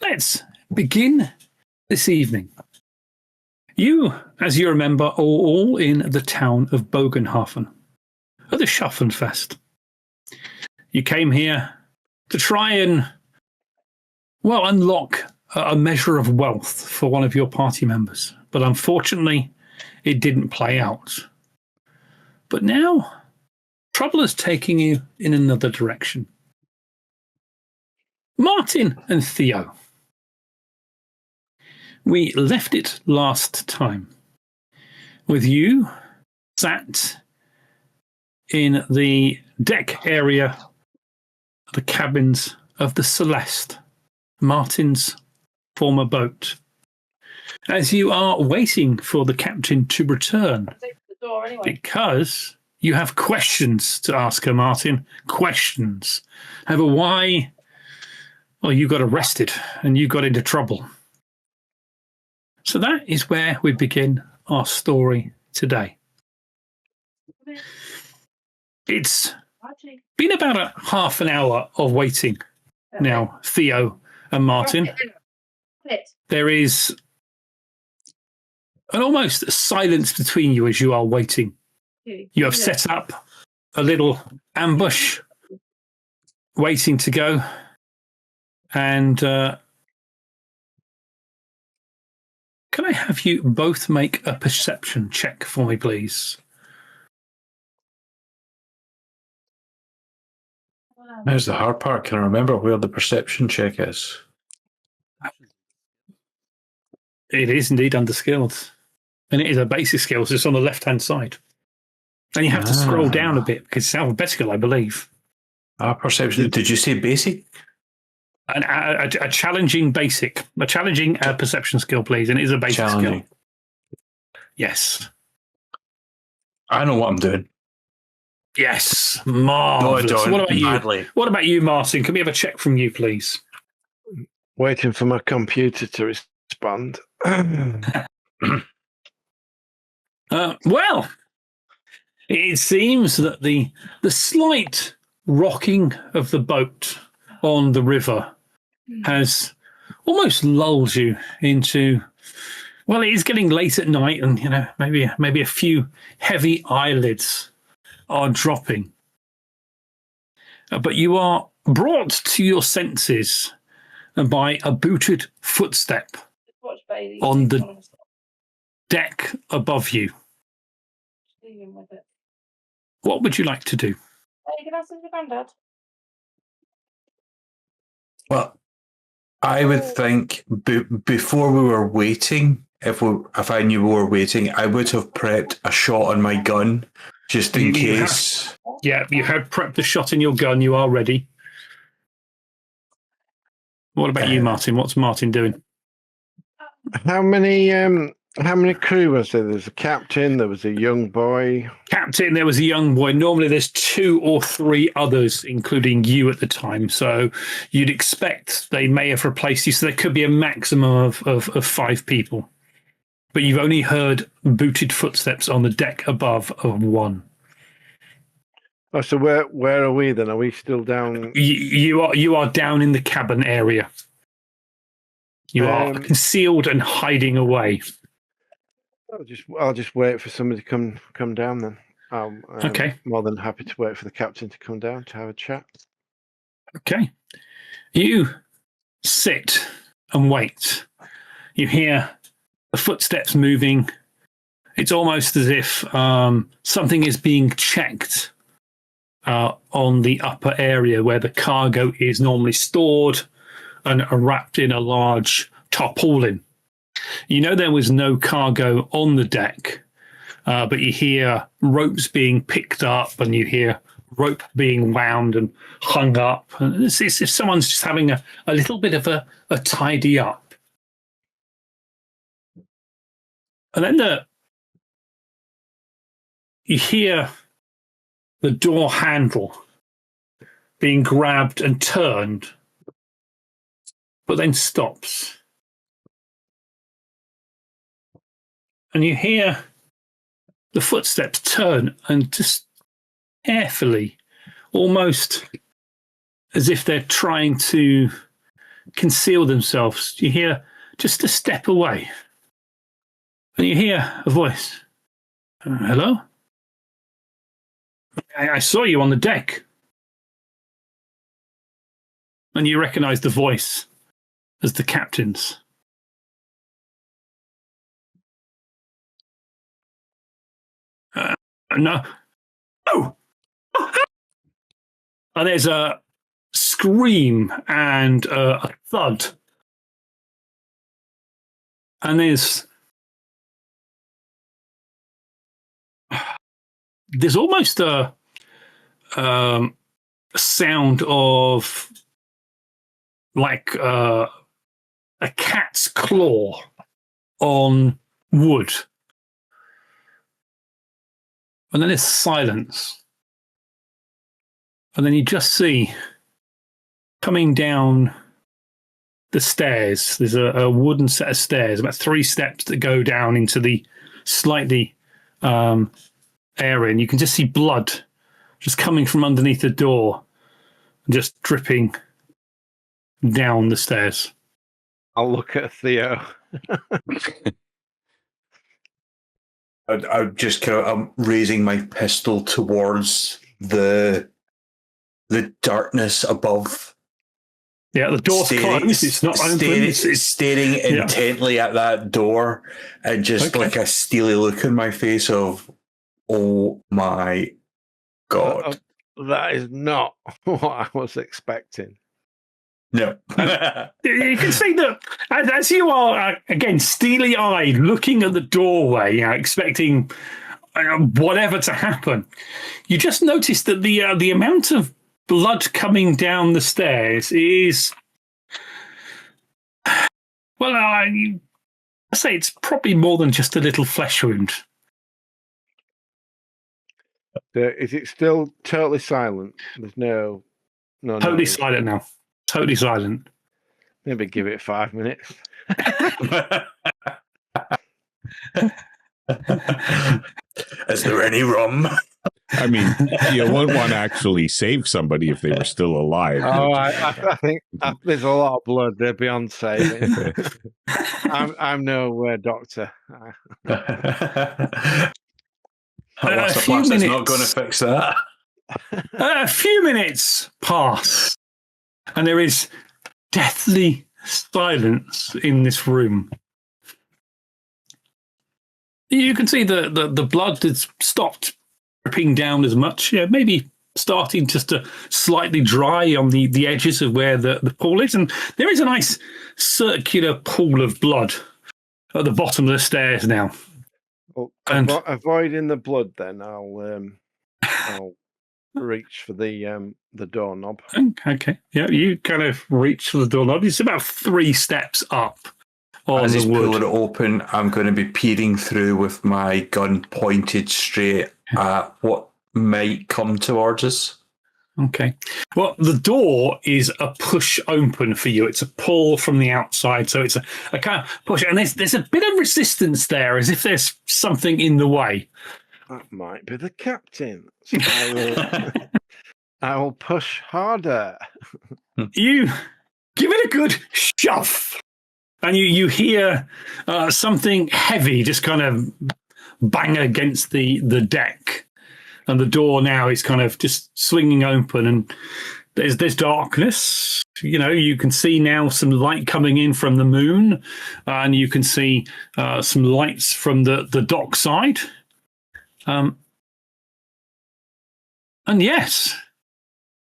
let's begin this evening. You, as you remember, are all in the town of Bogenhafen at the Schaffenfest. You came here to try and, well, unlock a measure of wealth for one of your party members. But unfortunately, it didn't play out. But now, trouble is taking you in another direction. Martin and Theo. We left it last time with you sat in the deck area of the cabins of the Celeste, Martin's former boat, as you are waiting for the captain to return. Anyway. Because you have questions to ask her, Martin. Questions. Over why, well, you got arrested and you got into trouble. So that is where we begin our story today. It's been about a half an hour of waiting now, Theo and Martin. There is an almost silence between you as you are waiting. You have set up a little ambush waiting to go. And can I have you both make a perception check for me, please? There's the hard part. Can I remember where the perception check is? It is indeed under skills. And it is a basic skills. It's on the left-hand side. And you have to scroll down a bit because it's alphabetical, I believe. Perception. Did you say basic? A challenging basic. A challenging perception skill, please. And it is a basic skill. Yes. I know what I'm doing. Yes. Marvelous. No, I don't. What about you? Badly. What about you, Martin? Can we have a check from you, please? Waiting for my computer to respond. Well, it seems that the slight rocking of the boat on the river has almost lulled you into, well, it is getting late at night, and you know maybe a few heavy eyelids are dropping. But you are brought to your senses by a booted footstep on the deck above you. What would you like to do? You can ask your granddad. Well, I would think before we were waiting, if I knew we were waiting, I would have prepped a shot on my gun just in case. You have prepped the shot in your gun. You are ready. What about you, Martin? What's Martin doing? How many crew was there? There's a captain, there was a young boy. Captain, there was a young boy. Normally there's 2 or 3 others, including you at the time. So you'd expect they may have replaced you. So there could be a maximum of 5 people. But you've only heard booted footsteps on the deck above of 1. Oh, so where are we then? Are we still down? You are down in the cabin area. You are concealed and hiding away. I'll just wait for somebody to come down then. Okay. More than happy to wait for the captain to come down to have a chat. Okay. You sit and wait. You hear the footsteps moving. It's almost as if something is being checked on the upper area where the cargo is normally stored and wrapped in a large tarpaulin. You know there was no cargo on the deck, but you hear ropes being picked up and you hear rope being wound and hung up. And it's as if someone's just having a little bit of a tidy up. And then you hear the door handle being grabbed and turned, but then stops. And you hear the footsteps turn and just carefully, almost as if they're trying to conceal themselves, you hear just a step away. And you hear a voice. Hello? I saw you on the deck. And you recognize the voice as the captain's. No. Oh! And there's a scream and a thud. And there's almost a sound of like a cat's claw on wood. And then there's silence. And then you just see coming down the stairs, there's a wooden set of stairs, about 3 steps that go down into the slightly area. And you can just see blood just coming from underneath the door, just dripping down the stairs. I'll look at Theo. I'm just kind of raising my pistol towards the darkness above. Yeah, the door's closed. It's not open. Staring intently at that door, and just like a steely look in my face of, oh my God. That is not what I was expecting. No. You can see that as you are, again, steely-eyed, looking at the doorway, expecting whatever to happen, you just notice that the amount of blood coming down the stairs is, well, I say it's probably more than just a little flesh wound. Is it still totally silent? There's no Totally silent now. Totally silent. Maybe give it 5 minutes. Is there any rum? I mean, you wouldn't want to actually save somebody if they were still alive. Oh, I think there's a lot of blood there beyond saving. I'm no doctor. A few minutes. Not going to fix that. A few minutes pass, and there is deathly silence in this room. You can see the blood has stopped dripping down as much. Yeah, maybe starting just to slightly dry on the edges of where the pool is. And there is a nice circular pool of blood at the bottom of the stairs now. Well, avoiding the blood, then I'll reach for the doorknob. Okay. Yeah, you kind of reach for the doorknob. It's about 3 steps up. As he's pulling it open, I'm going to be peering through with my gun pointed straight at what might come towards us. Okay. Well, the door is a push open for you. It's a pull from the outside, so it's a kind of push. And there's a bit of resistance there, as if there's something in the way. That might be the captain. So I will push harder. You give it a good shove. And you hear something heavy just kind of bang against the deck. And the door now is kind of just swinging open. And there's darkness. You can see now some light coming in from the moon. And you can see some lights from the dock side. And yes.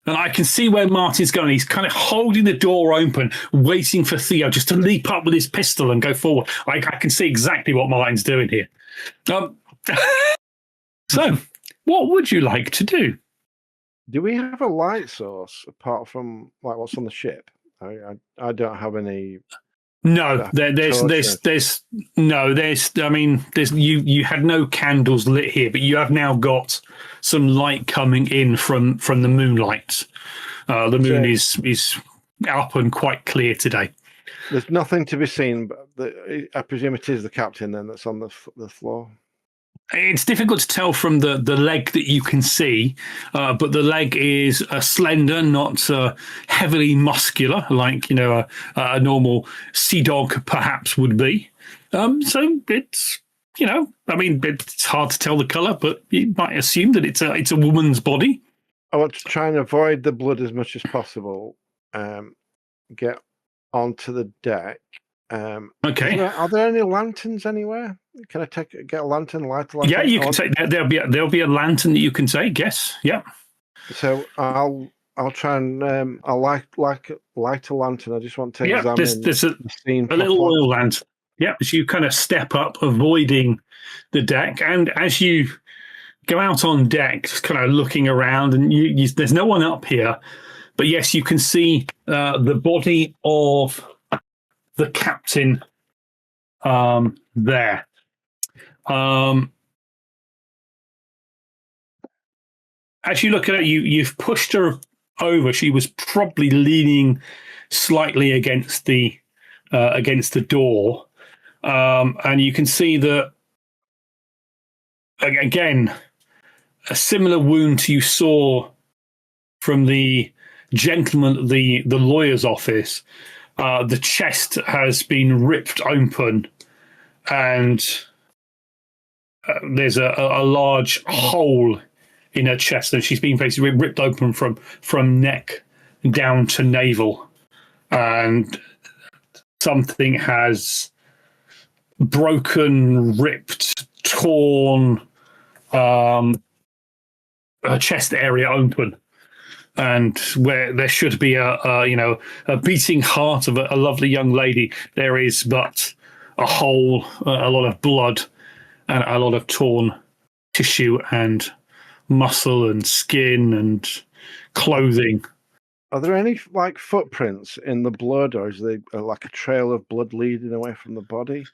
And I can see where Martin's going. He's kind of holding the door open, waiting for Theo just to leap up with his pistol and go forward. I can see exactly what Martin's doing here. So, what would you like to do? Do we have a light source apart from like what's on the ship? I don't have any. No, there's you had no candles lit here, but you have now got some light coming in from the moonlight. The moon is up and quite clear today. There's nothing to be seen, but I presume it is the captain then that's on the floor. It's difficult to tell from the leg that you can see, but the leg is slender, not heavily muscular, like a normal sea dog perhaps would be. So it's it's hard to tell the color, but you might assume that it's a woman's body. I want to try and avoid the blood as much as possible. Get onto the deck. Okay. Are there any lanterns anywhere? Can I get a lantern, light a lantern? Yeah, you can take. There'll be a lantern that you can take. Yes. Yeah. So I'll try and I'll light a lantern. I just want to examine there's a the scene. A little oil lantern. Yeah. So you kind of step up, avoiding the deck, and as you go out on deck, just kind of looking around, and there's no one up here, but yes, you can see the body of the captain there. As you look at it, you've pushed her over. She was probably leaning slightly against the door, and you can see that again, a similar wound you saw from the gentleman at the lawyer's office. The chest has been ripped open, and there's a large hole in her chest, and she's been basically ripped open from neck down to navel, and something has broken, ripped, torn her chest area open. And where there should be a beating heart of a lovely young lady, there is but a hole, a lot of blood, and a lot of torn tissue and muscle and skin and clothing. Are there any footprints in the blood, or is there like a trail of blood leading away from the body?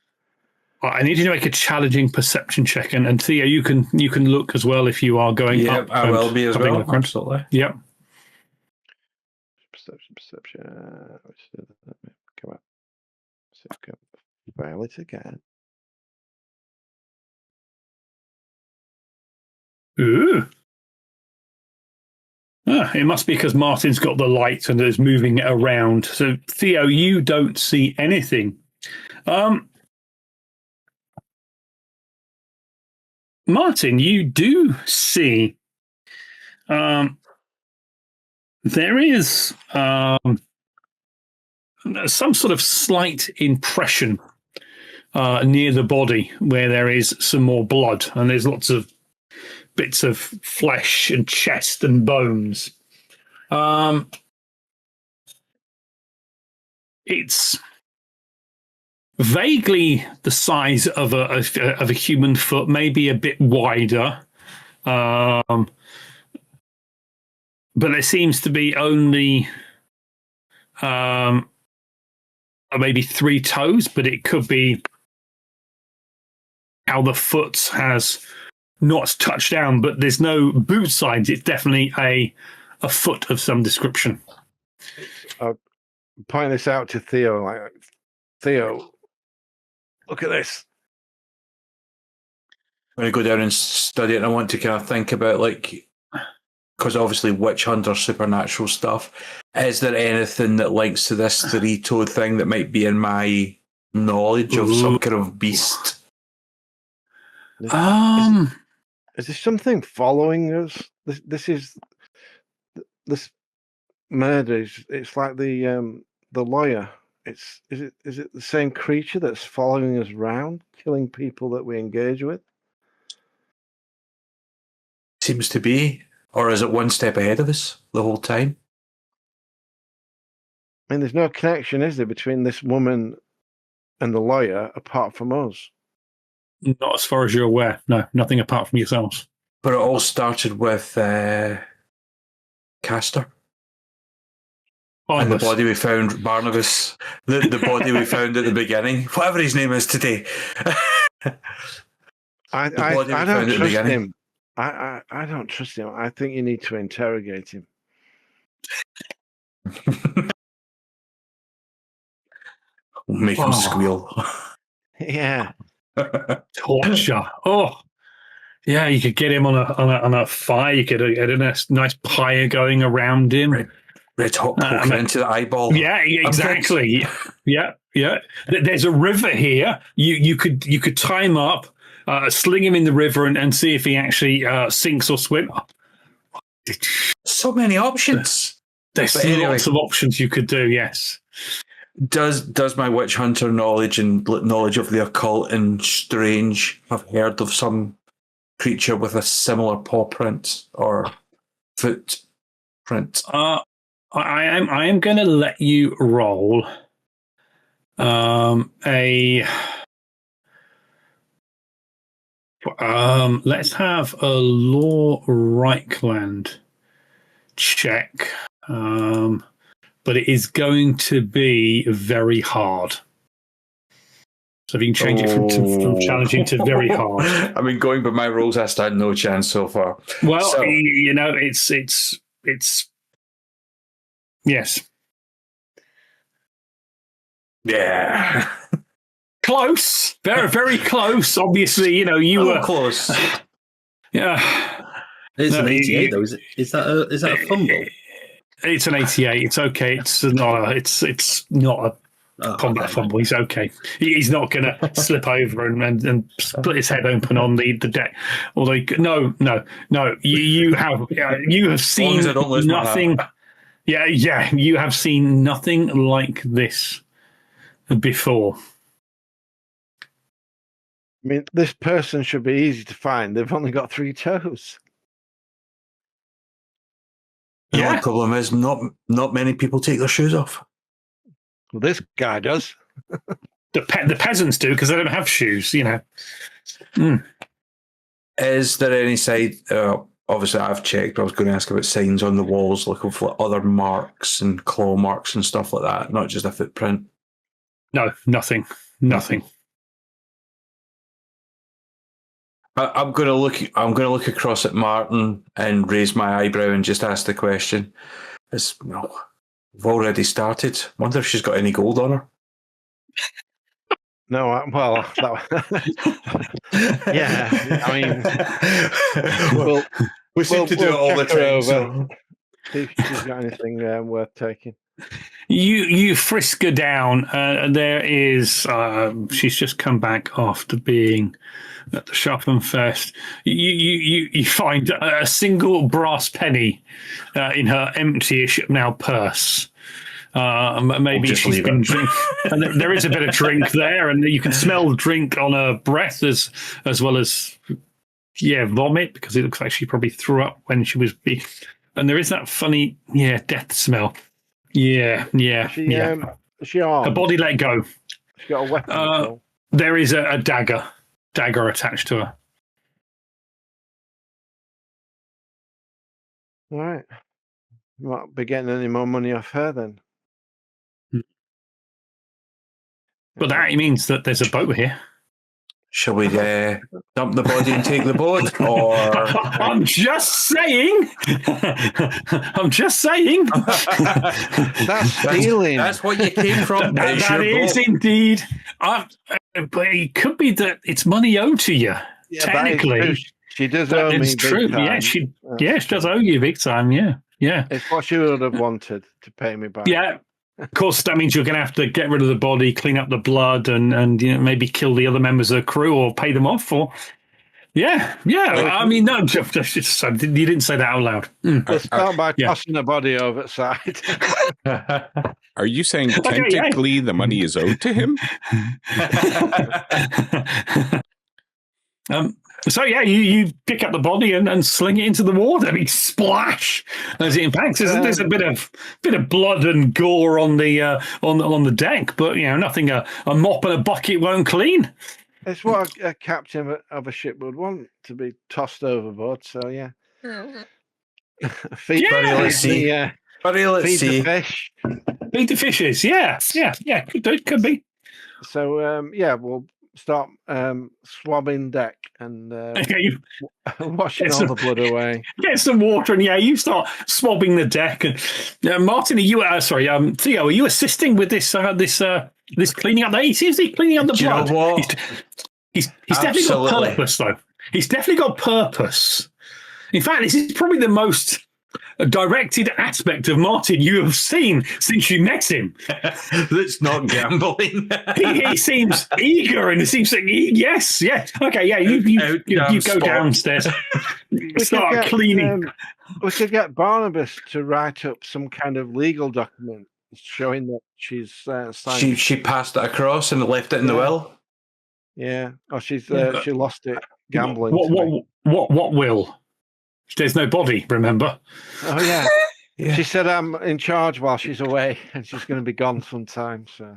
I need you to make a challenging perception check, and Theo, you can look as well if you are going up. I will be as well. Absolutely. Yep. Perception. Come on. See if I can fail it again. Ooh. It must be because Martin's got the light and is moving it around. So, Theo, you don't see anything. Martin, you do see there is some sort of slight impression near the body where there is some more blood, and there's lots of bits of flesh and chest and bones. It's vaguely the size of a human foot, maybe a bit wider. But there seems to be only maybe 3 toes, but it could be how the foot has not touched down, but there's no boot signs. It's definitely a foot of some description. I'll point this out to Theo, like, Theo, look at this. I'm going to go down and study it, and I want to kind of think about, because obviously witch hunter, supernatural stuff. Is there anything that links to this 3-toed thing that might be in my knowledge of some kind of beast? Is there something following us? This murder. It's like the lawyer. Is it the same creature that's following us around, killing people that we engage with? Seems to be. Or is it one step ahead of us the whole time? I mean, there's no connection, is there, between this woman and the lawyer apart from us? Not as far as you're aware. No, nothing apart from yourselves. But it all started with Castor. And the body we found, Barnabas, the body we found at the beginning, whatever his name is today. I don't trust him. I don't trust him. I think you need to interrogate him. Make him squeal. Yeah. Torture. Oh. Yeah, you could get him on a fire. You could get a nice pyre going around him. Red hot poking into the eyeball. Yeah, exactly. Yeah. There's a river here. You could tie him up, sling him in the river, and see if he actually sinks or swims. So many options. There's lots of options you could do. Yes. Does my witch hunter knowledge and knowledge of the occult and strange have heard of some creature with a similar paw print or footprint? I am going to let you roll let's have a law Reichland check, but it is going to be very hard. So if you can change it from challenging to very hard. I mean, going by my rules, I stand no chance so far. Well, so, it's yes. Yeah. Close. Very, very close. Obviously, you were close. Yeah. It's an 88 though. Is that a fumble? It's an 88. It's okay. It's not a combat fumble. He's okay. He's not going to slip over and split his head open on the deck. Although no. You have seen nothing. Yeah. You have seen nothing like this before. I mean, this person should be easy to find. They've only got 3 toes. The only problem is not many people take their shoes off. Well, this guy does. The peasants do because they don't have shoes, Is there any side? Obviously, I've checked. I was going to ask about signs on the walls, looking for other marks and claw marks and stuff like that, not just a footprint. No, nothing. I'm going to look across at Martin and raise my eyebrow and just ask the question: we've already started. Wonder if she's got any gold on her. No, yeah. I mean, we seem to do it all the time. So. See if she's got anything worth taking. You frisk her down. There is. She's just come back after being at the Sharpenfest. You find a single brass penny in her empty-ish now purse. Maybe she's been drinking. And there is a bit of drink there, and you can smell drink on her breath as well as vomit, because it looks like she probably threw up when she was being. And there is that funny death smell. Yeah. Is she armed? Her body let go. She got a weapon. There is a dagger attached to her. All right. You won't be getting any more money off her then. But that means that there's a boat here. Shall we dump the body and take the boat? Or I'm just saying. That's stealing. That's what you came from. That is indeed. But it could be that it's money owed to you. Yeah, technically, she does owe me. It's true. Big time. Yeah, she does owe you big time. Yeah. It's what she would have wanted to pay me back. Yeah. Of course, that means you're going to have to get rid of the body, clean up the blood, and maybe kill the other members of the crew or pay them off. Or I mean, no, you didn't say that out loud. Let's start by tossing the body over the side. Are you saying technically the money is owed to him? So you pick up the body and sling it into the water. I mean, splash as it impacts. There's a bit of blood and gore on the deck, but nothing a mop and a bucket won't clean. It's what a captain of a ship would want, to be tossed overboard. So feed the fish. Feed the fishes. Yeah. Could be. So we'll start swabbing deck and washing all the blood away. Get some water and you start swabbing the deck. And Martin, are you? Theo, are you assisting with this cleaning up? He seems to be cleaning up the blood. You know what? He's definitely got purpose though. He's definitely got purpose. In fact, this is probably the most directed aspect of Martin you have seen since you met him. That's not gambling. He seems eager, and it seems like yes. Okay, yeah, you go downstairs, start cleaning. We could get Barnabas to write up some kind of legal document showing that she's signed. She passed it across and left it in the will. Yeah, or she lost it gambling. What will? There's no body, remember? Oh yeah. Yeah. She said I'm in charge while she's away, and she's going to be gone sometime. So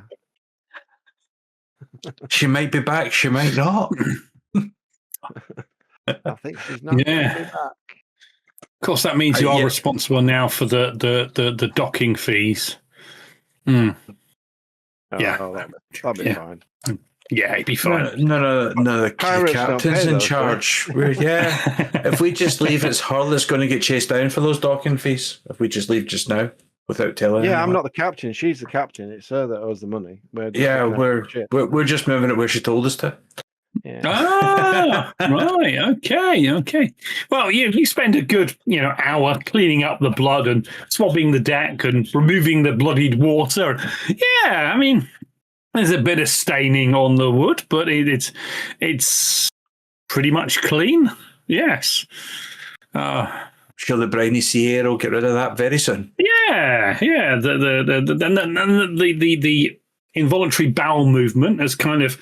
she might be back. She might not. I think she's not going to be back. Of course, that means you are responsible now for the docking fees. Oh, that'll be fine. Yeah, it'd be fine. No. The captain's in charge. If we just leave, it's her that's going to get chased down for those docking fees. If we just leave just now without telling. Yeah, I'm not the captain. She's the captain. It's her that owes the money. We're just moving it where she told us to. Yeah. Right. Okay. Well, you spend a good hour cleaning up the blood and swabbing the deck and removing the bloodied water. Yeah, I mean, there's a bit of staining on the wood, but it's pretty much clean. Yes. Sure, the briny sea air will get rid of that very soon. Yeah. The involuntary bowel movement has kind of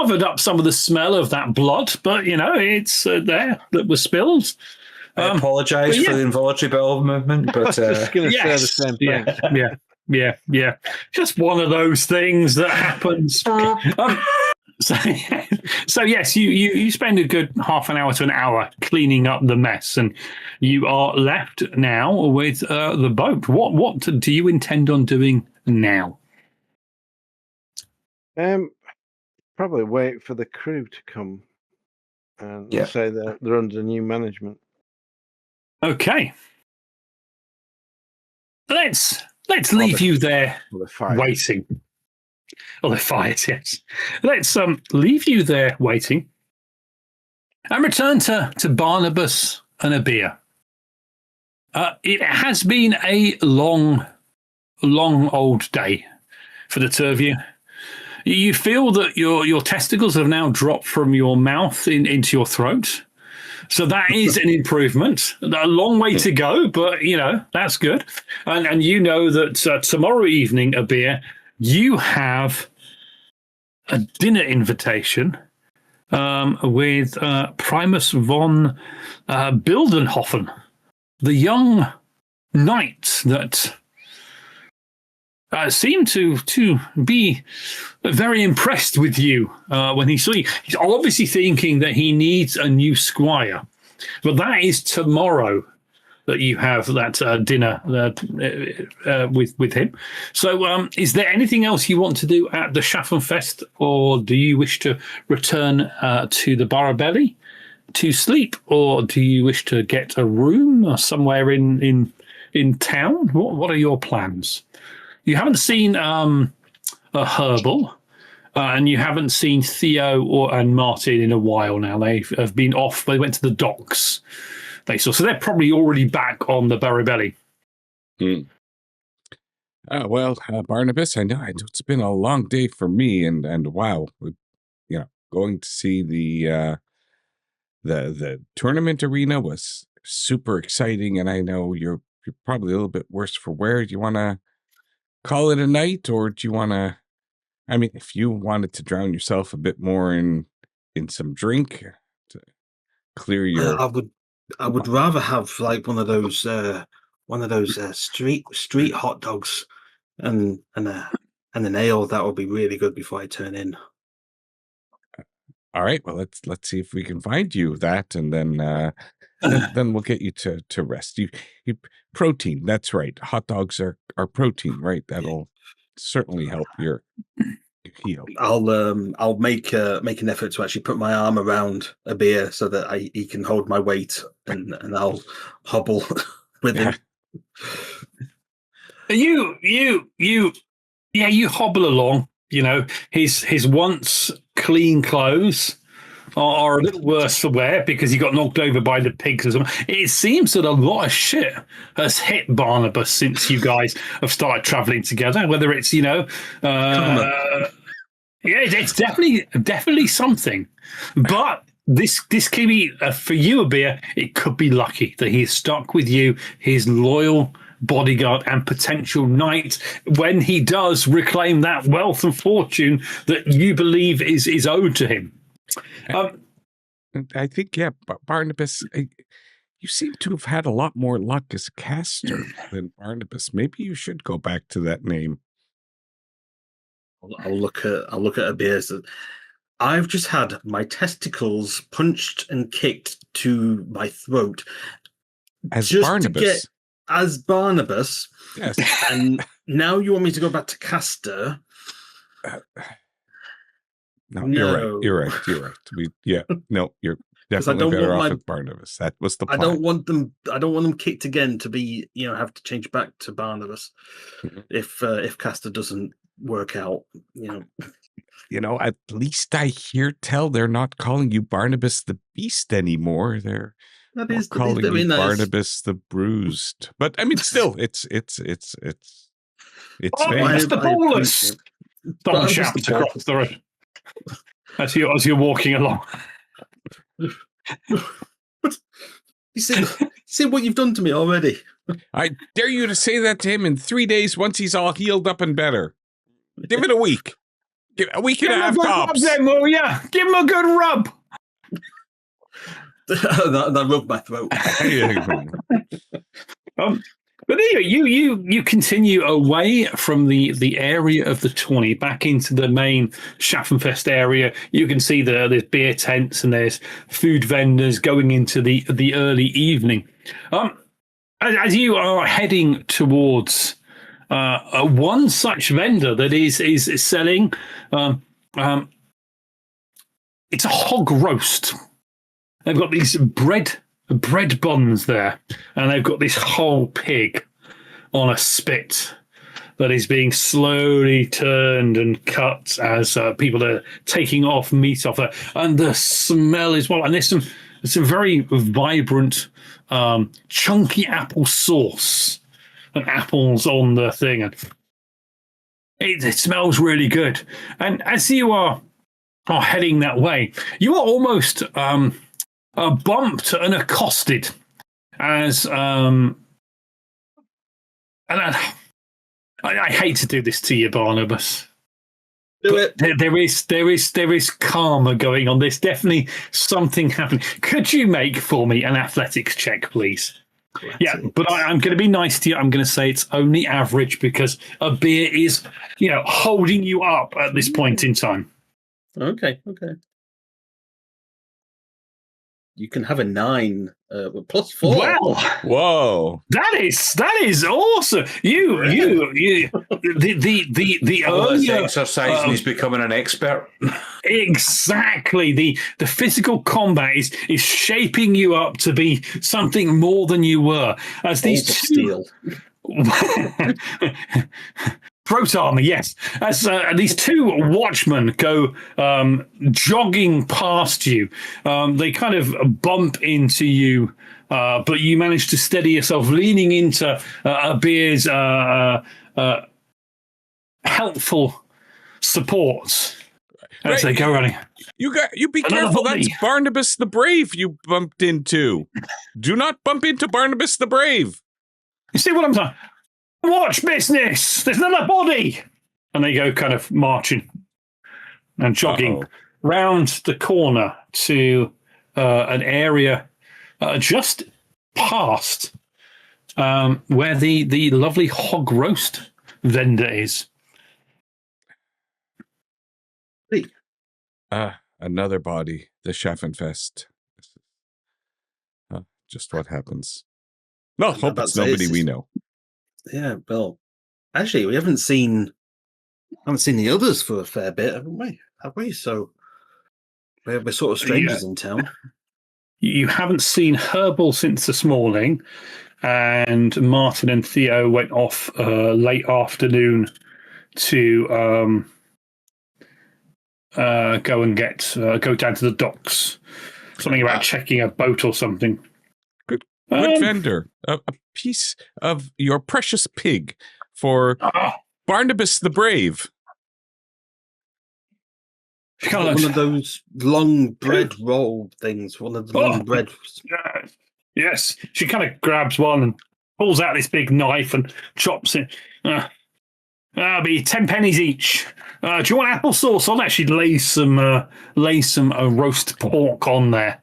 covered up some of the smell of that blood, but it's there that was spilled. I apologise for the involuntary bowel movement, but just going to say the same thing. Yeah. Just one of those things that happens. So yes, you spend a good half an hour to an hour cleaning up the mess, and you are left now with the boat. What do you intend on doing now? Probably wait for the crew to come and say they're under new management. Okay. Let's leave you there waiting. Oh, they're fired, yes. Let's leave you there waiting and return to Barnabas and a beer. It has been a long old day for the two of you. You feel that your testicles have now dropped from your mouth into your throat. So that is an improvement. A long way to go, but, that's good. And you know that tomorrow evening, a beer, you have a dinner invitation with Primus von Bildenhofen, the young knight that seemed to be very impressed with you when he saw you. He's obviously thinking that he needs a new squire, but that is tomorrow that you have that dinner with him. So is there anything else you want to do at the Schaffenfest, or do you wish to return to the Barabelli to sleep, or do you wish to get a room somewhere in town? What are your plans? You haven't seen a Herbal, and you haven't seen Theo and Martin in a while now. They have been off. They went to the docks. So they're probably already back on the Barabelli. Barnabas, I know it's been a long day for me, and wow, going to see the tournament arena was super exciting, and I know you're probably a little bit worse for wear. Do you want to call it a night, or do you want to? I mean, if you wanted to drown yourself a bit more in some drink to clear your. I would rather have like one of those street hot dogs and an ale. That would be really good before I turn in. All right, well let's see if we can find you that, and then we'll get you to rest. You protein. That's right. Hot dogs are protein, right? That'll certainly help your heal. I'll make an effort to actually put my arm around a beer so that he can hold my weight, and I'll hobble with him. You hobble along. His once clean clothes are a little worse for wear because he got knocked over by the pigs as well. It seems that a lot of shit has hit Barnabas since you guys have started traveling together. Whether it's yeah, it's definitely something. But this could be for you, a beer. It could be lucky that he's stuck with you, his loyal bodyguard and potential knight, when he does reclaim that wealth and fortune that you believe is owed to him. I think, yeah, Barnabas, you seem to have had a lot more luck as a caster than Barnabas. Maybe you should go back to that name. I'll look at a beer. I've just had my testicles punched and kicked to my throat As just Barnabas. as Barnabas, Yes. and now you want me to go back to caster? No, No. you're right. You're definitely don't better want off my- with Barnabas. That was the I plan. don't want them kicked again to be, have to change back to Barnabas Mhm. if caster doesn't work out. At least I hear tell they're not calling you Barnabas the Beast anymore. They're That more is calling very you nice. Barnabas the Bruised. But I mean, still, it's Oh, vague. Mr. I Paulus! appreciate Someone Barnabas shouts the across the road as you're walking along. You see what you've done to me already. I dare you to say that to him in 3 days once he's all healed up and better. Give it a week. A week and a half good rub tops. then, will ya? Give him a good rub. that rubbed my throat. But anyway, you continue away from the area of the tourney back into the main Schaffenfest area. You can see there's beer tents and there's food vendors going into the early evening. As you are heading towards one such vendor that is selling, it's a hog roast. They've got these bread buns there, and they've got this whole pig on a spit that is being slowly turned and cut as people are taking off meat off it. And the smell is and there's some very vibrant, chunky apple sauce and apples on the thing, and it smells really good. And as you are heading that way, you are almost bumped and accosted as and I hate to do this to you, Barnabas. Do it. There is karma going on. There's definitely something happening. Could you make for me an athletics check, please? Yeah, but I'm going to be nice to you. I'm going to say it's only average because a beer is, holding you up at this point in time. Okay. You can have a 9 plus 4. Wow. Whoa. That is awesome. The All this earlier exercise and he's becoming an expert. exactly the physical combat is shaping you up to be something more than you were. As these steel. Throat armor, yes. As these two watchmen go jogging past you, they kind of bump into you, but you manage to steady yourself, leaning into a beer's helpful support as they go running. You be Another careful. body. That's Barnabas the Brave you bumped into. Do not bump into Barnabas the Brave. You see what I'm saying? Watch business. There's another body, and they go kind of marching and jogging round the corner to an area just past where the lovely hog roast vendor is. Another body. The Schaffenfest. Just what happens. No, hope it's nobody we know. Yeah, well, actually, we haven't seen the others for a fair bit, haven't we? So we're sort of strangers in town. You haven't seen Herbal since this morning, and Martin and Theo went off late afternoon to go and go down to the docks. Something about checking a boat or something. Good vendor. A piece of your precious pig for Barnabas the Brave. One of those long bread roll things. One of the long bread. Yes. She kind of grabs one and pulls out this big knife and chops it. That'll be 10 pennies each. Do you want applesauce on that? She'd lay some roast pork on there.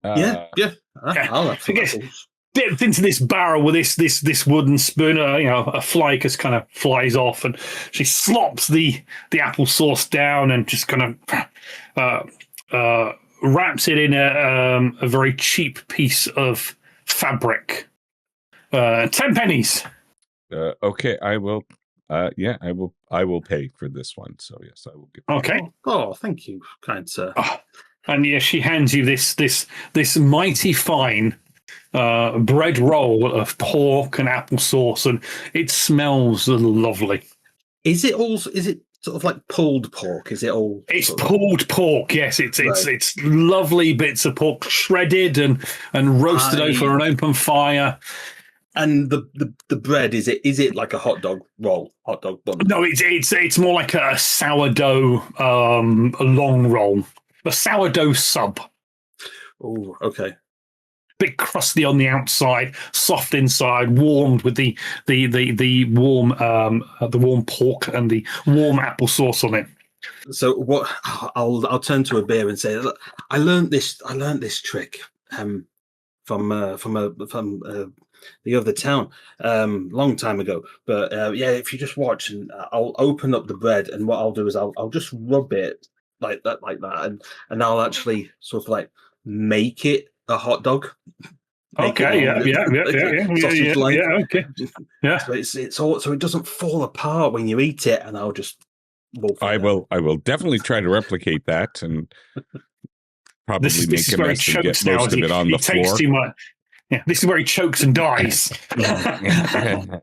Yeah. I'll have some apples. Dipped into this barrel with this wooden spoon. A fly just kind of flies off, and she slops the applesauce down and just kind of wraps it in a very cheap piece of fabric. 10 pennies. Okay, I will. I will pay for this one. So yes, I will give. Okay. Oh, thank you, kind sir. And yes, she hands you this mighty fine bread roll of pork and applesauce, and it smells lovely. Is it sort of like pulled pork? Is it all? It's pulled pork. Yes, it's lovely bits of pork shredded and roasted over an open fire. And the bread, is it like a hot dog roll, hot dog bun? No, it's more like a sourdough long roll, a sourdough sub. Oh, okay. Bit crusty on the outside, soft inside, warmed with the warm pork and the warm applesauce on it. So what? I'll turn to a beer and say, look, I learned this trick from the other town long time ago. But if you just watch, and I'll open up the bread, and what I'll do is I'll just rub it like that, and I'll actually sort of like make it a hot dog. Okay, Sausage line. Yeah, okay. Yeah. So it's all, so it doesn't fall apart when you eat it, and I'll just. I will definitely try to replicate that, and probably make a mess and get most of it on the floor. Takes too much. Yeah, this is where he chokes and dies. The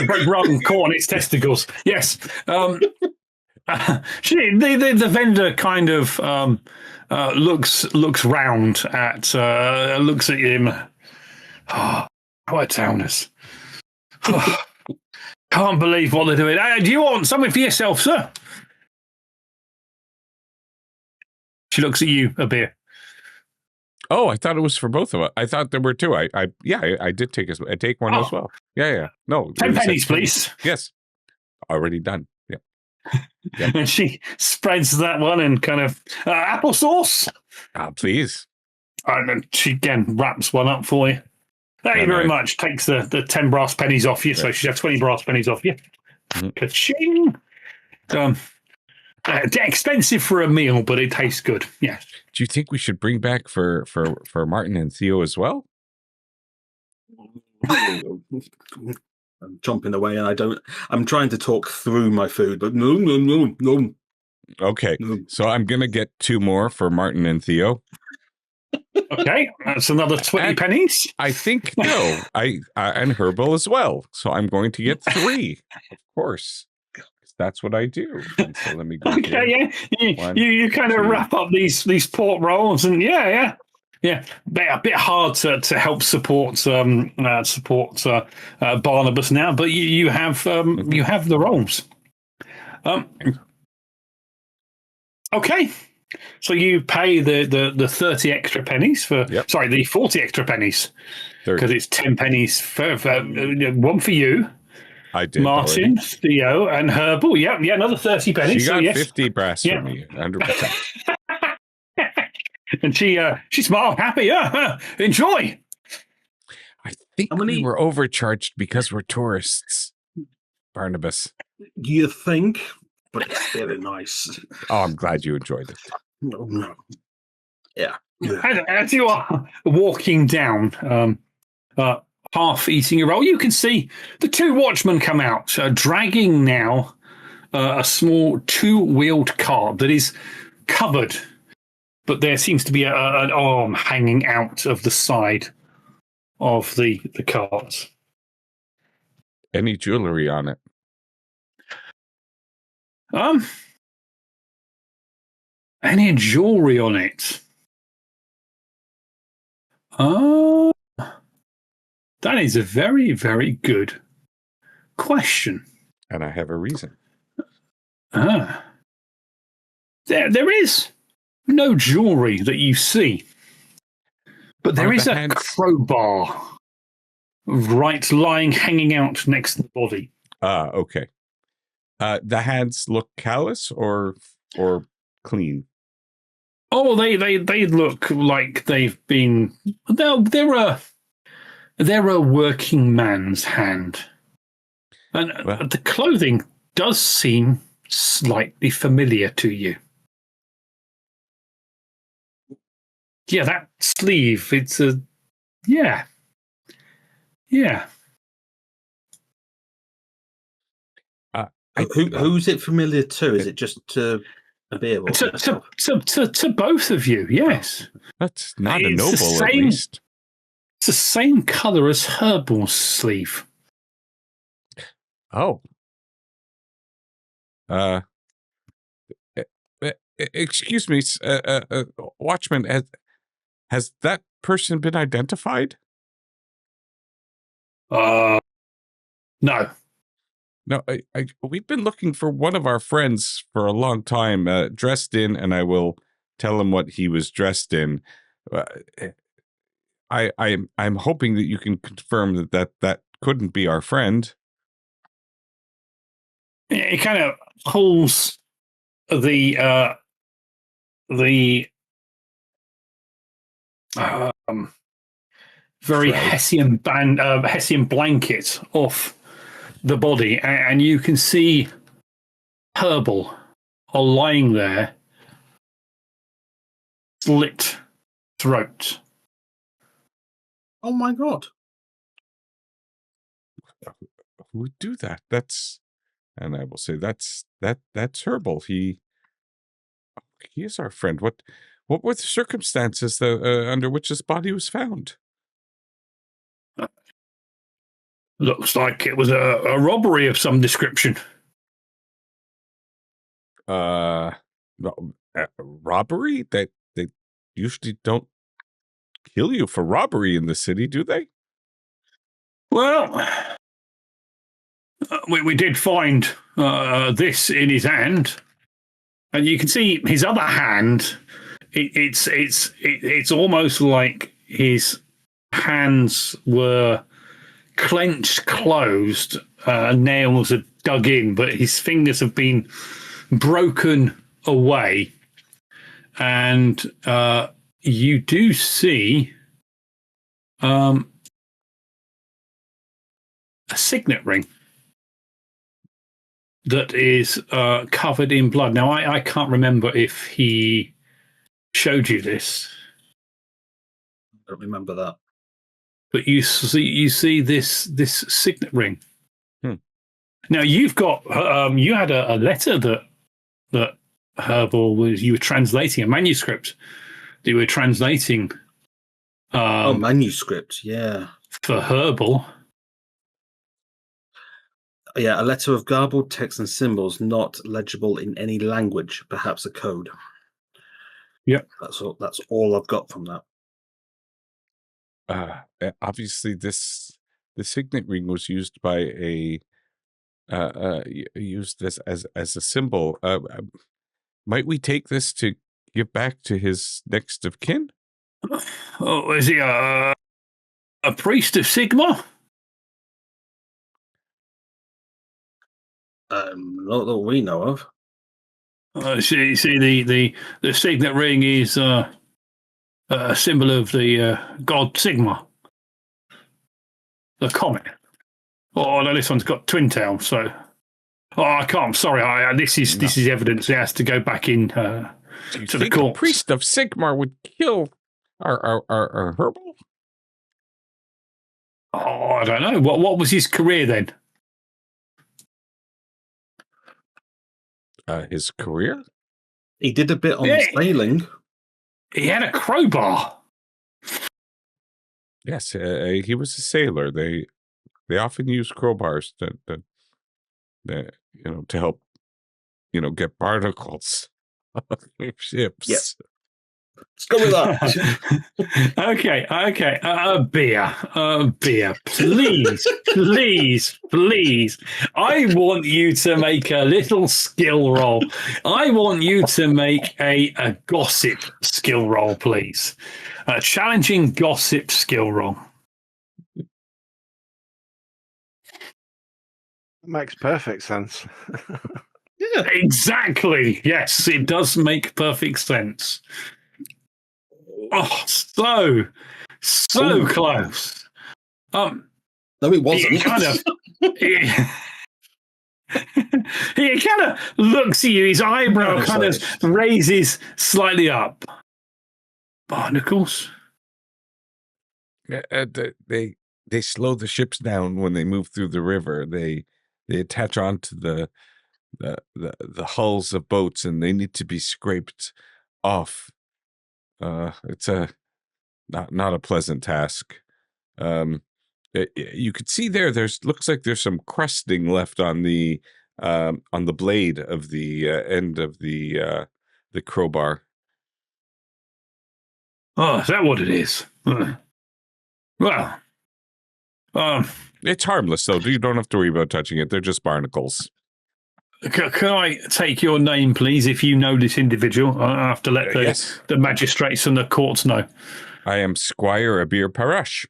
bread run caught on its testicles. Yes. The vendor kind of looks round at looks at him. What towners! Can't believe what they're doing. Do you want something for yourself, sir? She looks at you a bit. Oh, I thought it was for both of us. I thought there were two. I did take I take one as well. Yeah. No, 10 pennies, please. Yes, already done. Yeah. And she spreads that one and kind of applesauce. Please. And then she again wraps one up for you. Thank you very much. Takes the 10 brass pennies off you, so she'd have 20 brass pennies off you. Mm-hmm. Ka-ching! Expensive for a meal, but it tastes good. Yeah. Do you think we should bring back for Martin and Theo as well? I'm chomping away, and I'm trying to talk through my food, but no. Okay, so I'm gonna get 2 more for Martin and Theo. Okay, that's another 20 pennies. I think and Herbal as well. So I'm going to get 3, of course. That's what I do. And so let me go. Okay, yeah. You kind of wrap up these pork rolls, and yeah. A bit hard to help support Barnabas now, but you have the rolls. Okay, so you pay the 30 extra pennies for the 40 extra pennies because it's 10 pennies for one for you. I did. Martin, already. Theo, and Herbal. Yeah, another 30 pennies. She got 50 brass for me, 100%. And she smiled, happy. Yeah, enjoy. I think we were overcharged because we're tourists, Barnabas. You think? But it's very nice. Oh, I'm glad you enjoyed it. No. Yeah. As you are walking down, half eating a roll, you can see the 2 watchmen come out, dragging now a small 2-wheeled cart that is covered, but there seems to be an arm hanging out of the side of the cart. Any jewelry on it? Any jewelry on it? That is a very, very good question. And I have a reason. There is no jewelry that you see, but there is a crowbar hanging out next to the body. Okay. The hands look callous or clean? Oh, they look like they've been. They're a working man's hand, and the clothing does seem slightly familiar to you. Yeah, that sleeve. It's a yeah. Who's it familiar to? Is it just to a beer? To both of you, yes. That's not a noble, at least. It's the same color as Herbal's sleeve. Oh. Excuse me, Watchman. Has that person been identified? No. No, we've been looking for one of our friends for a long time, dressed in, and I will tell him what he was dressed in. I'm hoping that you can confirm that couldn't be our friend. It kind of pulls the very Hessian blanket off the body, and you can see Herbal lying there, slit throat. Oh my god! Who would do that? And I will say that's Herbal. He is our friend. What were the circumstances under which his body was found? Looks like it was a robbery of some description. Robbery? They usually don't kill you for robbery in the city, do they? Well, we did find this in his hand, and you can see his other hand. It's almost like his hands were clenched closed, nails are dug in, but his fingers have been broken away, and you do see a signet ring that is covered in blood. Now, I can't remember if he showed you this. I don't remember that. But you see this signet ring. Now you've got you had a letter that Herbal you were translating, a manuscript that you were translating. Manuscript, yeah, for Herbal. Yeah, a letter of garbled text and symbols not legible in any language, perhaps a code. Yep. That's all I've got from that. Obviously, the signet ring was used by used this as a symbol. Might we take this to give back to his next of kin? Oh, is he a priest of Sigma? Not that we know of. See, the signet ring is a symbol of the god Sigma, the comet. Oh no, this one's got twin tails, so I can't. I'm sorry, this is evidence. It has to go back in to the court. A priest of Sigma would kill our Herbal? Oh, I don't know. What was his career then? His career? He did a bit on sailing. He had a crowbar. Yes, he was a sailor. They often use crowbars to help get barnacles off your ships. Yep. Let's go with that. Okay. Beer. Please. I want you to make a little skill roll. I want you to make a gossip skill roll, please. A challenging gossip skill roll. Makes perfect sense. Yeah. Exactly. Yes, it does make perfect sense. Oh, so Ooh. close. No, it wasn't. He kind of he kind of looks at you. His eyebrow kind of raises slightly up. Barnacles. They slow the ships down when they move through the river. They attach onto the hulls of boats, and they need to be scraped off. It's not a pleasant task. You could see looks like there's some crusting left on the blade of the end of the crowbar. Oh, is that what it is? Well, it's harmless though. You don't have to worry about touching it. They're just barnacles. Can I take your name, please, if you know this individual? I have to let the magistrates and the courts know. I am Squire Abir Parash.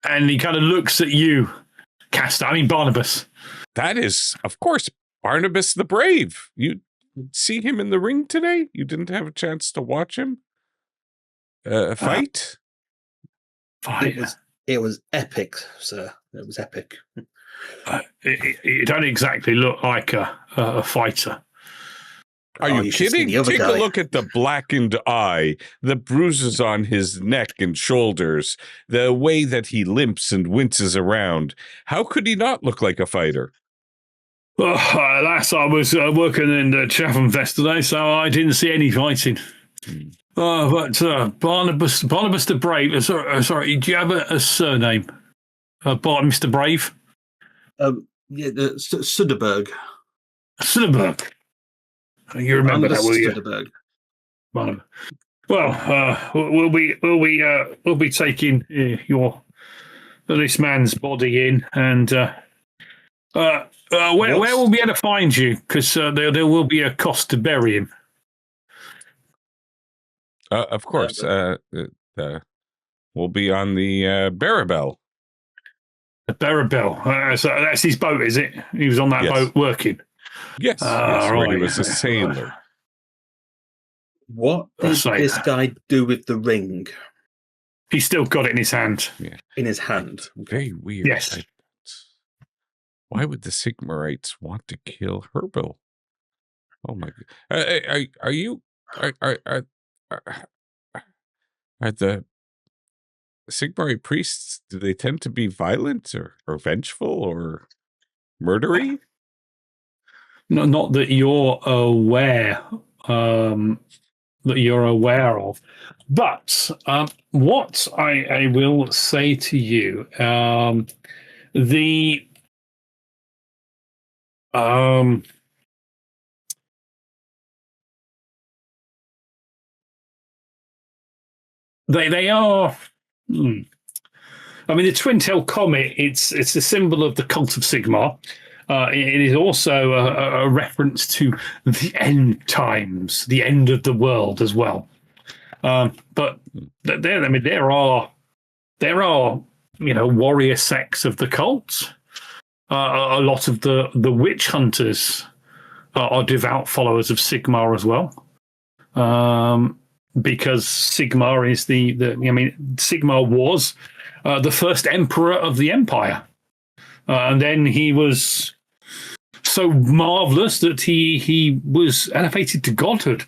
And he kind of looks at you, Barnabas. That is, of course, Barnabas the Brave. You see him in the ring today? You didn't have a chance to watch him fight? It was epic, sir. It was epic. You don't exactly look like a fighter. Are you kidding? Take a look at the blackened eye, the bruises on his neck and shoulders, the way that he limps and winces around. How could he not look like a fighter? Alas, I was working in the Chatham Fest today, so I didn't see any fighting. But Barnabas the Brave. Sorry, do you have a surname? Mr. Brave. Suderberg. Suderberg. You remember that, will you? Suderberg. Well, we'll be taking this man's body in, and where will we be able to find you? Because there will be a cost to bury him. Of course, we'll be on the Barabel. The Barabel. So that's his boat, is it? He was on that boat working. Yes, right. He was a sailor. What did this guy do with the ring? He's still got it in his hand. Yeah. In his hand. Very weird. Yes. Why would the Sigmarites want to kill Herbil? Oh my God! Are you? Are the Sigmarite priests? Do they tend to be violent or vengeful or murdery? No, not that you're aware. That you're aware of, but what I will say to you, they are. I mean, the Twin Tail Comet. It's a symbol of the cult of Sigmar. It is also a reference to the end times, the end of the world as well. But there are warrior sects of the cult. A lot of the witch hunters are devout followers of Sigmar as well. Because Sigmar is Sigmar was the first emperor of the empire. And then he was so marvelous that he was elevated to godhood.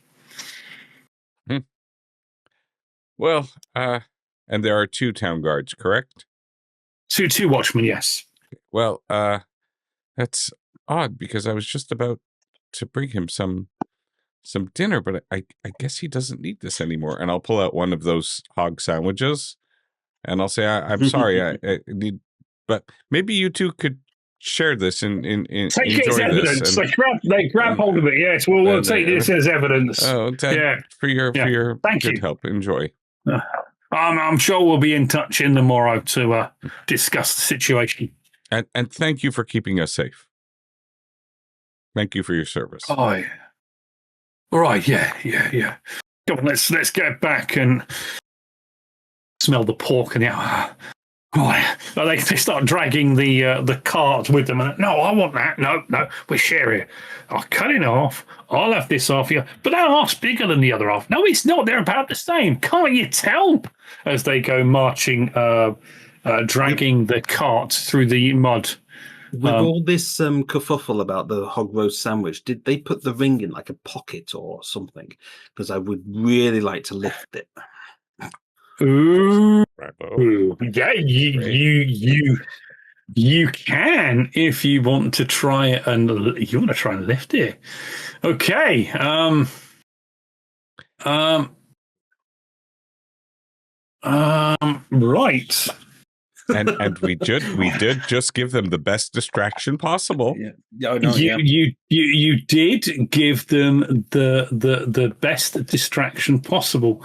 Well, and there are 2 town guards, correct? Two watchmen, yes. Well, that's odd because I was just about to bring him some dinner, but I guess he doesn't need this anymore. And I'll pull out one of those hog sandwiches, and I'll say, I'm sorry, I need. But maybe you two could share this and Take it as enjoy evidence. this. And, They grab hold of it. Yes, we'll take this as evidence. oh, Ted, for your Thank good you. help. Enjoy. I'm sure we'll be in touch in the morrow to discuss the situation. And thank you for keeping us safe. Thank you for your service. Oh, yeah. All right, yeah. Come on, let's get back and smell the pork and they start dragging the cart with them. And, no, I want that. No, we share it. I'll cut it off. I'll have this off you. But that half's bigger than the other half. No, it's not. They're about the same. Can't you tell? As they go marching, dragging the cart through the mud. With all this kerfuffle about the hog roast sandwich, did they put the ring in like a pocket or something? Because I would really like to lift it. Ooh, Bravo. yeah, you can if you want to try and lift it. Okay. Right. And we did just give them the best distraction possible. You did give them the best distraction possible.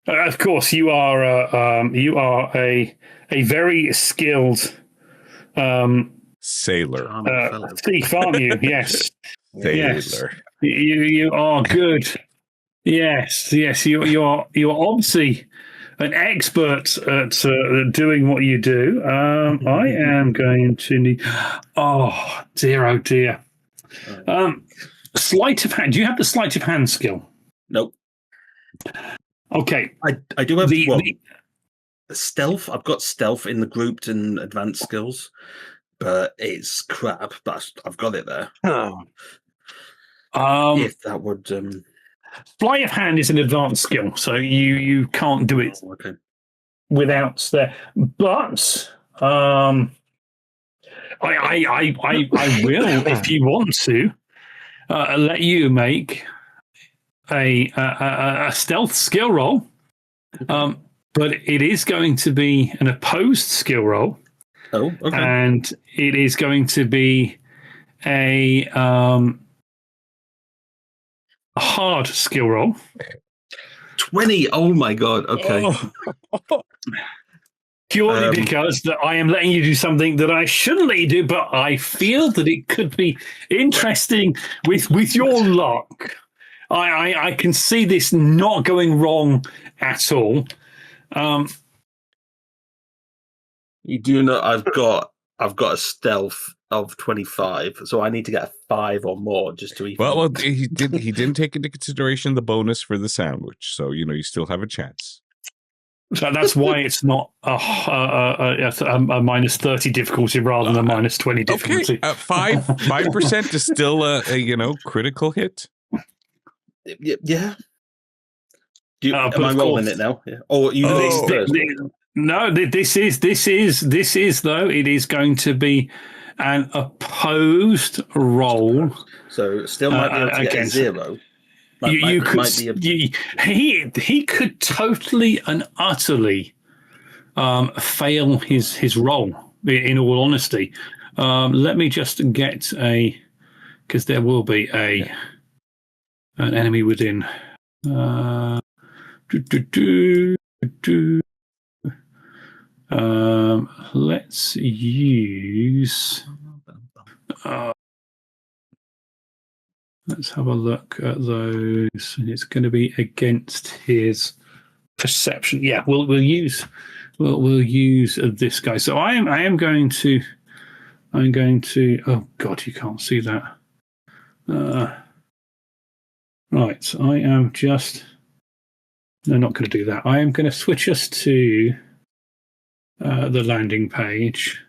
Of course, you are a very skilled Sailor. thief, aren't you? Yes. Sailor. You are good. Yes. You're obviously an expert at doing what you do. I am going to need. Oh dear. Sleight of hand. Do you have the sleight of hand skill? Nope. Okay. I do have the stealth. I've got stealth in the grouped and advanced skills, but it's crap. But I've got it there. If that would. Sleight of hand is an advanced skill, so you can't do it without there. But I will, if you want to, let you make a stealth skill roll. But it is going to be an opposed skill roll. Oh, okay. And it is going to be a hard skill roll. 20. Oh my god. Okay. Purely because that I am letting you do something that I shouldn't let you do, but I feel that it could be interesting with your luck. I can see this not going wrong at all. You do know I've got a stealth of 25, so I need to get a 5 or more just to even. Well, he didn't take into consideration the bonus for the sandwich, so you still have a chance. So that's why it's not a minus 30 difficulty rather than a minus 20 difficulty. Okay, 5% is still a critical hit. Yeah. Am I rolling it now? Yeah. Or you first? No, this is though it is going to be an opposed roll. So still might be able to get a 0. He could totally and utterly fail his roll. In all honesty, let me just get because there will be an enemy within. Let's use. Let's have a look at those. And it's going to be against his perception. Yeah, we'll use this guy. So I'm going to. Oh God, you can't see that. Right, I am just. No, not going to do that. I am going to switch us to the landing page,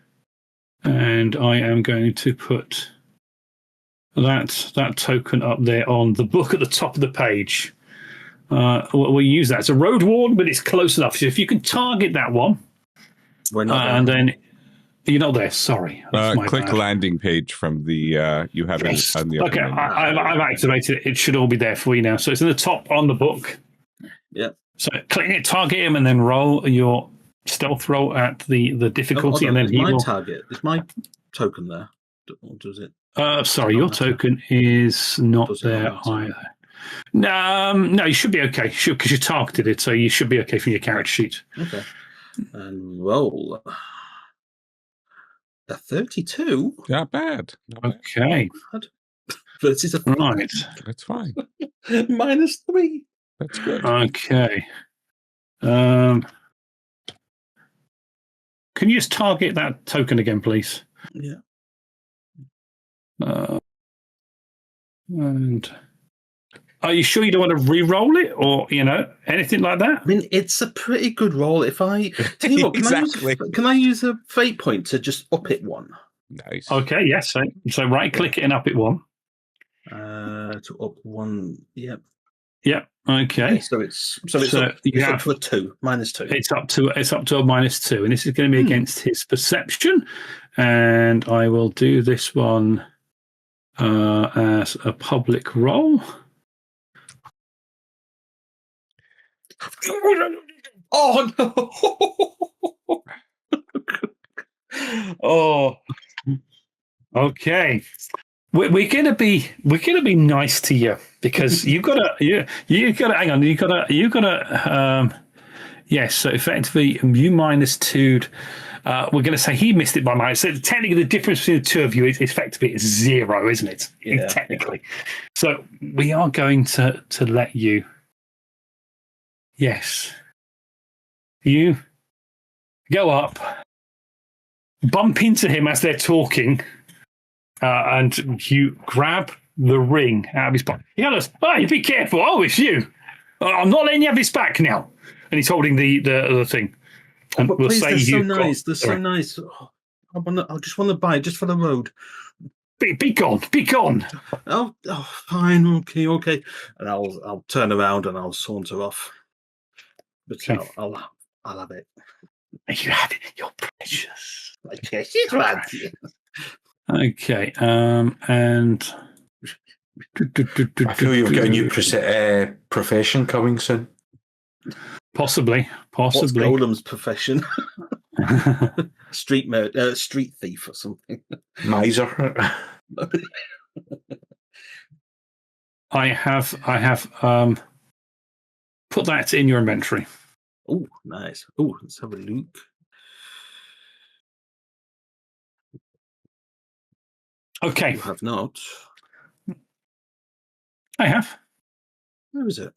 and I am going to put that token up there on the book at the top of the page. We'll use that. It's a road warden, but it's close enough. So if you can target that one, we're not and then you're not there. Sorry, click bad. Landing page from the you have it on the okay. I've activated it. It should all be there for you now. So it's in the top on the book. Yeah. So click it, target him, and then roll your stealth roll at the difficulty, hold and on, then is he my will. target. Is my token there? Or does it? Sorry, not your matter? token is not Does it not there matter? either. No, you should be okay. Because you targeted it, so you should be okay from your character sheet. Okay. And roll a 32. Not bad. Not bad. Okay, Versus a right. That's fine. -3. That's good. Okay. Can you just target that token again, please? Yeah. And are you sure you don't want to re-roll it, or anything like that? I mean, it's a pretty good roll. If I tell you what, Exactly. can I use a fate point to just up it one? Nice. Okay, yes. So right-click it and up it one. To up one. Yep. Yep. Okay. So it's So up, you it's up have- to a 2, -2. It's up to a -2, and this is going to be against his perception. And I will do this one as a public roll. Oh no! Oh, Okay. We're gonna be nice to you because you gotta hang on, you gotta yes, so effectively you -2'd. We're gonna say he missed it by minus. So technically the difference between the two of you is effectively 0, isn't it? Yeah. Technically. So we are going to let you. Yes. You go up, bump into him as they're talking. And you grab the ring out of his pocket. He goes, "Hey, be careful! Oh, it's you! I'm not letting you have this back now." And he's holding the thing. And but we'll please, say they're so you've got- nice. They're so nice. Oh, I just want to buy it just for the road. Be gone! Be gone! Oh, fine, okay. And I'll turn around and I'll saunter off. But Okay. I'll have it. You have it. You're precious. Okay, she's right. Okay. And I feel you've got a new profession coming soon. possibly. What's Golem's profession? Street thief or something. Miser. I have put that in your inventory. Oh, nice. Oh, let's have a look. Okay. You have not. I have. Where is it?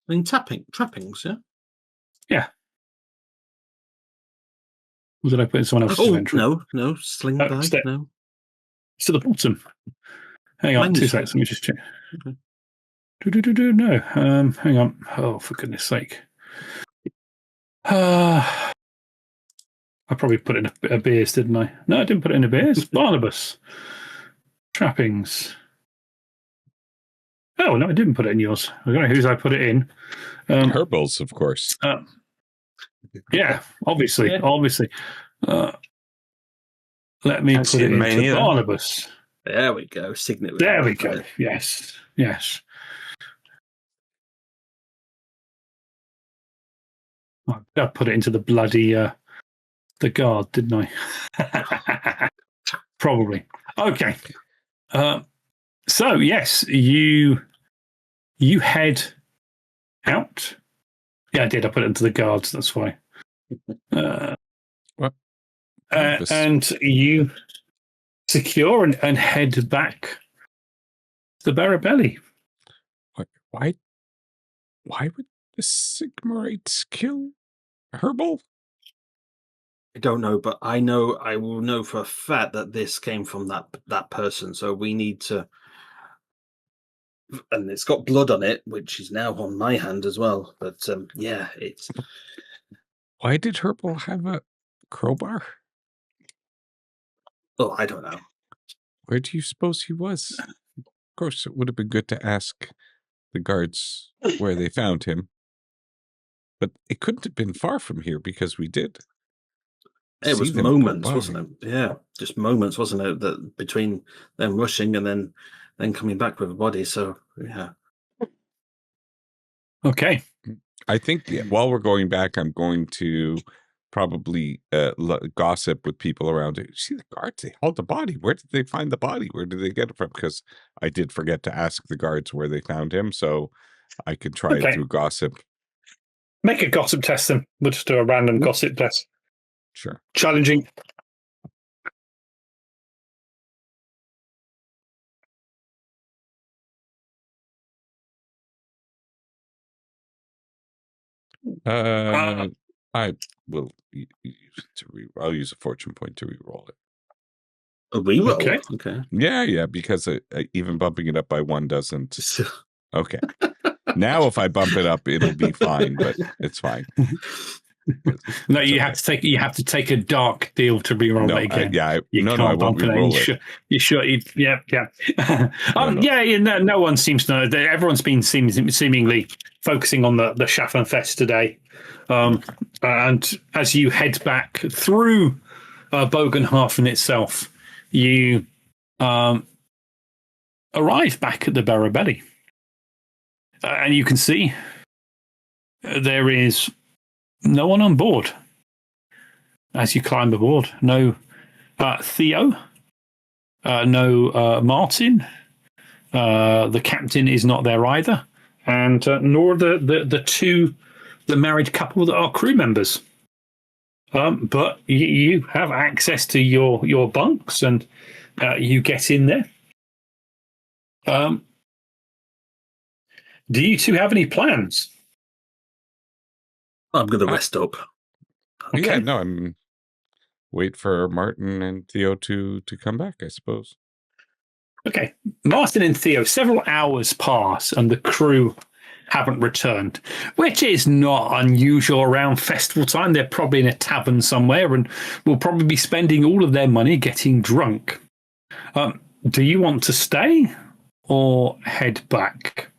In trappings, yeah? Yeah. Or did I put it in someone else's Oh, inventory? no. Sling Oh, bag, step. no. It's to the bottom. Hang on, 2 Manuscript. seconds. Let me just check. Okay. No. Hang on. Oh, for goodness sake. I probably put it in a beers, didn't I? No, I didn't put it in a beers. Barnabas. Trappings. Oh, no, I didn't put it in yours. I don't know whose I put it in. Herbals, of course. Yeah, obviously. Yeah. Obviously. Let me Can't put see it mine into either. Barnabas. There we go. Signet. There we go. Yes. I put it into the bloody the guard, didn't I? Probably. Okay. So yes, you head out. Yeah, I did. I put it into the guards. That's why. What? And you secure and head back to the Barabelli. Why would the Sigmarites kill Herbal? I don't know, but I will know for a fact that this came from that person. So we need to, and it's got blood on it, which is now on my hand as well. But yeah, it's. Why did Herbal have a crowbar? Oh, I don't know. Where do you suppose he was? Of course, it would have been good to ask the guards where they found him. But it couldn't have been far from here because we did. It was see them moments, go by. wasn't it? Yeah, just moments, wasn't it? That between them rushing and then coming back with a body. So yeah. Okay. I think while we're going back, I'm going to probably gossip with people around it. See the guards, they hauled the body. Where did they find the body? Where did they get it from? Because I did forget to ask the guards where they found him, so I could try it through gossip. Make a gossip test then. We'll just do a random gossip test. Sure. Challenging. I will use it to I'll use a fortune point to re-roll it. A reroll? Okay. Yeah, because even bumping it up by 1 doesn't. Okay. Now, if I bump it up, it'll be fine, but it's fine. No, you have to take a dark deal to re-roll it again. I won't bump re-roll it. You sure? Yeah. No one seems to know. Everyone's been seemingly focusing on the Schaffenfest today, and as you head back through Bogenhafen itself, you arrive back at the Barabelli, and you can see there is no one on board. As you climb aboard, no Theo, no Martin. The captain is not there either, and nor the married couple that are crew members. But you have access to your bunks, and you get in there. Do you two have any plans? I'm going to rest up. Okay. Yeah, no, I'm wait for Martin and Theo to come back, I suppose. Okay. Martin and Theo, several hours pass and the crew haven't returned, which is not unusual around festival time. They're probably in a tavern somewhere and will probably be spending all of their money getting drunk. Do you want to stay or head back?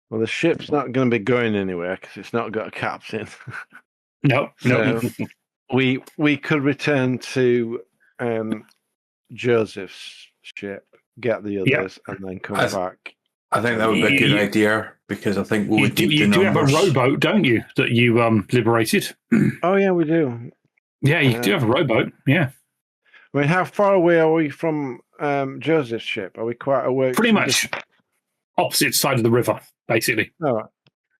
Well, the ship's not going to be going anywhere because it's not got a captain. No. We could return to Joseph's ship, get the others, and then come back. I think that would be a good idea because I think we would keep the you do have a numbers. rowboat, don't you, that you liberated? Oh, yeah, we do. Yeah, you do have a rowboat. Yeah. I mean, how far away are we from Joseph's ship? Are we quite away? Pretty much opposite side of the river, basically. All right.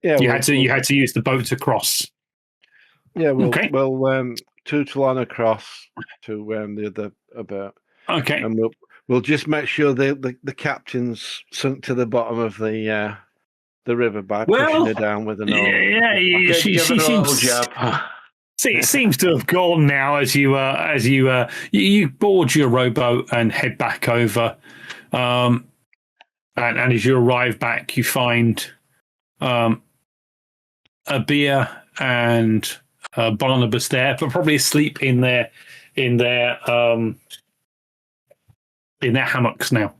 Yeah, you had to use the boat to cross. Yeah, we'll Tutelon across to the other boat. Okay, and we'll just make sure the captain's sunk to the bottom of the river by pushing her down with an oar. Yeah, she seems. It seems to have gone now as you board your rowboat and head back over, and as you arrive back, you find a beer and Barnabas there, but probably asleep in their hammocks now.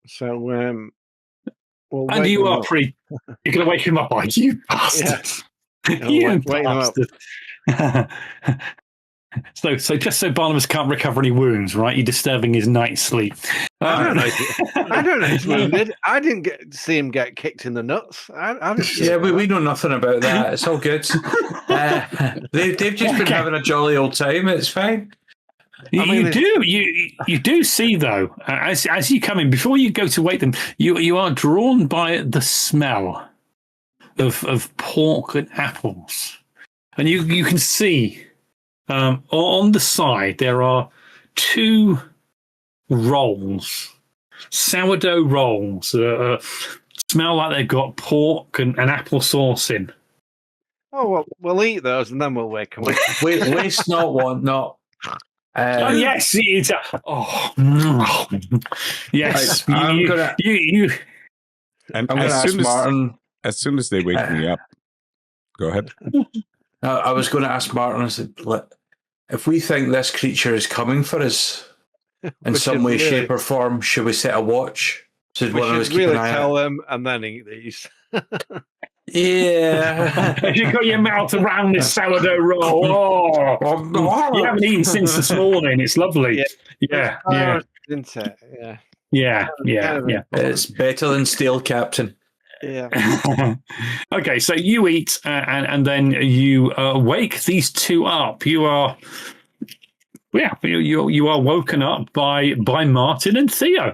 So we'll and you are pretty. You're going to wake him up, are you, bastard? Yeah. You wake bastard. So just so Barnabas can't recover any wounds, right? You're disturbing his night's sleep. I don't know. He's wounded. I didn't see him get kicked in the nuts. We know nothing about that. It's all good. They've just been having a jolly old time. It's fine. You do see though, as you come in, before you go to wake them, you are drawn by the smell of pork and apples, and you can see. On the side, there are 2 rolls, sourdough rolls, smell like they've got pork and apple sauce in. Oh, well, we'll eat those and then we'll wake them up. Waste not, want not. Yes, it's. Yes. I'm gonna ask Martin. As soon as they wake me up, go ahead. I was going to ask Martin, I said, if we think this creature is coming for us in some way, shape, or form, should we set a watch? We should really tell them and then eat these. Yeah. You got your mouth around this sourdough roll. You haven't eaten since this morning. It's lovely. Yeah. Isn't it? Yeah. Yeah. It's better than stale, Captain. Yeah. Okay, so you eat and then you wake these two up. You are, you are woken up by Martin and Theo.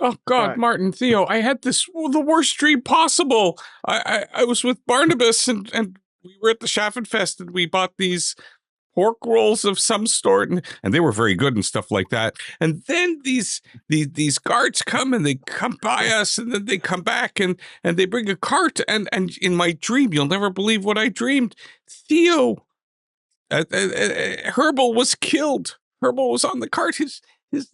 Oh God, Right. Martin, Theo, I had the worst dream possible. I was with Barnabas and we were at the Schaffenfest and we bought these pork rolls of some sort and they were very good and stuff like that. And then these guards come and they come by us and then they come back and they bring a cart and in my dream, you'll never believe what I dreamed. Theo, Herbal was killed. Herbal was on the cart. His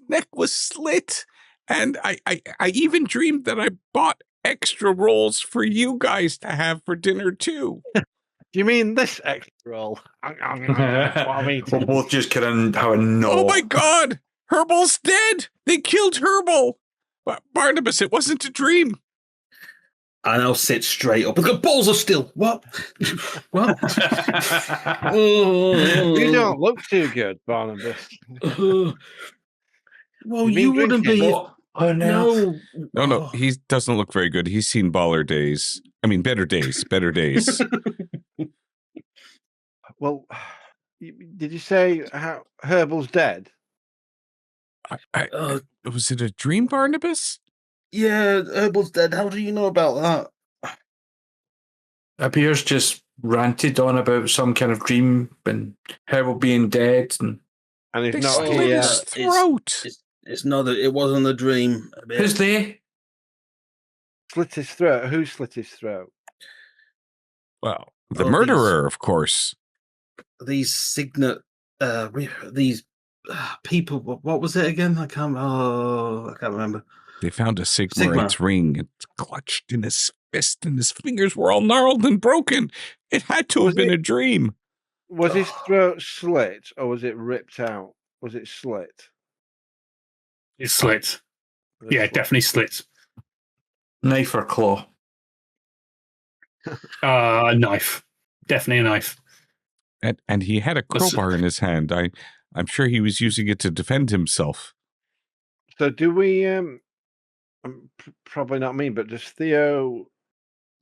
neck was slit. And I even dreamed that I bought extra rolls for you guys to have for dinner too. Do you mean this extra roll? We'll both just kind of have a no. Oh my God! Herbal's dead! They killed Herbal! But Barnabas, it wasn't a dream. And I'll sit straight up. The balls are still. What? What? You don't look too good, Barnabas. Well, You've been you wouldn't drinking. be. Oh no. No, he doesn't look very good. He's seen baller days. I mean, better days. Well, did you say how Herbal's dead? Was it a dream, Barnabas? Yeah, Herbal's dead. How do you know about that? Appears just ranted on about some kind of dream and Herbal being dead. And And They he's not slit here. his throat. It's not that it wasn't a dream. who's they? Slit his throat. Who slit his throat? Well, the Oh, murderer, of course. These signet, these people. What was it again? I can't remember. They found a Sigmarite's ring. It's clutched in his fist, and his fingers were all gnarled and broken. It had to have been a dream. Was his throat slit or was it ripped out? Was it slit? It's slit. Was it Yeah, slit? definitely slit. Knife or claw? Knife. Definitely a knife. And he had a crowbar in his hand. I'm sure he was using it to defend himself. So do we? Probably not me, but does Theo?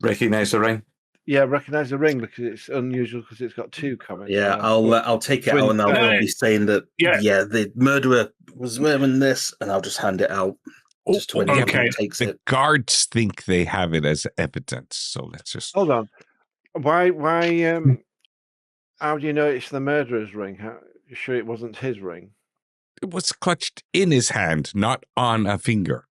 Recognize the ring? Yeah, recognize the ring because it's unusual because it's got two comments. Yeah, I'll take it out and I'll be saying that. Yeah. The murderer was wearing this, and I'll just hand it out. Just when okay. he takes The it. guards think they have it as evidence, so let's just. Hold on. Why? How do you know it's the murderer's ring? How you sure it wasn't his ring? It was clutched in his hand, not on a finger.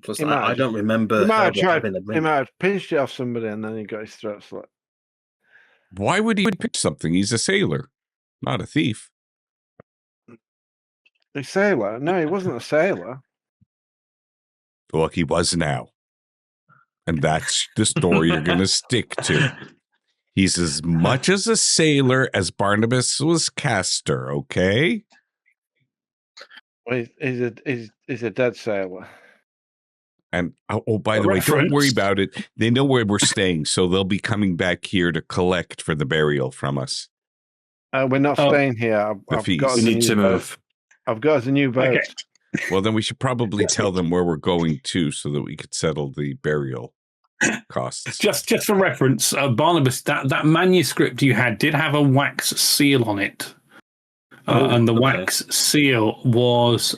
Plus, He might I have- don't remember. He might have Herbal tried. having a He ring. might have pinched it off somebody and then he got his throat slit. Why would he pick something? He's a sailor, not a thief. A sailor? No, he wasn't a sailor. Well, he was now. And that's the story you're going to stick to. He's as much as a sailor as Barnabas was Castor, okay? Well, he's a dead sailor. And, by the way, don't worry about it. They know where we're staying, so they'll be coming back here to collect for the burial from us. We're not staying here. The I've feast. got us We a need new to boat. move. I've got us a new boat. Okay. Well, then we should probably tell them where we're going to so that we could settle the burial costs. Just for reference, Barnabas, that manuscript you had did have a wax seal on it. And the wax seal was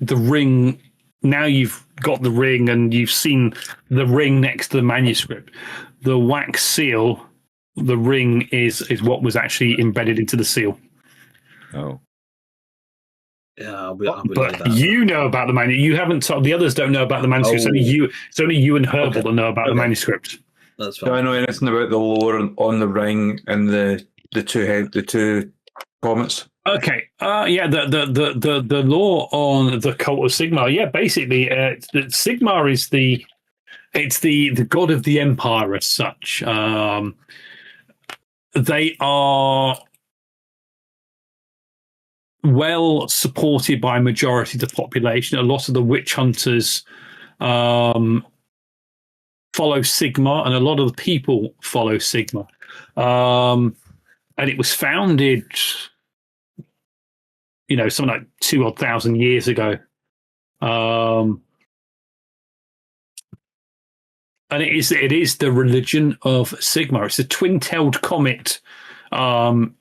the ring. Now you've got the ring and you've seen the ring next to the manuscript. The wax seal, the ring is what was actually embedded into the seal. Oh. Yeah, I'll be like But that. you know about the manuscript. You haven't told the others. Don't know about the manuscript. It's only you and Herbal that know about the manuscript. That's Do I fine. know anything about the lore on the ring and the two comments? Okay. Yeah. The law on the cult of Sigmar. Yeah. Basically, Sigmar is the god of the empire as such. They are well supported by a majority of the population. A lot of the witch hunters follow Sigmar, and a lot of the people follow Sigmar. And it was founded something like 2,000 years ago. And it is the religion of Sigmar. It's a twin-tailed comet,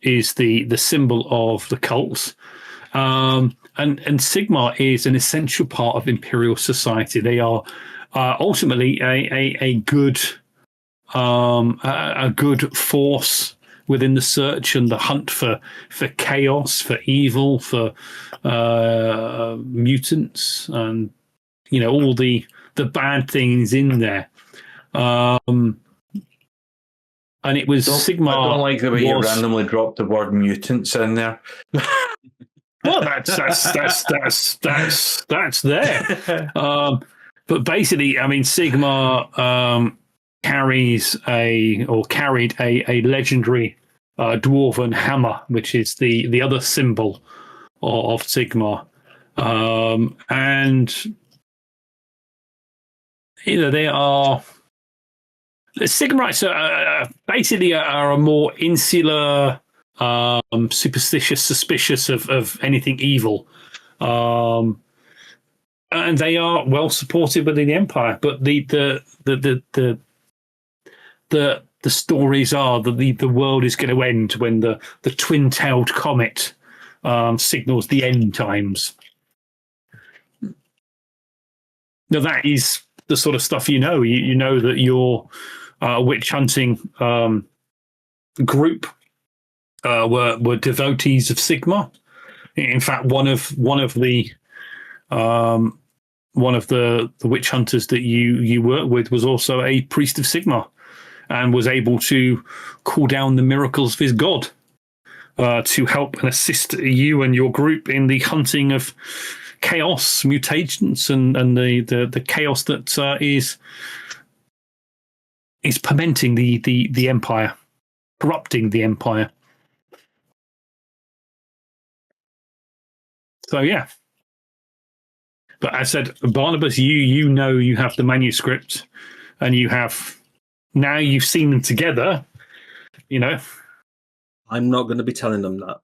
is the symbol of the cults. And Sigmar is an essential part of Imperial society. They are ultimately a good force within the search and the hunt for chaos, for evil, for mutants, and all the bad things in there. And it was Sigmar. I don't like the way you randomly dropped the word mutants in there. Well, that's there. But basically, Sigmar carried a legendary dwarven hammer, which is the other symbol of Sigmar, and they are. The Sigmarites are basically a more insular, superstitious, suspicious of anything evil, and they are well supported within the Empire. But the stories are that the world is going to end when the twin-tailed comet signals the end times. Now that is the sort of stuff you know that your witch hunting group were devotees of Sigmar. In fact, one of the witch hunters that you work with was also a priest of Sigmar, and was able to call down the miracles of his god to help and assist you and your group in the hunting of chaos, mutations, and the chaos that is fermenting the Empire, corrupting the Empire. So yeah. But as I said, Barnabas, you have the manuscript, and now you've seen them together. I'm not going to be telling them that.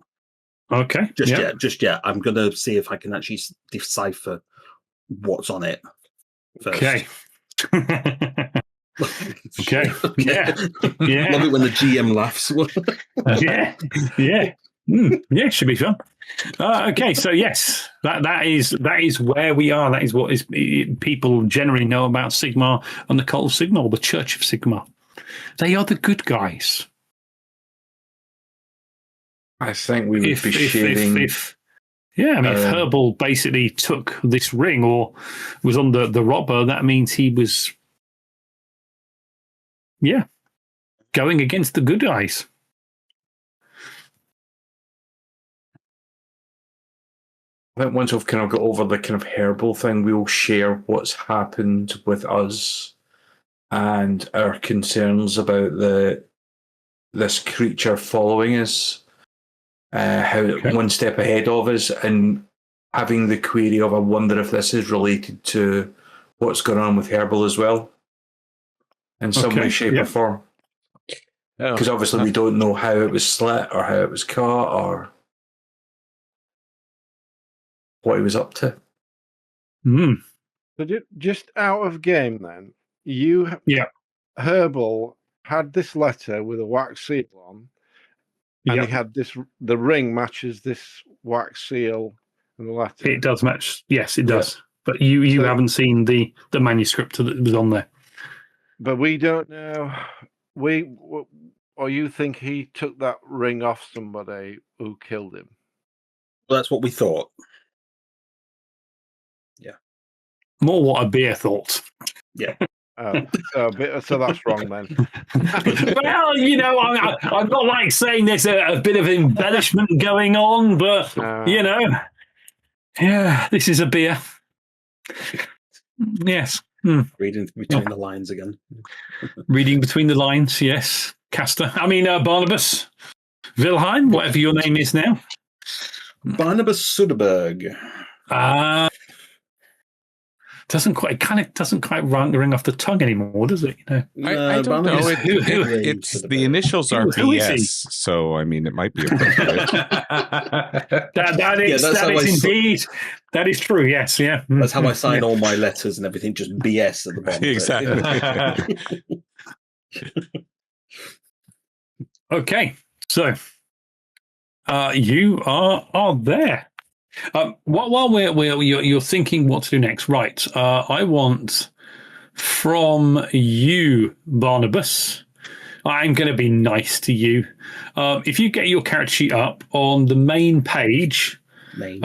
Okay. Just yet. I'm going to see if I can actually decipher what's on it first. Okay. Okay. Yeah. Yeah. Love it when the GM laughs. Yeah. Yeah. Yeah, should be fun. Okay, so yes, that is where we are. That is what is people generally know about Sigmar and the cult of Sigmar, or the Church of Sigmar. They are the good guys. I think we would be sharing. If Herbal basically took this ring or was on the robber, that means he was, going against the good guys. I think once we've kind of got over the kind of Herbal thing, we'll share what's happened with us and our concerns about this creature following us. One step ahead of us, and having the query of, I wonder if this is related to what's going on with Herbal as well, in some way, shape, or form. Because obviously we don't know how it was slit or how it was cut or what he was up to. So just out of game then, Herbal had this letter with a wax seal on. And he had the ring matches this wax seal and the letter. It does match. Yes, it does. But you haven't seen the manuscript that was on there. But we don't know. Or you think he took that ring off somebody who killed him? Well, that's what we thought. Yeah. More what a beer thought. Yeah. So that's wrong then. Well, I'm not like saying there's a bit of embellishment going on, but this is a beer. Yes. Reading between the lines again. Reading between the lines, yes. Castor. Barnabas. Wilhelm, whatever your name is now. Barnabas Soderberg. doesn't quite ring off the tongue anymore, does it? You know, I don't know. It's It's the initials are Who is he? BS, so I mean, it might be appropriate. that is that's how I indeed that is true. Yes, yeah. That's how I sign all my letters and everything, just BS at the bottom. Exactly. Okay, so you are there. While you're thinking what to do next, right? I want from you, Barnabas. I'm going to be nice to you. If you get your character sheet up on the main page, on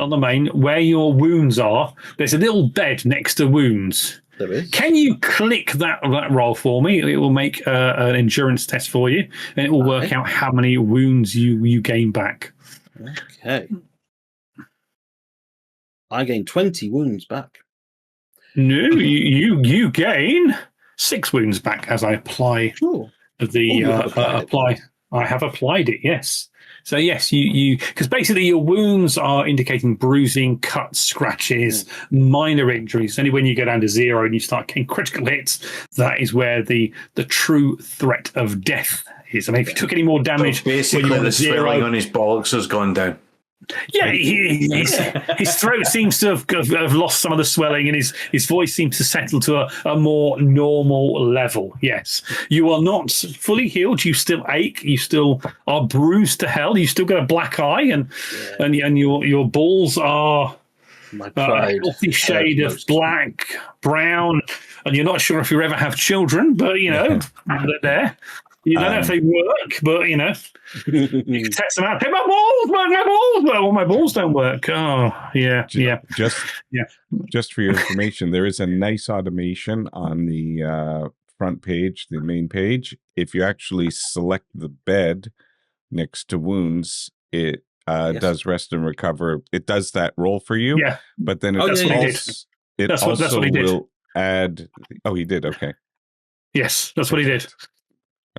the main where your wounds are, there's a little bed next to wounds. There is. Can you click that roll for me? It will make an endurance test for you, and it will work out how many wounds you gain back. Okay. I gain 20 wounds back. No, you gain 6 wounds back as I apply apply. I have applied it. Yes. So yes, you because basically your wounds are indicating bruising, cuts, scratches, minor injuries. Only when you go down to 0 and you start getting critical hits, that is where the true threat of death is. I mean, if you took any more damage, basically the swelling on his bollocks has gone down. Yeah, his throat seems to have lost some of the swelling, and his voice seems to settle to a more normal level. Yes, you are not fully healed. You still ache. You still are bruised to hell. You still got a black eye, and your balls are a healthy shade of black, brown, and you're not sure if you ever have children, but you know they're there. You don't know if they work, but you know you can test them out. Hey, my balls work. Well, my balls don't work. Oh, yeah. Just for your information, there is a nice automation on the front page, the main page. If you actually select the bed next to wounds, it does rest and recover. It does that roll for you. Yeah, but then it also will add. Oh, he did. Okay. Yes, that's what he did.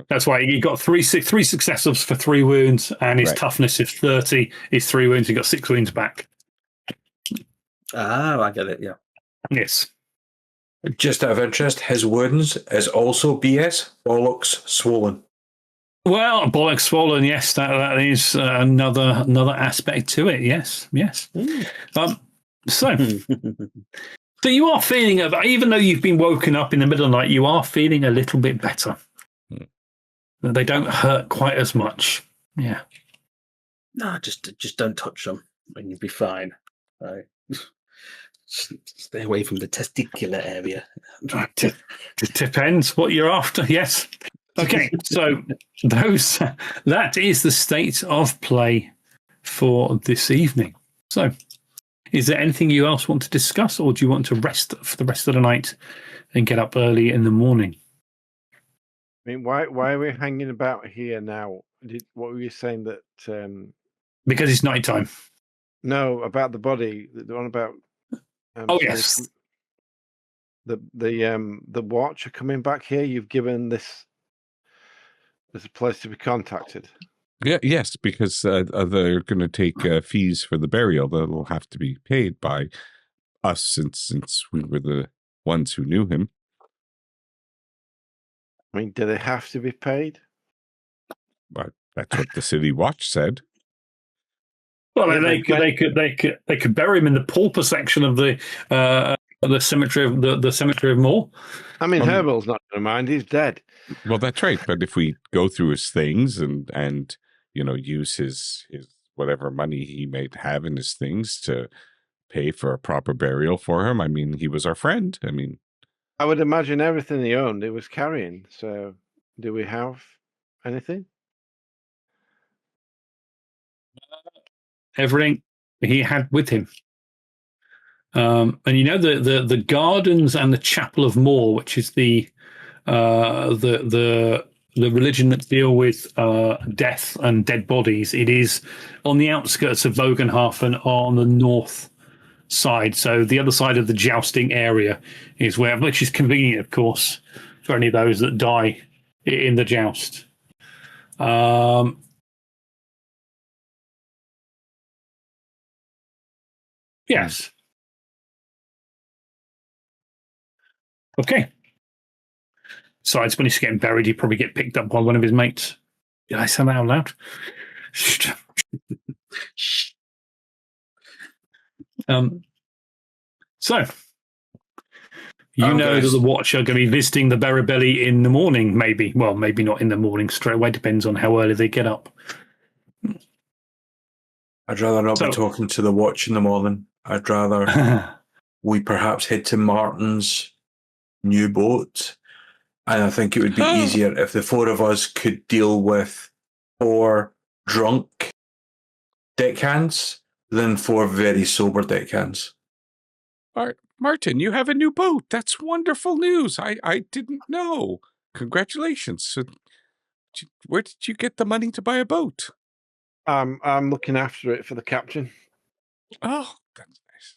That's why he got three successes for 3 wounds, and his toughness is 30. Is 3 wounds. He got 6 wounds back. Ah, I get it. Yeah. Yes. Just out of interest, his wounds is also BS. Bollocks swollen. Well, bollocks swollen. Yes, that is another aspect to it. Yes. So you are feeling, even though you've been woken up in the middle of the night, you are feeling a little bit better. They don't hurt quite as much. Yeah. No, just don't touch them, and you'll be fine. Right. Stay away from the testicular area. It depends what you're after. Yes. Okay. So that is the state of play for this evening. So, is there anything you else want to discuss, or do you want to rest for the rest of the night and get up early in the morning? I mean, why are we hanging about here now? What were you saying that? Because it's night time. No, about the body. The one about. Yes. The watch are coming back here. You've given this. There's a place to be contacted. Yes, because they're going to take fees for the burial that'll have to be paid by us since we were the ones who knew him. I mean, do they have to be paid? But that's what the city watch said. Well, they could bury him in the pauper section of the cemetery of the cemetery of Moore. I mean, Herbal's not going to mind; he's dead. Well, that's right. But if we go through his things and use his whatever money he might have in his things to pay for a proper burial for him, I mean, he was our friend. I mean, I would imagine everything he owned, it was carrying. So, do we have anything? Everything he had with him. And the gardens and the chapel of Moore, which is the religion that deal with death and dead bodies. It is on the outskirts of Vogenhafen on the north side. So the other side of the jousting area is which is convenient, of course, for any of those that die in the joust. Yes. Okay. Besides, when he's getting buried, he'd probably get picked up by one of his mates. Did I say that out loud? So, you know that the Watch are going to be visiting the Beribelli in the morning, maybe. Well, maybe not in the morning straight away. Depends on how early they get up. I'd rather not be talking to the Watch in the morning. I'd rather we perhaps head to Martin's new boat. And I think it would be easier if the four of us could deal with 4 drunk deckhands than 4 very sober deckhands. Martin, you have a new boat. That's wonderful news. I didn't know. Congratulations. So, where did you get the money to buy a boat? I'm looking after it for the captain. Oh, that's nice.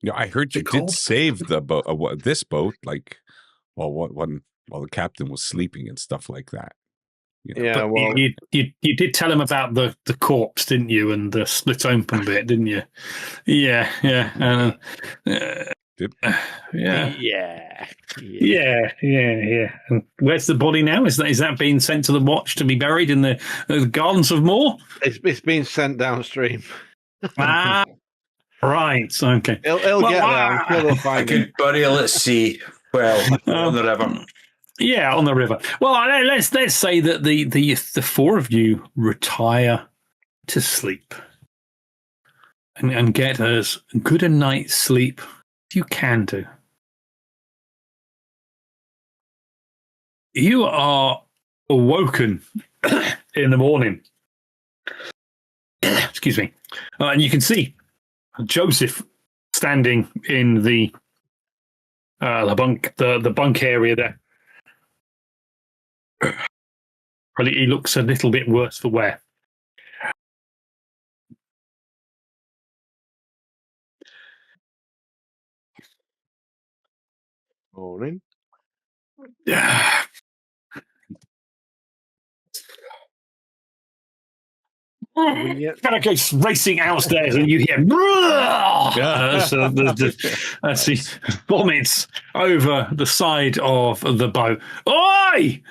Yeah, I heard you did save the boat. This boat, like, while the captain was sleeping and stuff like that. You know? Yeah, but well, you did tell him about the corpse, didn't you, and the split open bit, didn't you? Yeah. And where's the body now? Is that being sent to the Watch to be buried in the Gardens of Moor? It's being sent downstream. Right. Okay. He'll get there. I'm sure they'll find a good burial at sea. Well, on the river. Yeah, on the river. Well, let's say that the 4 of you retire to sleep and get as good a night's sleep as you can do. You are awoken in the morning. Excuse me. And you can see Joseph standing in the bunk area there. He looks a little bit worse for wear. Morning. Kind of goes racing downstairs, and you hear as he vomits over the side of the boat. Oi!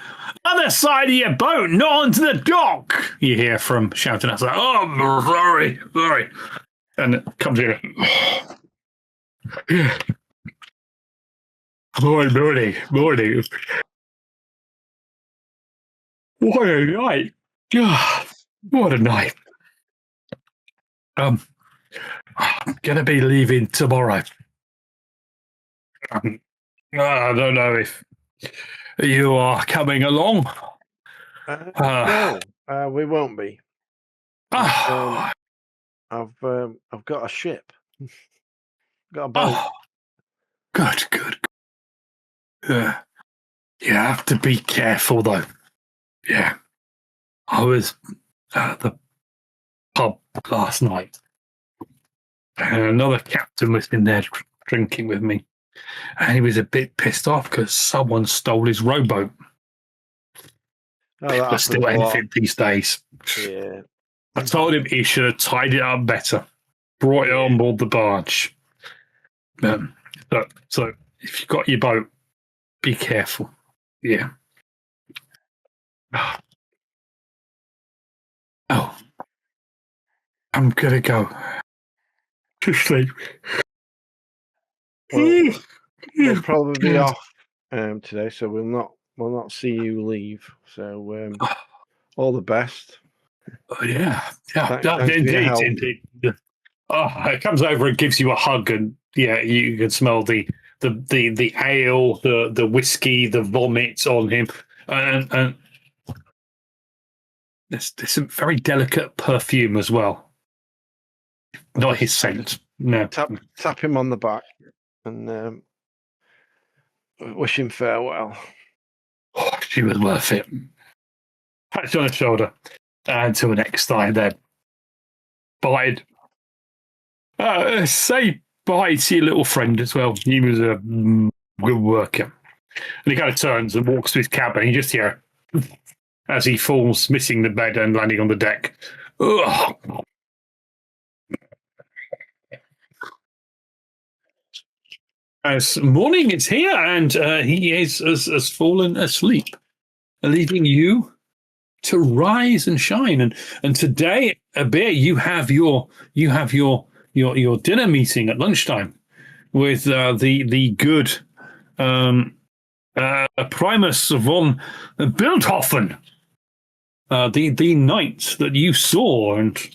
Other side of your boat, not onto the dock! You hear from shouting outside. Oh, sorry. And it comes here. Morning. What a night. What a night. I'm going to be leaving tomorrow. I don't know if you are coming along. No, we won't be. I've got a ship. Got a boat. Good. You have to be careful, though. Yeah. I was at the pub last night, and another captain was in there drinking with me, and he was a bit pissed off because someone stole his rowboat. There's still anything these days. Yeah. I told him he should have tied it up better, brought it on board the barge. So if you've got your boat, be careful. Yeah. Oh, I'm gonna go to sleep. Well, they'll probably be off today, so we'll not see you leave. So all the best. Yeah. Thanks Indeed. Oh, it comes over and gives you a hug, and you can smell the ale, the whiskey, the vomit on him, and there's some very delicate perfume as well. Not his scent. No. Tap him on the back and wish him farewell. Oh, she was worth it. Pat you on the shoulder. Until next time, then. Bye. Say bye to your little friend as well. He was a good worker. And he kind of turns and walks to his cabin. You just hear as he falls, missing the bed and landing on the deck. Ugh. As morning is here, and he has fallen asleep, leaving you to rise and shine. And today, Bear, you have your dinner meeting at lunchtime with the good Primus von Bildhofen, the knight that you saw and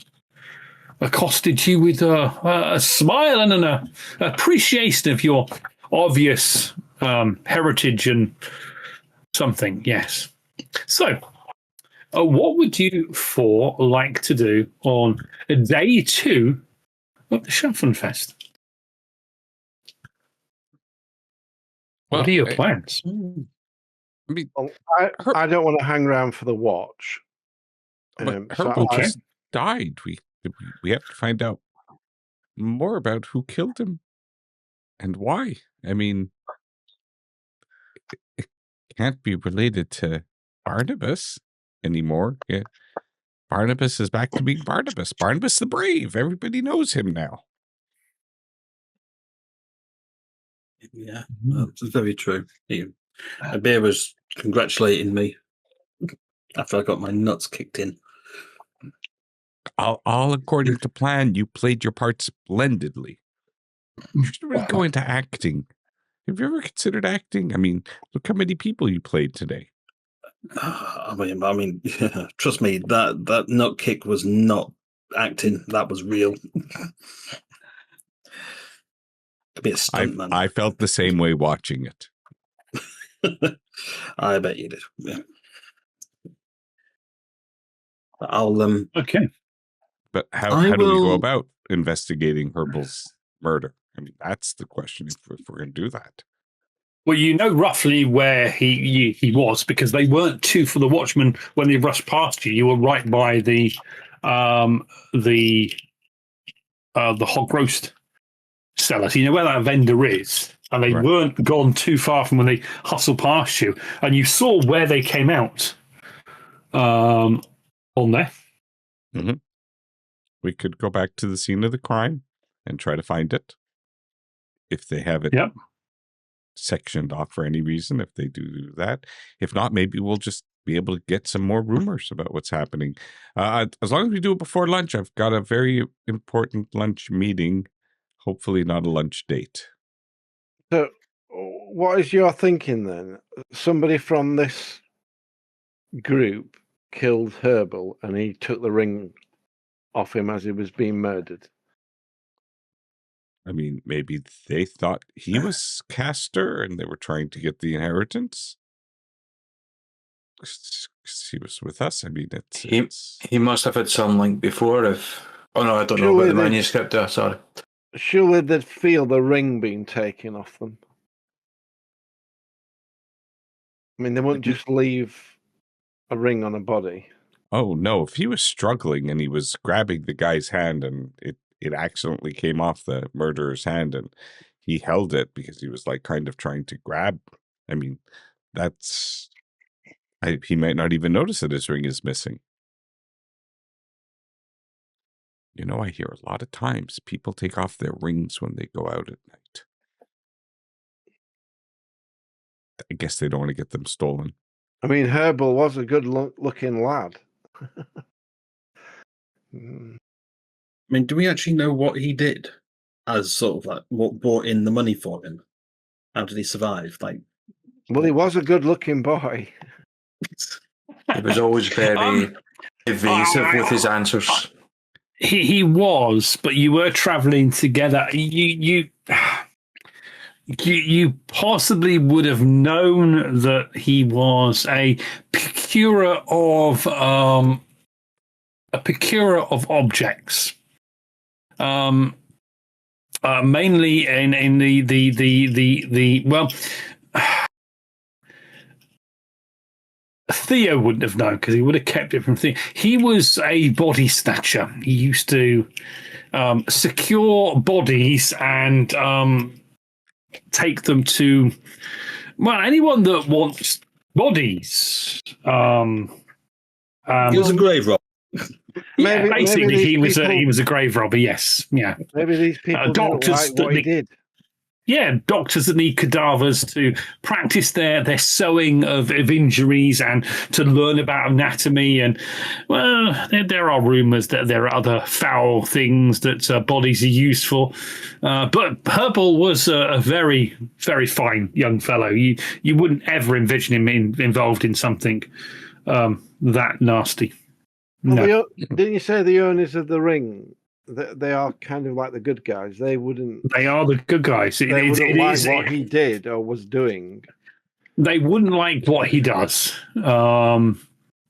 accosted you with a smile and an appreciation of your obvious heritage and something. Yes. So, what would you four like to do on day 2 of the Schaffenfest? What are your plans? I mean, Well, I don't want to hang around for the watch. but So Herbal I- just died. We have to find out more about who killed him and why. I mean, it can't be related to Barnabas anymore. Yeah. Barnabas is back to being Barnabas. Barnabas the Brave. Everybody knows him now. Yeah, that's very true. Bear was congratulating me after I got my nuts kicked in. All according to plan, you played your part splendidly. You should really go into acting. Have you ever considered acting? I mean, look how many people you played today. I mean, trust me, that nut kick was not acting. That was real. Could be a stunt man. I felt the same way watching it. I bet you did. Yeah. I'll Okay. But how do we go about investigating Herbal's murder? I mean, that's the question if we're going to do that. Well, you know roughly where he was because they weren't too for the Watchmen when they rushed past you. You were right by the hog roast cellar. So you know where that vendor is, and they weren't gone too far from when they hustled past you, and you saw where they came out on there. Mm-hmm. We could go back to the scene of the crime and try to find it. If they have it sectioned off for any reason, if they do that. If not, maybe we'll just be able to get some more rumors about what's happening. As long as we do it before lunch, I've got a very important lunch meeting. Hopefully not a lunch date. So, what is your thinking then? Somebody from this group killed Herbal and he took the ring off him as he was being murdered. I mean, maybe they thought he was Castor and they were trying to get the inheritance. He was with us. I mean, he must have had some link before. Oh no, I don't know about the manuscript there. Sorry. Surely they'd feel the ring being taken off them. I mean, they wouldn't just leave a ring on a body. Oh no! If he was struggling and he was grabbing the guy's hand and it accidentally came off the murderer's hand and he held it because he was like kind of trying to grab. I mean, he might not even notice that his ring is missing. You know, I hear a lot of times people take off their rings when they go out at night. I guess they don't want to get them stolen. I mean, Herbal was a good looking lad. I mean, do we actually know what he did as sort of like what brought in the money for him? How did he survive? Like, well, he was a good looking boy. He was always very evasive with his answers. He was, but you were traveling together. You possibly would have known that he was a procurer of objects, mainly in the well. Theo wouldn't have known because he would have kept it from Theo. He was a body snatcher. He used to secure bodies and take them to, well, anyone that wants bodies. He was a grave robber. Basically, he was a grave robber. Yes, yeah. Maybe these people didn't like what he did. doctors that need cadavers to practice their sewing of injuries and to learn about anatomy. And, well, there are rumours that there are other foul things that bodies are used for. But Herbal was a very, very fine young fellow. You wouldn't ever envision him involved in something that nasty. Well, No. didn't you say the owners of the ring? They are kind of like the good guys. They wouldn't. They are the good guys. They wouldn't like what he did or was doing. They wouldn't like what he does. That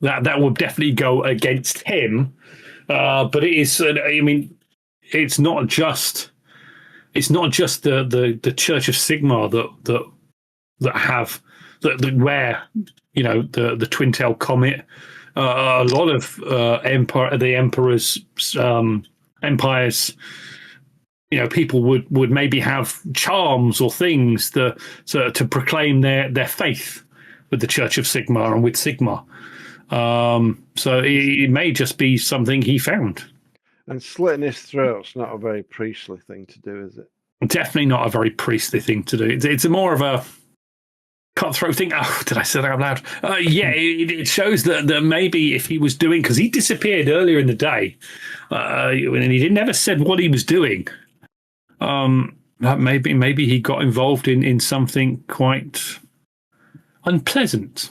would definitely go against him. But it is. I mean, it's not just the Church of Sigmar that have that wear the twin tail comet. A lot of the emperor's empires, people would maybe have charms or things to proclaim their faith with the Church of Sigmar and with Sigmar. So it may just be something he found. And slitting his throat's not a very priestly thing to do, is it? Definitely not a very priestly thing to do. It's more of a cutthroat thing. Oh, did I say that out loud? It shows that maybe if he was doing, because he disappeared earlier in the day, and he never said what he was doing. Maybe he got involved in something quite unpleasant.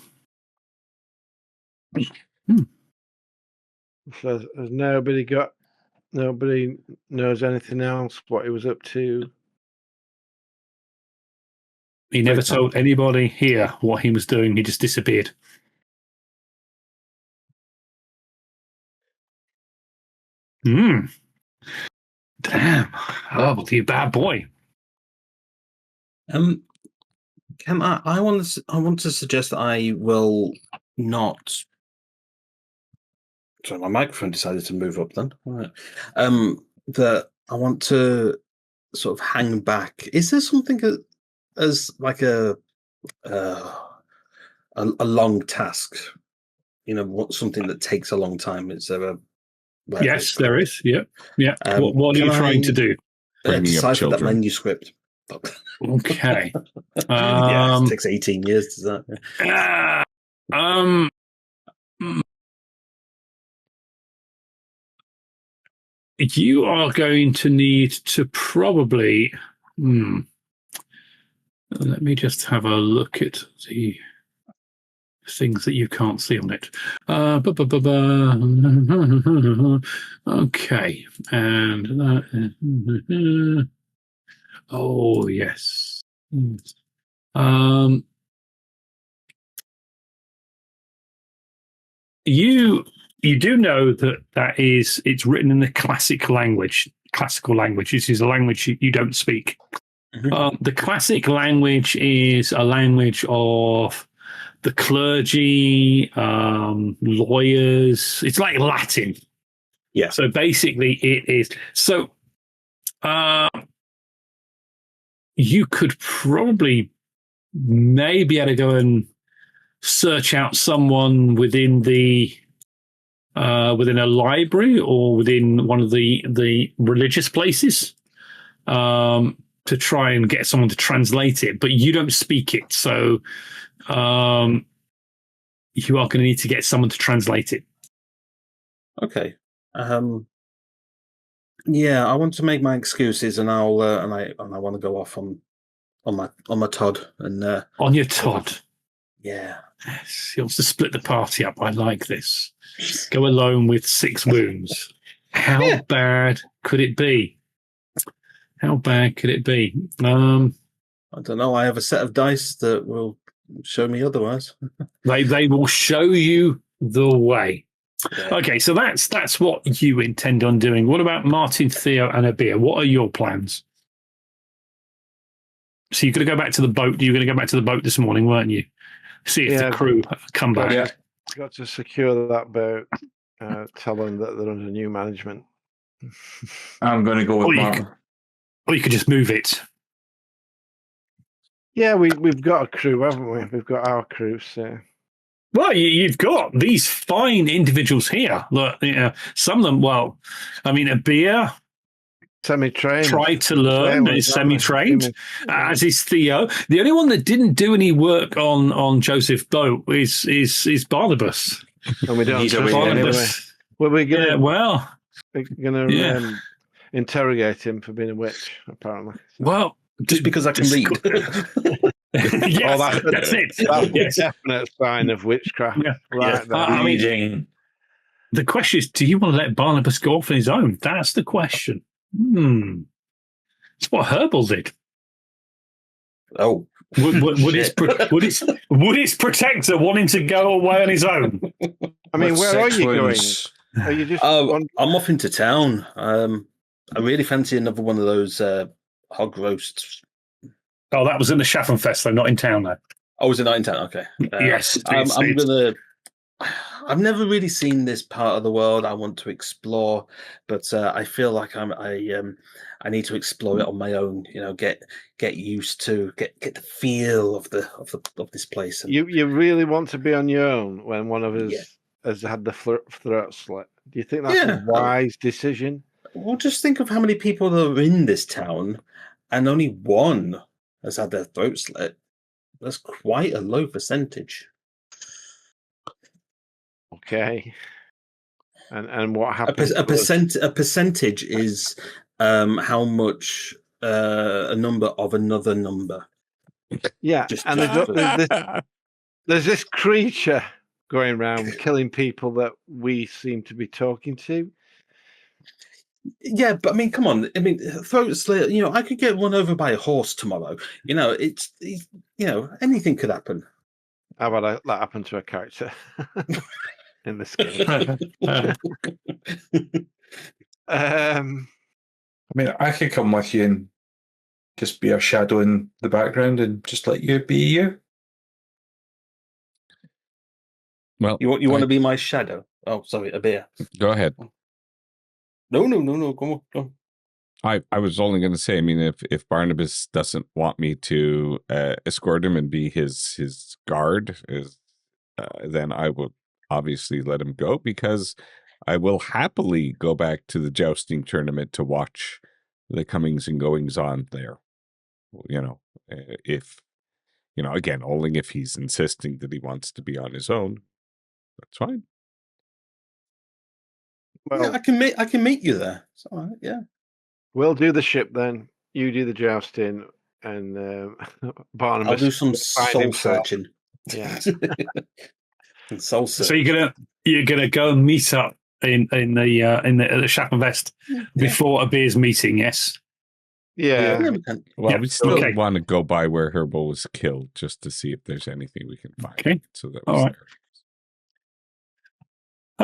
So has nobody knows anything else what he was up to? He never told anybody here what he was doing. He just disappeared. Damn. Oh, you bad boy. I want to suggest that I will not. Sorry, my microphone decided to move up then. All right. That I want to sort of hang back. Is there something as like a long task? Something that takes a long time. Is there a? Yes, there is. Yeah. What are you trying to do? Decipher that manuscript. Okay. It takes 18 years, does that? You are going to need to probably. Let me just have a look at the things that you can't see on it. Okay, and that. Oh yes. You do know that it's written in the classical language. This is a language you don't speak. Mm-hmm. The classic language is a language of the clergy, lawyers. It's like Latin. Yeah. So basically it is. So you could probably maybe able to go and search out someone within within a library or within one of the religious places to try and get someone to translate it, but you don't speak it, so you are going to need to get someone to translate it. Okay. Yeah, I want to make my excuses, and I want to go off on my Todd and on your Todd. Yeah. Yes, he wants to split the party up. I like this. Go alone with 6 wounds. How bad could it be? How bad could it be? I don't know. I have a set of dice that will show me otherwise. They will show you the way. Yeah. Okay, so that's what you intend on doing. What about Martin, Theo, and Abir? What are your plans? So you're going to go back to the boat. You were going to go back to the boat this morning, weren't you? See if the crew come back. Yeah, got to secure that boat. Tell them that they're under new management. I'm going to go with Martin. Or you could just move it. Yeah, we've got a crew, haven't we? We've got our crew, so. Well, you've got these fine individuals here. Look, some of them. Well, I mean, Abir Semi-trained. tried to learn, is semi-trained, as is Theo. The only one that didn't do any work on Joseph Boat is Barnabas. And we don't He's trust away him anyway. anyway. Well, we're gonna Yeah. interrogate him for being a witch, apparently. Well, Just because I can read. Yes, that's it. That's Yes. a definite sign of witchcraft. Yeah. Right there. I mean, Reading. the question is, do you want to let Barnabas go off on his own? That's the question. It's what Herbal did. Oh, Would his protector wanting to go away on his own? I mean, With where are 6 you going? wounds. Are you just I'm off into town. I really fancy another one of those hog roasts. Oh, that was in the Schaffenfest, though, not in town, though. Oh, was it not in town? Okay. Yes, I'm it's- gonna. I've never really seen this part of the world. I want to explore, but I feel like I need to explore it on my own. You know, get used to get the feel of this place. And, you really want to be on your own when one of us Yeah. has had the throat slit? Do you think that's Yeah. a wise decision? well, just think of how many people are in this town, and only one has had their throat slit. That's quite a low percentage. Okay. And what A happens? percentage is how much a number of another number. Yeah, just- and there's this creature going around killing people that we seem to be talking to. Yeah, but I mean, come on. I mean, throat slit. You know, I could get run over by a horse tomorrow. You know, it's anything could happen. How about that happened to a character in this game? I mean, I could come with you and just be a shadow in the background and just let you be you. Well, You want to be my shadow? Oh, sorry, a bear. go ahead. No. Come on. I was only going to say, I mean, if Barnabas doesn't want me to escort him and be his guard, then I will obviously let him go, because I will happily go back to the jousting tournament to watch the comings and goings on there. You know, if again, only if he's insisting that he wants to be on his own, that's fine. Well, Yeah, I can meet you there. It's all right. Yeah. we'll do the ship then. You do the jousting, and Barnabas. I'll do some will find soul himself. searching. Yeah. Soul So searching. you're gonna go and meet up in the Schaffenfest before a beer's meeting, yes? Yeah. Yeah, we can. Well, Yeah, we still okay. want to go by where Herbo was killed just to see if there's anything we can find. Okay. So that All was right.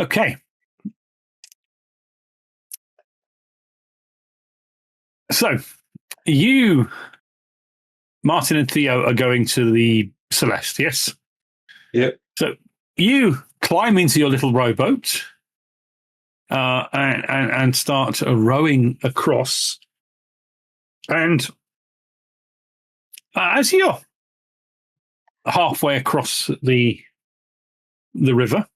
Okay. So you, Martin and Theo, are going to the Celeste, yes? Yep. So you climb into your little rowboat and start rowing across. And as you're halfway across the river,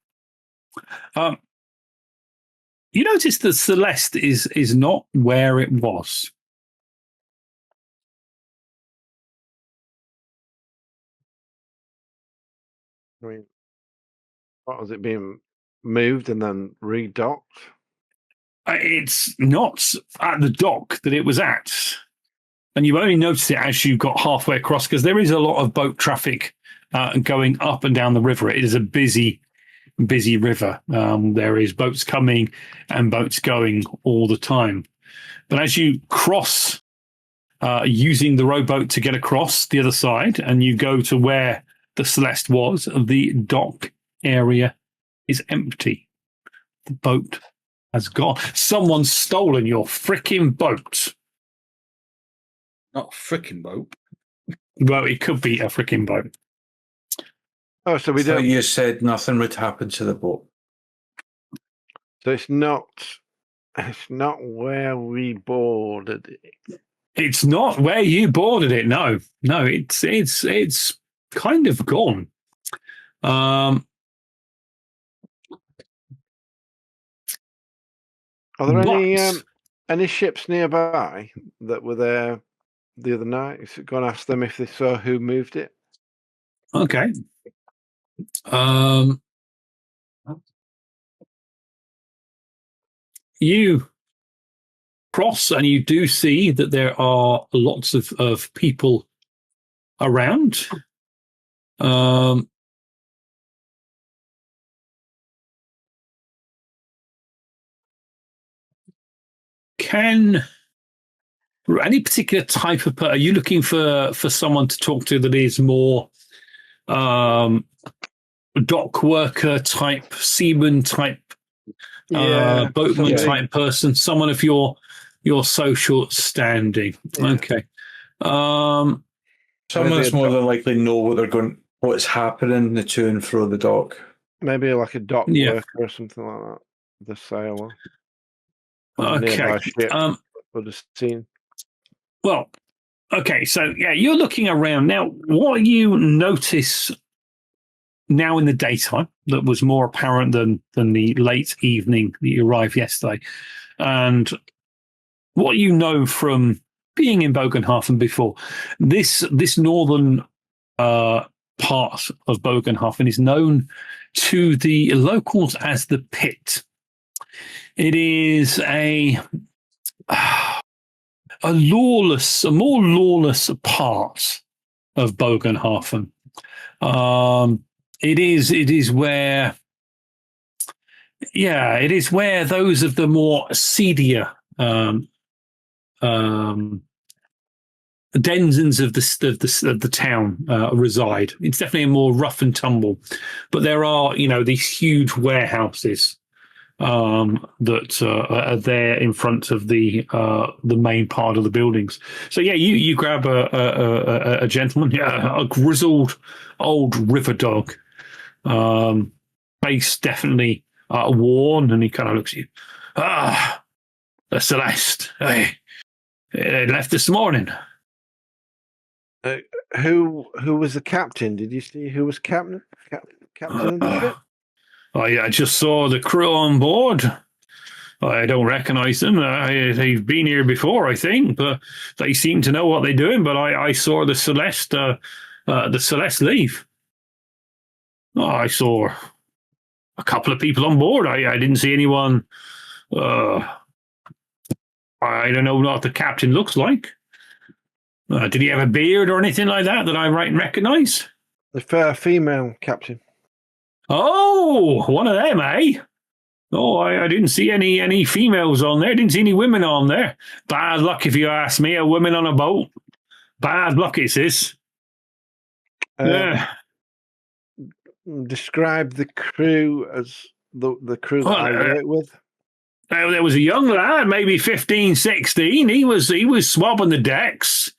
you notice that Celeste is not where it was. I mean, what was it being moved and then redocked? It's not at the dock that it was at. And you only notice it as you got halfway across, because there is a lot of boat traffic going up and down the river. It is a busy river. There is boats coming and boats going all the time. But as you cross using the rowboat to get across the other side, and you go to where the Celeste was, the dock area is empty. The boat has gone. Someone's stolen your freaking boat. Not a freaking boat. Well, it could be a freaking boat. Oh, so we So don't. you said nothing would happen to the boat. So it's not where we boarded it. It's not where you boarded it. No, it's kind of gone. Are there But- Any ships nearby that were there the other night? Go and ask them if they saw who moved it. Okay. You cross and you do see that there are lots of people around. Can any particular type of are you looking for someone to talk to that is more dock worker type, seaman type, boatman type person, someone of your social standing? Okay. Someone that's more than likely know what's happening to and fro the dock. Maybe like a dock worker or something like that. The sailor. Okay. Would have seen. Well, okay. So yeah, you're looking around now. What you notice now in the daytime that was more apparent than the late evening that you arrived yesterday, and what you know from being in Bogenhafen before, this northern part of Bogenhafen is known to the locals as the Pit. It is a more lawless part of Bogenhafen. It is where those of the more seedier denizens of the town reside. It's definitely a more rough and tumble, but there are these huge warehouses that are there in front of the main part of the buildings. So yeah, you grab a gentleman, a grizzled old river dog, face definitely worn, and he kind of looks at you. The Celeste. Hey, they left this morning. Who was the captain? Did you see who was captain of the ship? I just saw the crew on board. I don't recognize them. They've been here before, I think, but they seem to know what they're doing. But I saw the Celeste leave. I saw a couple of people on board. I didn't see anyone. I don't know what the captain looks like. Did he have a beard or anything like that I recognize? The fair female captain. Oh, one of them, eh? Oh, I didn't see any females on there. Didn't see any women on there. Bad luck, if you ask me. A woman on a boat. Bad luck, it is. Describe the crew as the crew that I work with. There was a young lad, maybe 15, 16. He was swabbing the decks.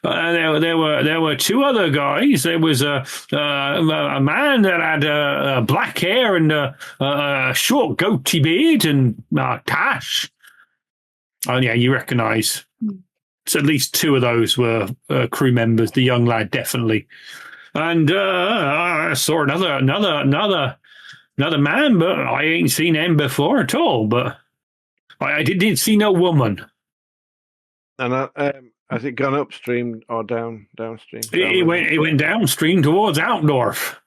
There were two other guys. There was a man that had black hair and a short goatee beard and cash. Oh yeah, you recognise. So at least two of those were crew members. The young lad definitely, and I saw another man, but I ain't seen him before at all. But I didn't see no woman. And has it gone upstream or downstream? It went downstream towards Altdorf.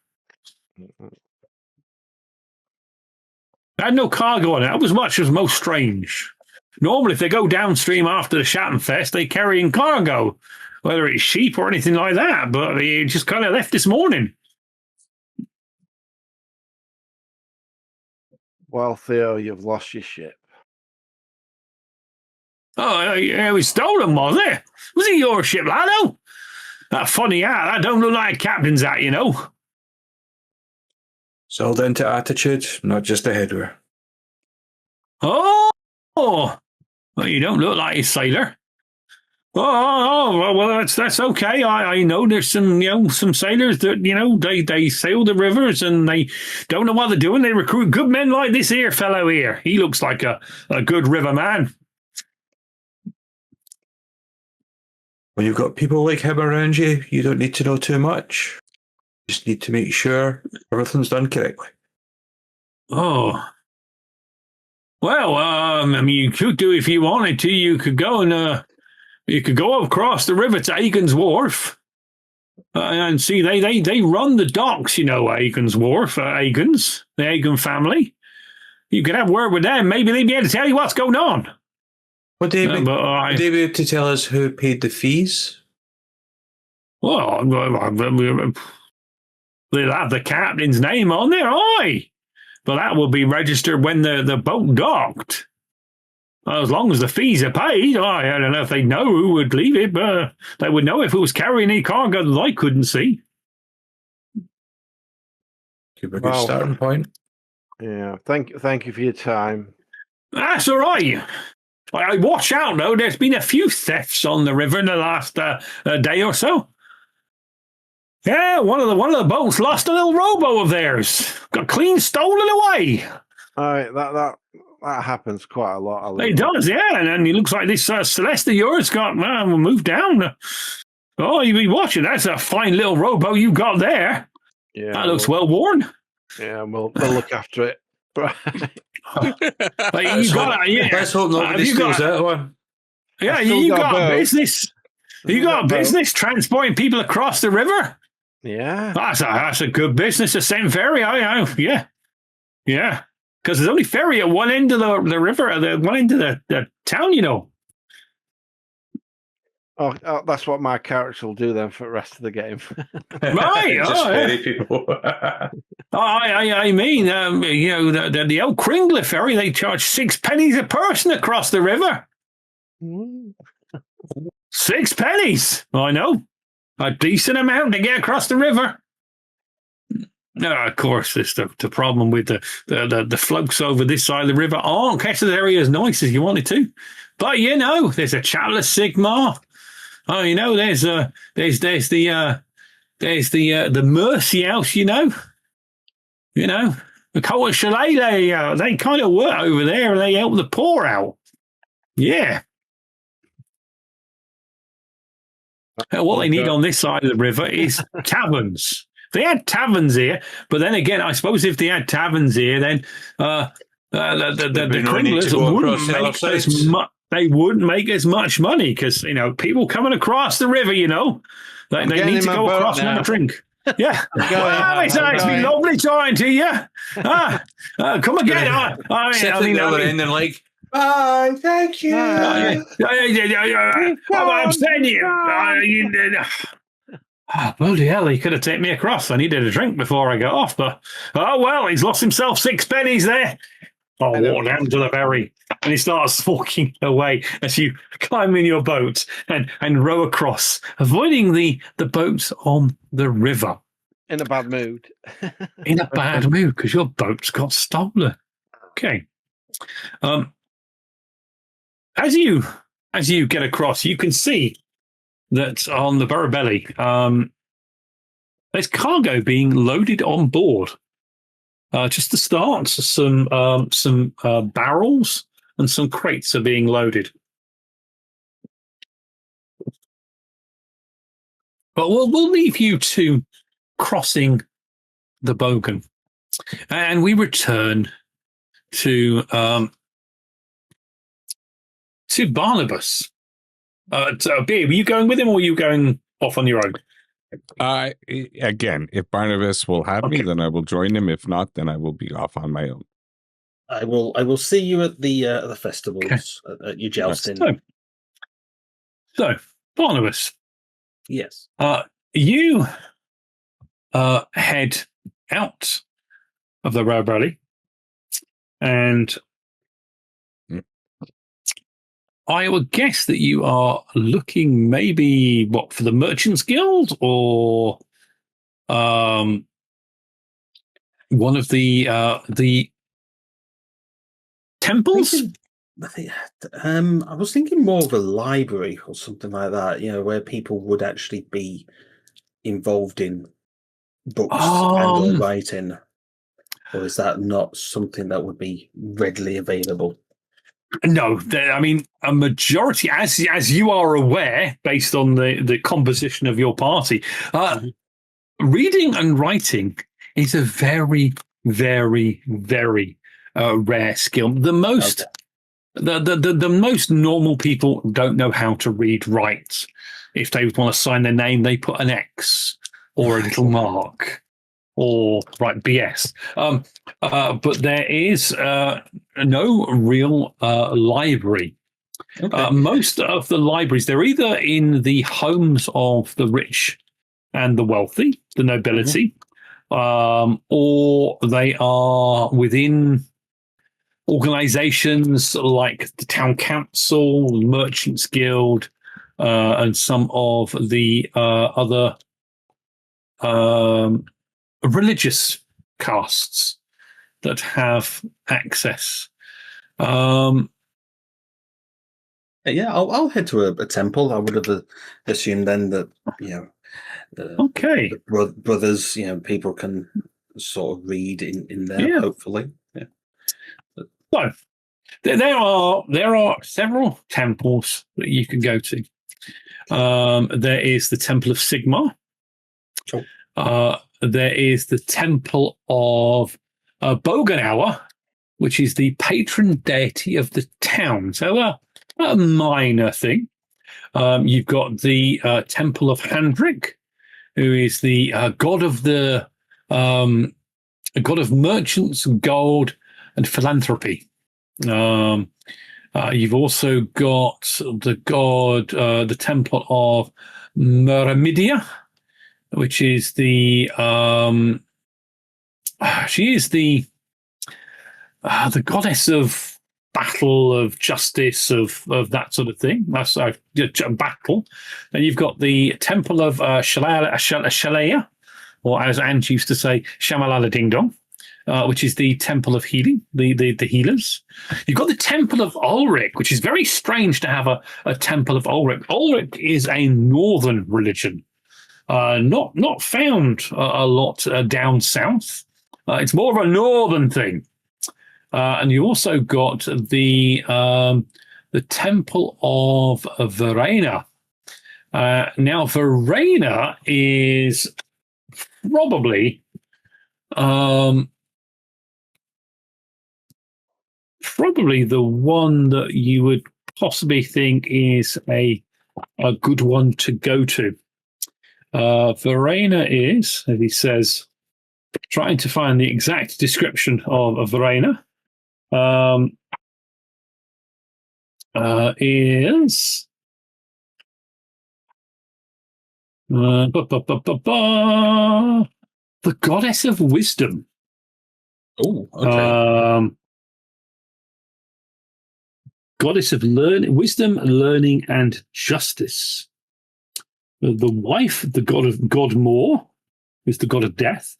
Had no cargo on it. That was much as most strange. Normally, if they go downstream after the Schattenfest, they carry in cargo, whether it's sheep or anything like that. But they just kind of left this morning. Well, Theo, you've lost your ship. Oh, it was stolen, was it? Was it your ship, Lado? That funny hat, that don't look like a captain's hat, you know. Sold into attitude, not just a headwear. Oh, well, you don't look like a sailor. Well, that's okay. I know there's some sailors that they sail the rivers and they don't know what they're doing. They recruit good men like this here fellow here. He looks like a good river man. When you've got people like him around you, you don't need to know too much. You just need to make sure everything's done correctly. Oh. Well, I mean, you could do if you wanted to. You could go across the river to Agan's Wharf and see they run the docks. You know, Agan's Wharf, Agan's, the Agan family. You could have word with them. Maybe they'd be able to tell you what's going on. Would they be able to tell us who paid the fees? Well, they'll have the captain's name on there, aye. But that will be registered when the boat docked. As long as the fees are paid, I don't know if they know who would leave it, but they would know if it was carrying any cargo that I couldn't see. Could be a good starting point. Yeah, thank you for your time. That's all right. I watch out, though. There's been a few thefts on the river in the last day or so. Yeah, one of the boats lost a little rowboat of theirs. Got clean stolen away. All right, that happens quite a lot. It does, yeah. And it looks like this Celeste of yours got moved down. Oh, you be watching. That's a fine little rowboat you got there. Yeah, that looks well worn. Yeah, we'll look after it. You got yeah. Let's hope nobody steals that one. Yeah, you got business. You got business transporting people across the river. Yeah, that's a good business. The same ferry. Yeah. Because there's only ferry at one end of the river, at the one end of the town. You know. Oh, that's what my character will do then for the rest of the game. Right. Ferry people. I mean, you know, the old Kringler ferry, they charge 6 pennies a person across the river. 6 pennies. I know. A decent amount to get across the river. No, of course, there's the problem with the floats over this side of the river aren't necessarily as nice as you wanted to. But, you know, there's a Chapel of Sigmar. Oh, you know, there's the Mercy House, you know, the Court of Chalet, they kind of work over there and they help the poor out. Yeah. What they need on this side of the river is taverns. They had taverns here, but then again, I suppose if they had taverns here, then the Kringlers wouldn't make as much money because, you know, people coming across the river, you know, they need to go across and have a drink. Yeah. It's been lovely talking to you. Come again. I mean, and like, bye, thank you. I'm saying you. Bloody hell, he could have taken me across. I needed a drink before I got off, but oh well, he's lost himself 6 pennies there. I'll walk down to the ferry. And he starts walking away as you climb in your boat and row across, avoiding the boats on the river. In a bad mood. In a bad mood because your boat's got stolen. Okay. As you get across, you can see that on the Burabelly, there's cargo being loaded on board. Just to start, some barrels and some crates are being loaded. But we'll leave you to crossing the Bogan, and we return to Barnabas. Babe, were you going with him, or were you going off on your own? Again, if Barnabas will have me, then I will join him. If not, then I will be off on my own. I will see you at the festivals, at your jousting. So Barnabas. Yes. You head out of the road rally, and I would guess that you are looking maybe for the Merchants Guild or one of the temples. I was thinking more of a library or something like that. You know, where people would actually be involved in books and writing. Or is that not something that would be readily available? No, I mean, a majority, as you are aware, based on the composition of your party, reading and writing is a very, very, very rare skill. The most the most normal people don't know how to read write. If they want to sign their name, they put an X or a little mark or write BS. But there is no real library. Okay. Most of the libraries, they're either in the homes of the rich and the wealthy, the nobility, or they are within organizations like the town council, the merchants guild, and some of the other religious castes that have access. Yeah, I'll head to a temple. I would have assumed then that Okay. the brothers, people can sort of read in there. Yeah. Hopefully. Yeah. So there are several temples that you can go to. There is the Temple of Sigmar. Sure. There is the Temple of Bogenauer, which is the patron deity of the town. So a minor thing. You've got the Temple of Handrik, who is the god of the god of merchants, gold, and philanthropy. You've also got the god, the Temple of Myramidia, which is the she is the goddess of battle, of justice, of that sort of thing. That's battle. And you've got the Temple of Shalaya, or as Ant used to say, Shamalala Ding Dong, which is the Temple of Healing, the healers. You've got the Temple of Ulrich, which is very strange to have a Temple of Ulrich. Ulrich is a northern religion, not found a lot down south. It's more of a northern thing. And you also got the Temple of Verena. Now, Verena is probably the one that you would possibly think is a good one to go to. Verena is, as he says, trying to find the exact description of Verena. Is the goddess of wisdom. Oh, okay. Goddess of wisdom, learning, and justice. The wife, the god Mor, is the god of death.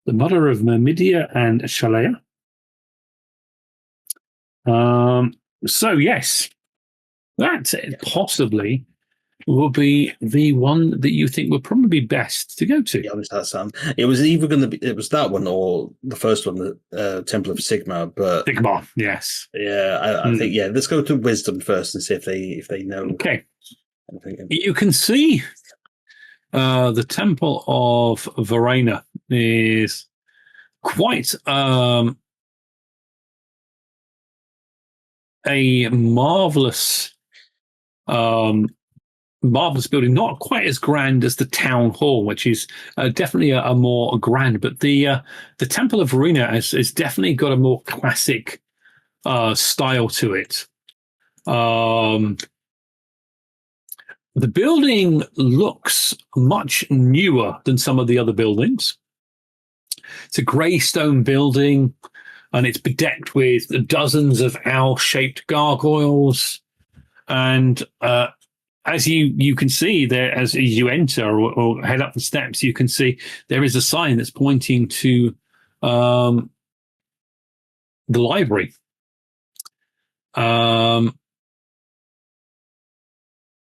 The mother of Myrmidia and Shalaya. So yes, that possibly will be the one that you think would probably be best to go to. Yeah, that sound. It was either going to be that one or the first one, the Temple of Sigmar. But Sigmar, yes. Yeah, I think let's go to wisdom first and see if they know. Okay. You can see the Temple of Verena is quite a marvelous building, not quite as grand as the town hall, which is definitely a more grand, but the Temple of Verena has definitely got a more classic style to it. The building looks much newer than some of the other buildings. It's a grey stone building, and it's bedecked with dozens of owl-shaped gargoyles. And as you can see there, as you enter or head up the steps, you can see there is a sign that's pointing to the library.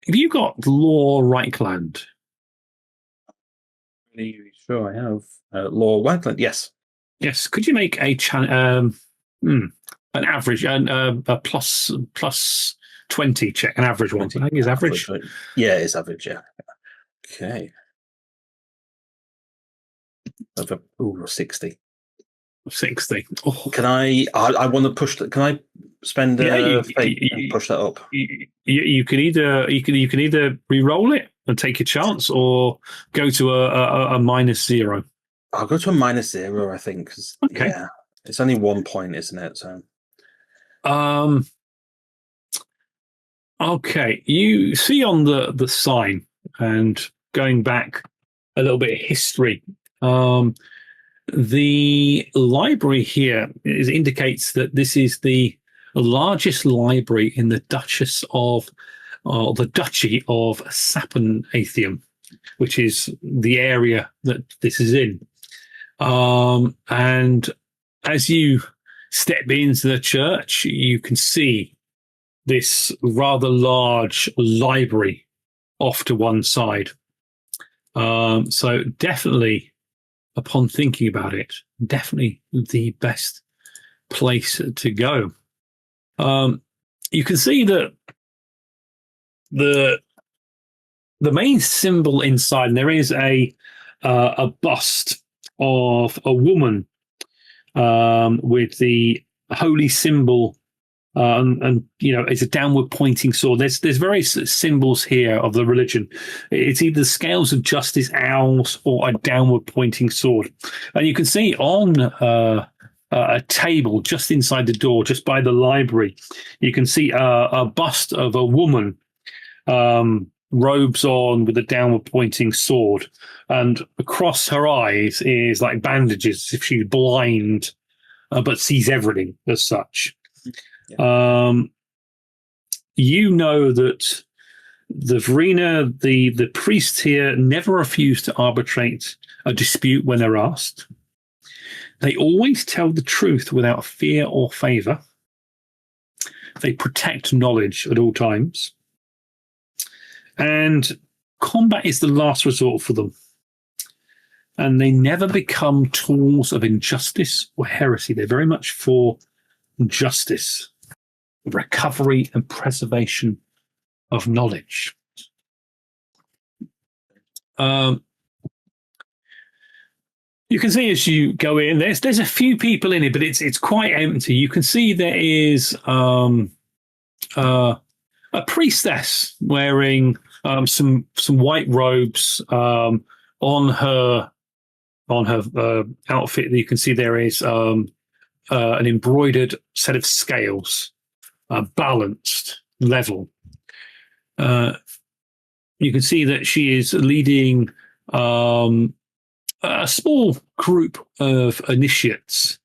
Have you got Law Reichland? Sure, I have. Law Reichland, yes. Yes. Could you make an average, a plus 20 check, an average one? I think it's average. Yeah, it's average, yeah. Okay. Over 60. 60. Oh. Can I want to push that. Can I spend fate and push that up? You can either re-roll it and take a chance, or go to a -0. I'll go to a -0, I think. 'Cause, Okay. Yeah, it's only 1 point, isn't it? So. Okay. You see on the sign, and going back a little bit of history. The library here indicates that this is the largest library in the Duchy of Sapanatheum, which is the area that this is in. And as you step into the church, you can see this rather large library off to one side. So definitely, upon thinking about it, definitely the best place to go. You can see that the main symbol inside, and there is a bust of a woman with the holy symbol, and it's a downward pointing sword. There's various symbols here of the religion. It's either scales of justice, owls, or a downward pointing sword. And you can see on a table just inside the door, just by the library, you can see a bust of a woman, robes on with a downward pointing sword, and across her eyes is like bandages, as if she's blind, but sees everything as such. You know that the Verena, the priests here, never refuse to arbitrate a dispute when they're asked. They always tell the truth without fear or favor. They protect knowledge at all times. And combat is the last resort for them. And they never become tools of injustice or heresy. They're very much for justice, recovery, and preservation of knowledge. You can see as you go in, there's a few people in it, but it's quite empty. You can see there is a priestess wearing some white robes on her outfit. You can see there is an embroidered set of scales, balanced, level. You can see that she is leading a small group of initiates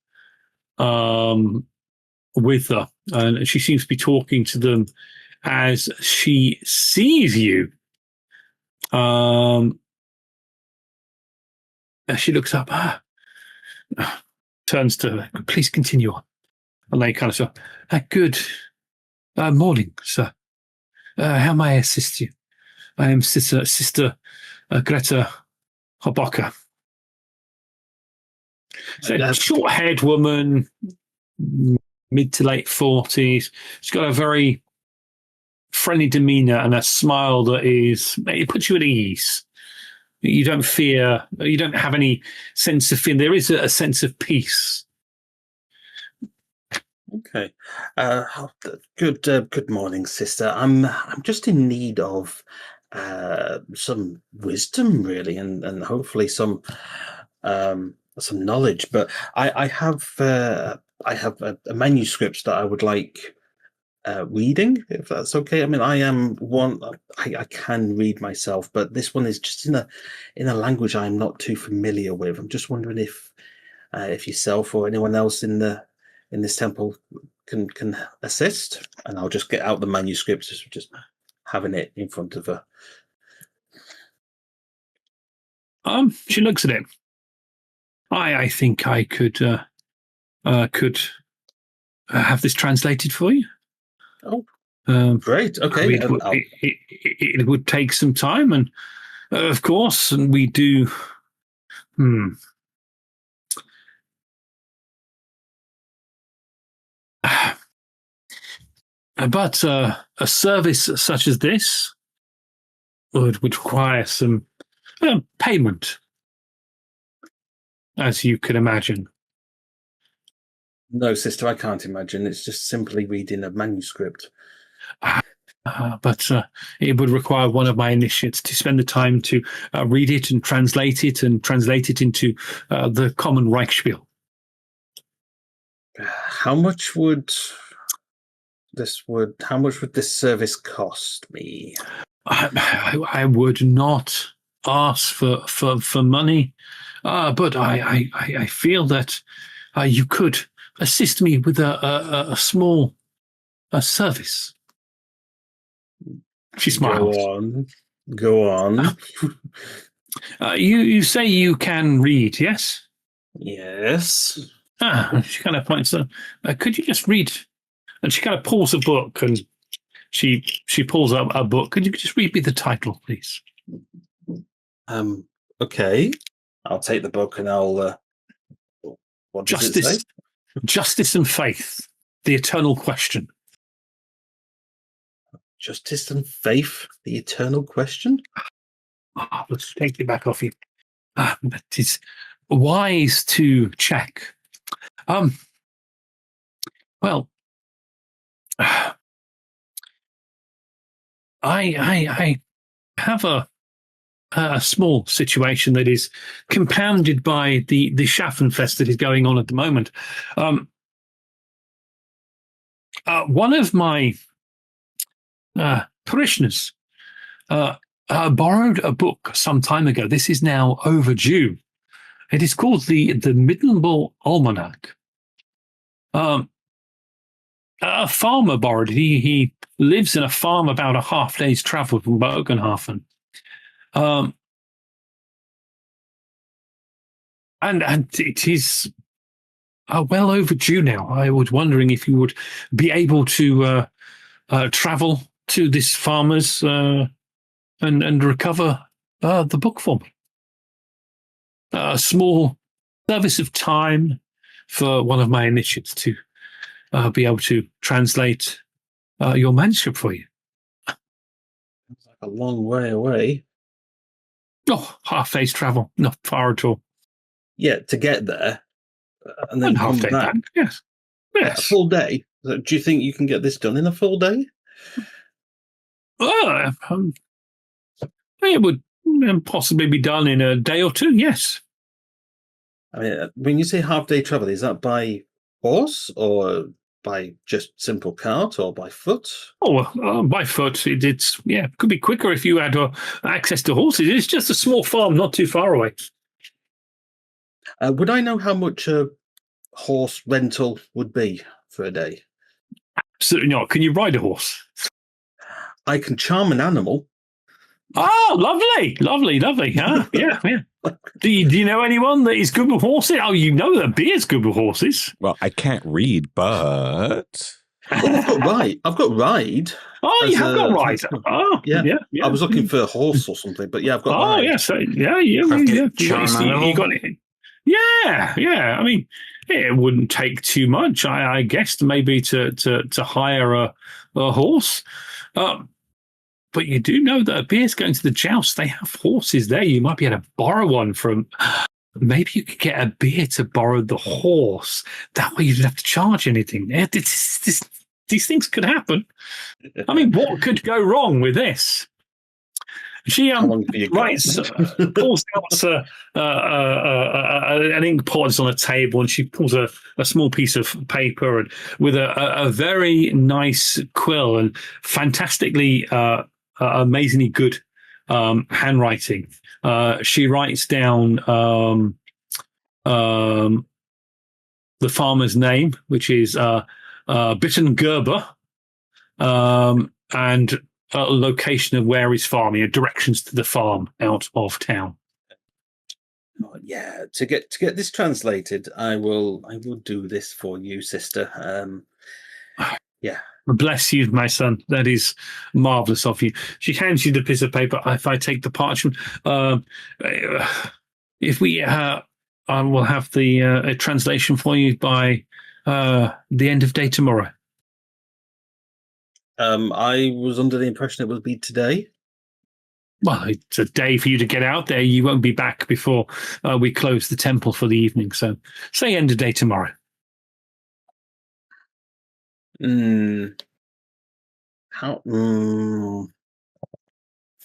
with her, and she seems to be talking to them as she sees you. As she looks up, turns to her, please continue on. And they kind of say, good morning, sir. How may I assist you? I am Sister Greta Hoboka. So, short-haired woman, mid to late 40s. She's got a very friendly demeanor and a smile that it puts you at ease. You don't fear, you don't have any sense of fear. There is a sense of peace. Okay. Good morning, sister. I'm just in need of some wisdom, really, and hopefully some knowledge. But I have a manuscript that I would like reading, if that's okay. I mean, I can read myself, but this one is just in a language I'm not too familiar with. I'm just wondering if yourself or anyone else in this temple can assist, and I'll just get out the manuscript, just having it in front of her. She looks at it. I think I could have this translated for you. Oh, great. Okay. It would take some time, and of course, and we do. But a service such as this would require some payment, as you can imagine. No, sister, I can't imagine. It's just simply reading a manuscript. But it would require one of my initiates to spend the time to read it and translate it into the common Reichspiel. How much would this service cost me? I would not ask for money, but I feel that you could assist me with a small service. She smiles. Go on. You say you can read, yes? Yes. She kind of points. Could you just read? And she kind of pulls a book, and she pulls up a book. Could you just read me the title, please? Okay. I'll take the book, and I'll. What does it say? Justice and Faith: The Eternal Question. Justice and Faith: The Eternal Question. Let's take it back off you. But it's wise to check. Well, I have a small situation that is compounded by the Schaffenfest that is going on at the moment. One of my parishioners borrowed a book some time ago. This is now overdue. It is called the Middenball Almanac. A farmer borrowed it. He lives in a farm about a half day's travel from Bogenhafen. And it is well overdue now. I was wondering if you would be able to travel to this farmer's and recover the book for me. A small service of time for one of my initiates to be able to translate your manuscript for you. It's like a long way away. Oh, half day's travel, not far at all. Yeah, to get there and then half come day back. Yes. A full day. Do you think you can get this done in a full day? It would possibly be done in a day or two. Yes. I mean, when you say half day travel, is that by horse or by just simple cart or by foot? Oh, by foot. It could be quicker if you had access to horses. It's just a small farm, not too far away. Would I know how much a horse rental would be for a day? Absolutely not. Can you ride a horse? I can charm an animal. Oh, lovely. Huh? Yeah. Do you know anyone that is good with horses? Oh, you know that Beer's good with horses. Well, I can't read, but I've got ride. Oh, you have got ride. Oh, yeah. I was looking for a horse or something, but yeah, I've got ride. Oh, yes. Yeah. You got it. Yeah. I mean, it wouldn't take too much, I guess, maybe to hire a horse. But you do know that a Beer's going to the joust. They have horses there. You might be able to borrow one from. Maybe you could get a Beer to borrow the horse. That way you don't have to charge anything. These things could happen. I mean, what could go wrong with this? She writes, pulls out an ink pod on a table, and she pulls a small piece of paper and with a very nice quill and fantastically, amazingly good handwriting. She writes down the farmer's name, which is Bittengerber, and a location of where he's farming, directions to the farm out of town. Yeah, to get this translated, I will do this for you, sister. Yeah. Bless you, my son. That is marvelous of you. She hands you the piece of paper. If I take the parchment, if we, I will have the a translation for you by the end of day tomorrow. I was under the impression it would be today. Well, it's a day for you to get out there. You won't be back before we close the temple for the evening. So say end of day tomorrow. How?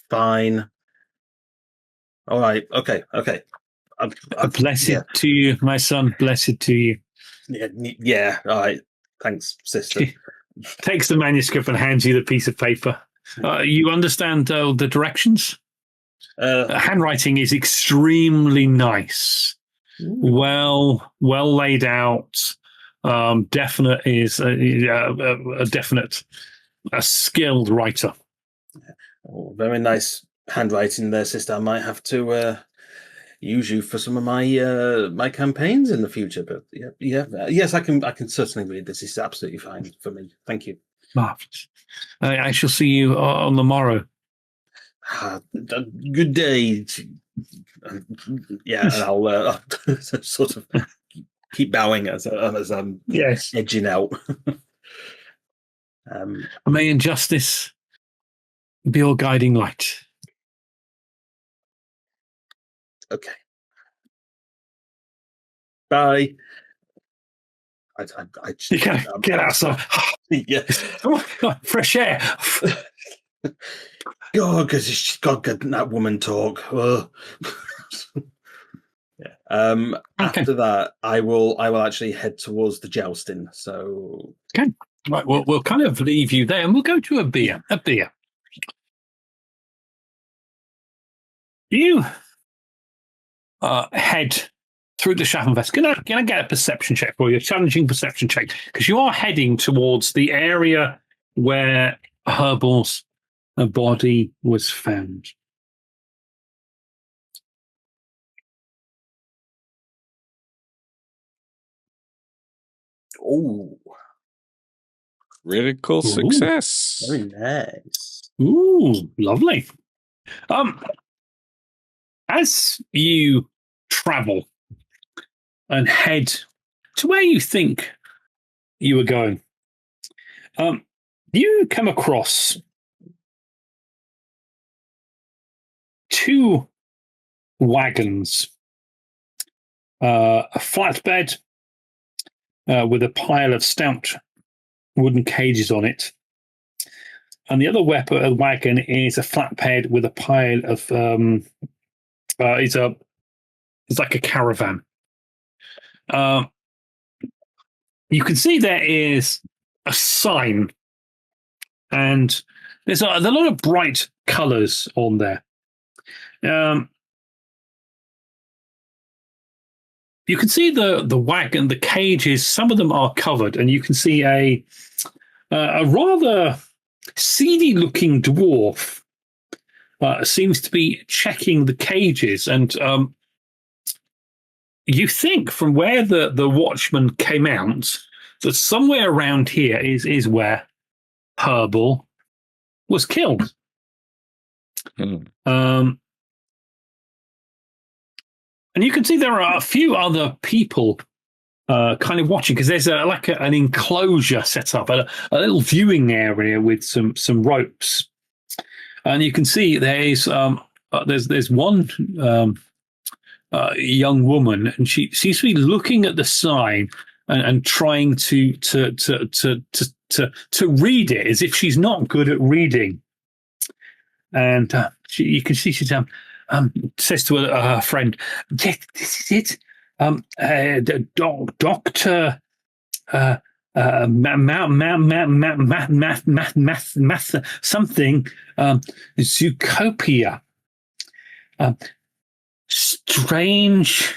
Fine. All right. Okay. Blessed to you, my son. Blessed to you. Yeah. All right. Thanks, sister. She takes the manuscript and hands you the piece of paper. You understand the directions? Handwriting is extremely nice. Well laid out. Definite is a definite, a skilled writer. Oh, very nice handwriting there, sister. I might have to use you for some of my my campaigns in the future. But yes, I can certainly read this. It's absolutely fine for me. Thank you. Marvelous. I shall see you on the morrow. Good day. Yeah, and I'll sort of keep bowing as I'm edging out. May injustice be your guiding light. Okay. Bye. I You gotta get outside. Yes. Oh my God, fresh air. God, because she's got that woman talk. After that, I will actually head towards the jousting. So okay, right. We'll kind of leave you there, and we'll go to a beer. You head through the Schaffenfest. Can I get a perception check for you? A challenging perception check, because you are heading towards the area where Herbal's body was found. Oh, critical success. Very nice. Ooh, lovely. As you travel and head to where you think you were going, you come across two wagons, a flatbed with a pile of stout wooden cages on it, and the other wagon is a flatbed with a pile of it's like a caravan. You can see there is a sign, and there's a lot of bright colours on there. You can see the wagon, the cages. Some of them are covered, and you can see a rather seedy-looking dwarf seems to be checking the cages, and you think from where the watchman came out that somewhere around here is where Herbal was killed. And you can see there are a few other people kind of watching, because there's an enclosure set up, a little viewing area with some ropes, and you can see there's one young woman, and she seems to be looking at the sign and trying to read it as if she's not good at reading. And you can see she says to her friend, "Yes, this is it. Doctor math something Zootopia. Strange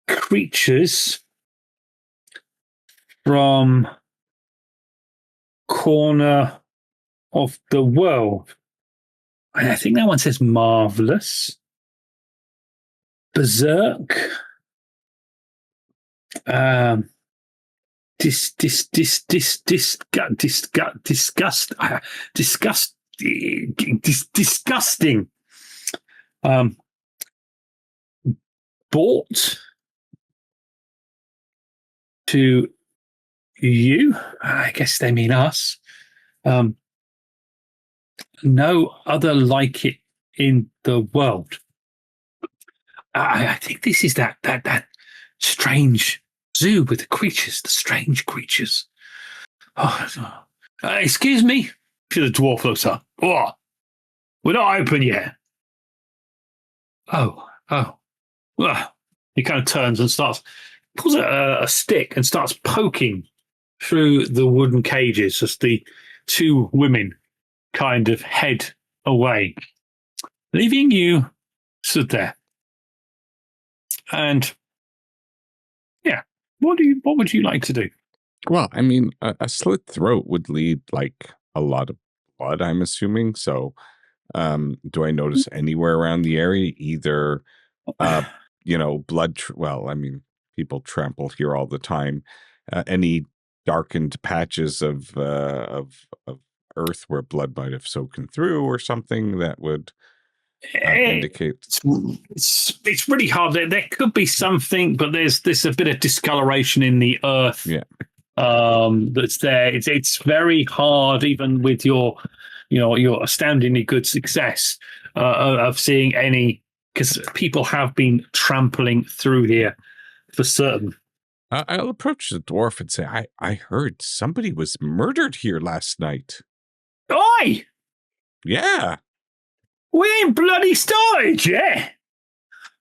creatures from corner of the world." And I think that one says marvelous. Berserk. Disgusting. Bought to you. I guess they mean us. No other like it in the world. I think this is that strange zoo with the creatures, the strange creatures. Excuse me? To the dwarf looks up. What? We're not open yet. Oh. Well, he kind of turns and pulls a stick and starts poking through the wooden cages as the two women kind of head away, leaving you stood there. And yeah, what would you like to do? Well, I mean, a slit throat would lead like a lot of blood, I'm assuming. So, do I notice anywhere around the area either, blood? Well, I mean, people trample here all the time. Any darkened patches of earth where blood might have soaked through, or something that would indicate. It's really hard. There could be something, but there's a bit of discoloration in the earth. Yeah. That's there. It's very hard, even with your astoundingly good success of seeing any, because people have been trampling through here for certain. I'll approach the dwarf and say, I heard somebody was murdered here last night. Oi! Yeah. We ain't bloody started yet.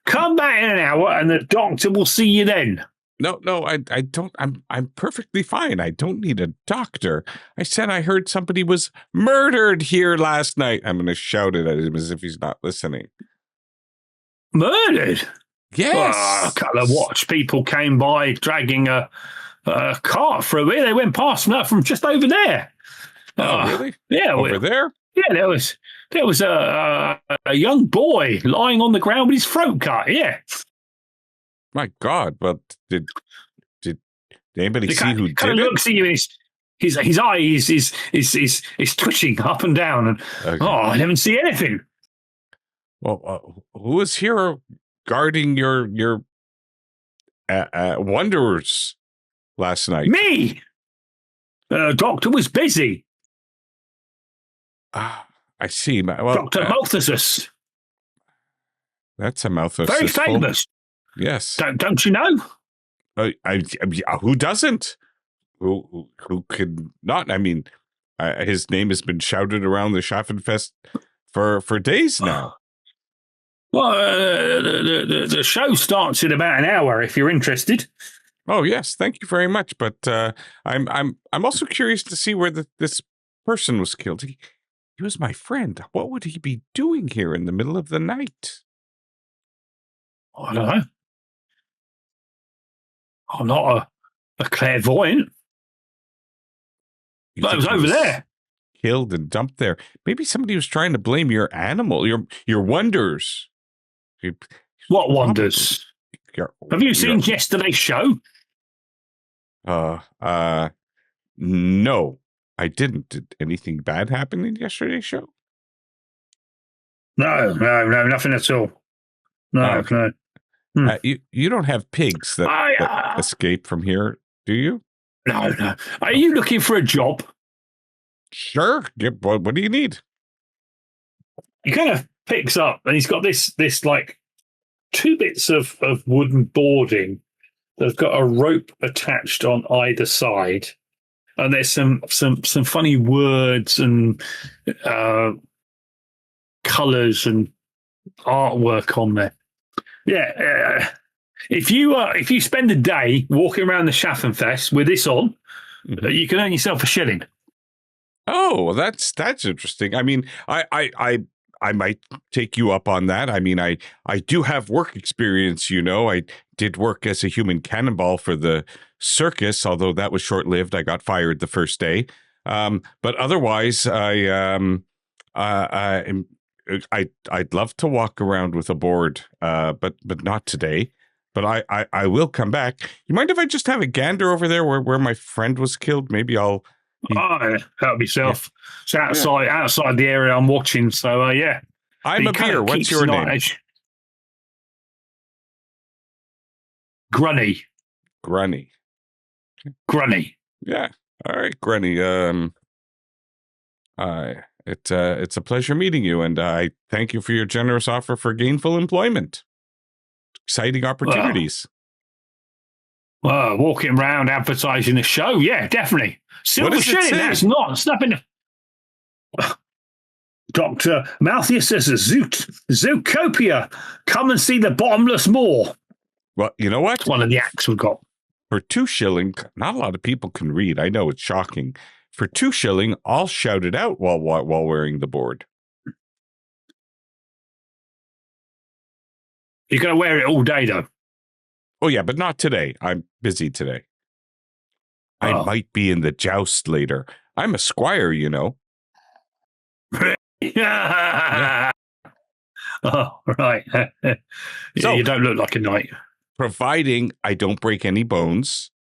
Come back in an hour and the doctor will see you then. No, I don't. I'm perfectly fine. I don't need a doctor. I said I heard somebody was murdered here last night. I'm going to shout it at him as if he's not listening. Murdered? Yes. A couple of watch people came by dragging a cart through here. They went past from just over there. Oh, really? Yeah. Over there? Yeah, there was a young boy lying on the ground with his throat cut. Yeah. My God! But did anybody see who did kind of it? looks at you. His eye is twitching up and down, and Okay. I haven't seen anything. Well, who was here guarding your wanderers last night? Me. Doctor was busy. Ah, I see. Well, Dr. Malthus. That's a mouthful. Very famous. Yes. Don't you know? Who doesn't? Who could not? I mean, his name has been shouted around the Schaffenfest for days now. Well, the show starts in about an hour. If you're interested. Oh yes, thank you very much. But I'm also curious to see where this person was killed. He was my friend. What would he be doing here in the middle of the night? I don't know. I'm not a clairvoyant. But it was over there. Killed and dumped there. Maybe somebody was trying to blame your animal, your wonders. What wonders? Have you seen yesterday's show? No, I didn't. Did anything bad happen in yesterday's show? No, nothing at all. No. You don't have pigs that escape from here, do you? No. Are you looking for a job? Sure. What do you need? He kind of picks up, and he's got this like two bits of wooden boarding that's got a rope attached on either side, and there's some funny words and colors and artwork on there. Yeah, if you spend a day walking around the Schaffenfest with this on, you can earn yourself a shilling. Oh, well, that's interesting. I mean, I might take you up on that. I mean, I do have work experience. I did work as a human cannonball for the circus, although that was short lived. I got fired the first day. But otherwise, I'd love to walk around with a board, but not today. But I will come back. You mind if I just have a gander over there where my friend was killed? Maybe I'll. Help yourself. Yeah. It's outside the area I'm watching. So yeah. I'm up here. What's your name? Grunny. Grunny. Yeah. All right, Grunny. It's a pleasure meeting you, and I thank you for your generous offer for gainful employment. Exciting opportunities. Walking around advertising the show. Yeah, definitely. Silver does it shilling. say? That's not. It's nothing. Dr. Malthus says Zootopia. Come and see the bottomless moor. Well, you know what? It's one of the acts we've got. For 2 shilling, not a lot of people can read. I know it's shocking. For 2 shilling, I'll shout it out while wearing the board. You're going to wear it all day, though. Oh, yeah, but not today. I'm busy today. I might be in the joust later. I'm a squire, you know. Yeah. Oh, right. So- you don't look like a knight. Providing I don't break any bones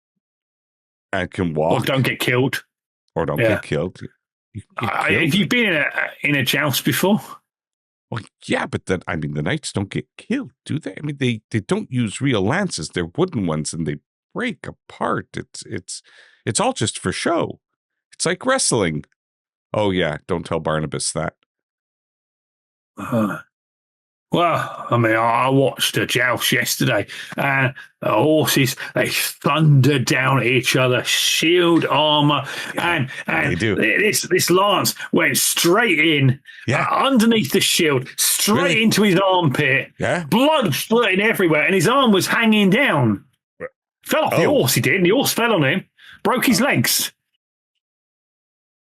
and can Or walk don't get killed. or don't Yeah. get killed. You get Have killed? you been in a joust before? Well, yeah, but then I mean the knights don't get killed, do they? I mean they don't use real lances; they're wooden ones, and they break apart. It's all just for show. It's like wrestling. Oh yeah, don't tell Barnabas that. Well, I mean, I watched a joust yesterday, and the horses, they thundered down at each other, shield armor, and they do. This lance went straight in, Yeah. underneath the shield, straight Really? into his armpit, Yeah. blood splurting everywhere, and his arm was hanging down. Fell off the Oh. horse, he did, and the horse fell on him, broke his legs.